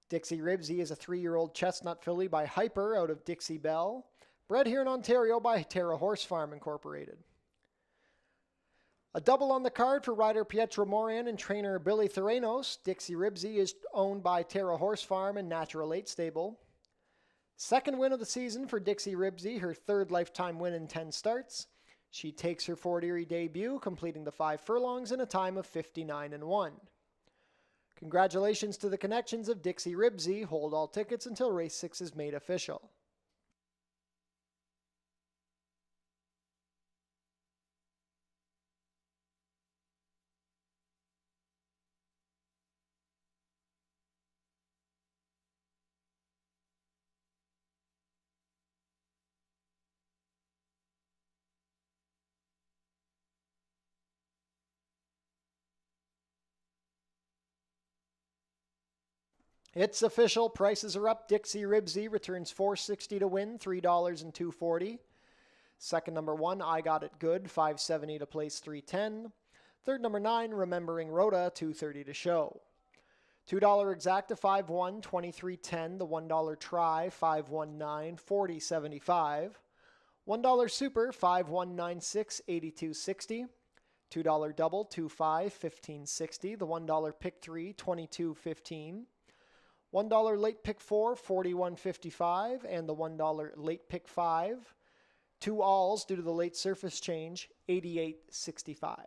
Dixie Ribsy is a 3-year-old chestnut filly by Hyper out of Dixie Belle, bred here in Ontario by Terra Horse Farm Incorporated. A double on the card for rider Pietro Moran and trainer Billy Theranos. Dixie Ribsy is owned by Terra Horse Farm and Natural 8 Stable. Second win of the season for Dixie Ribsy, her 3rd lifetime win in 10 starts. She takes her Fort Erie debut, completing the 5 furlongs in a time of 59-1. Congratulations to the connections of Dixie Ribsy. Hold all tickets until race 6 is made official. It's official. Prices are up. Dixie Ribsy returns $4.60 to win, $3 and $2.40. Second, number 1, I Got It Good, $5.70 to place, $3.10. Third, number 9, Remembering Rhoda, $2.30 to show. $2 exacta, 5-1, 23.10. The $1 try, 5-1-9, 40.75. $1 super, 5-1-9-6, 82.60. $2 double, 2-5, 15.60. The $1 pick 3, 22.15. $1 late pick 4, 41.55, and the $1 late pick 5. 2 alls due to the late surface change, 88.65.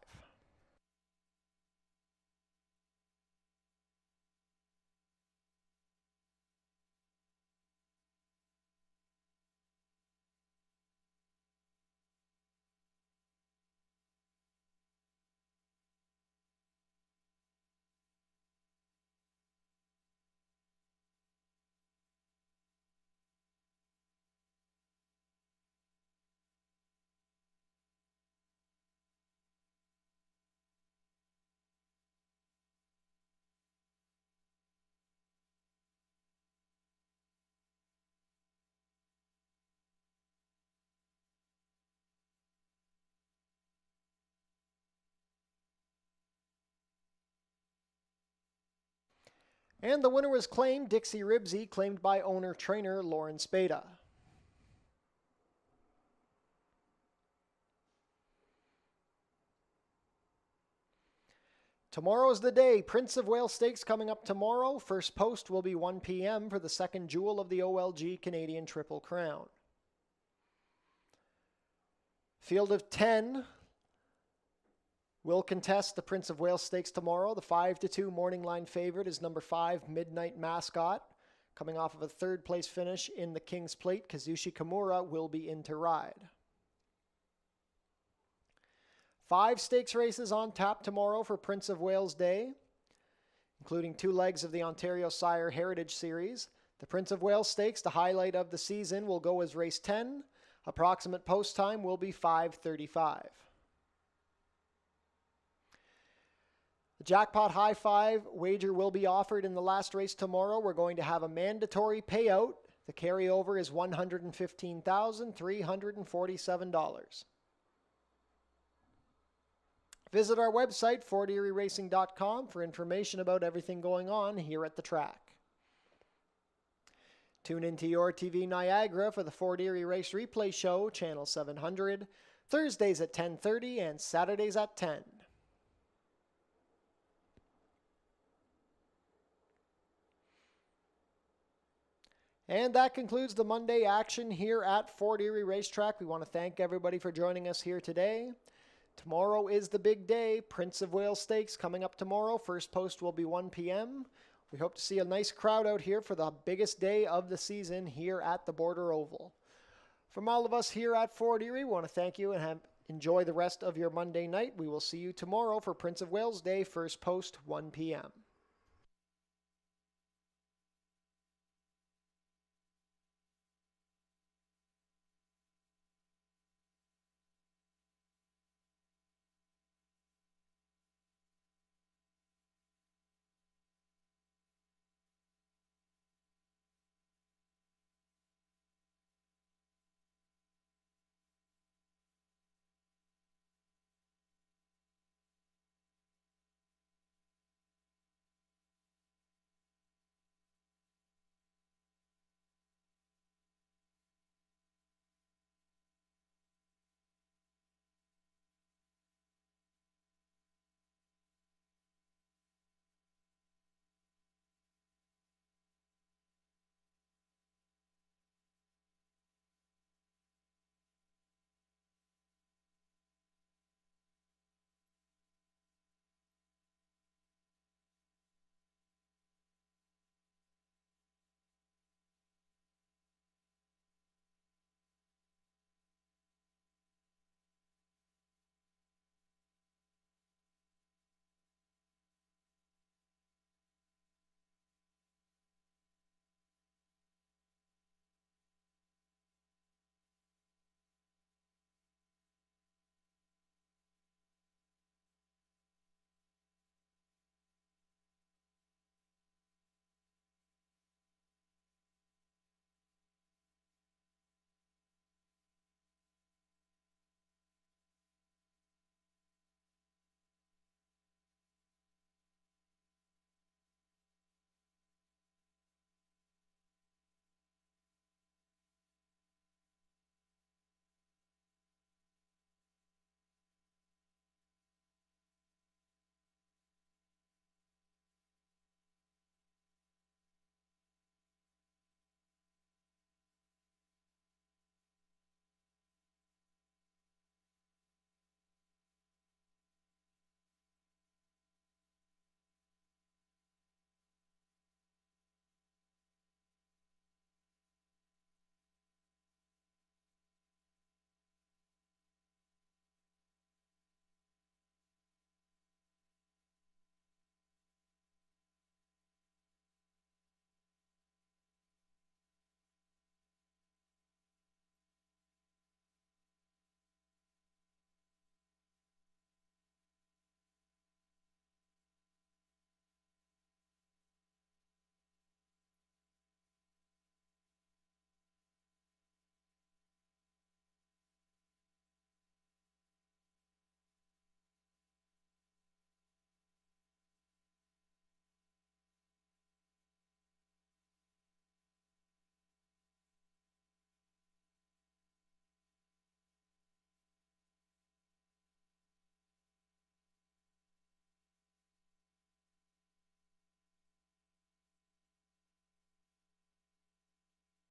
And the winner was claimed, Dixie Ribsy, claimed by owner-trainer Lauren Spada. Tomorrow's the day. Prince of Wales Stakes coming up tomorrow. First post will be 1 p.m. for the second jewel of the OLG Canadian Triple Crown. Field of 10 will contest the Prince of Wales Stakes tomorrow. The 5-2 morning line favorite is number 5, Midnight Mascot. Coming off of a 3rd place finish in the King's Plate, Kazushi Kimura will be in to ride. 5 stakes races on tap tomorrow for Prince of Wales Day, including 2 legs of the Ontario Sire Heritage Series. The Prince of Wales Stakes, the highlight of the season, will go as race 10. Approximate post time will be 5:35. The Jackpot High 5 wager will be offered in the last race tomorrow. We're going to have a mandatory payout. The carryover is $115,347. Visit our website, forterieracing.com, for information about everything going on here at the track. Tune into your TV Niagara for the Fort Erie Race Replay Show, Channel 700, Thursdays at 10:30 and Saturdays at 10. And that concludes the Monday action here at Fort Erie Racetrack. We want to thank everybody for joining us here today. Tomorrow is the big day. Prince of Wales Stakes coming up tomorrow. First post will be 1 p.m. We hope to see a nice crowd out here for the biggest day of the season here at the Border Oval. From all of us here at Fort Erie, we want to thank you and enjoy the rest of your Monday night. We will see you tomorrow for Prince of Wales Day, first post 1 p.m.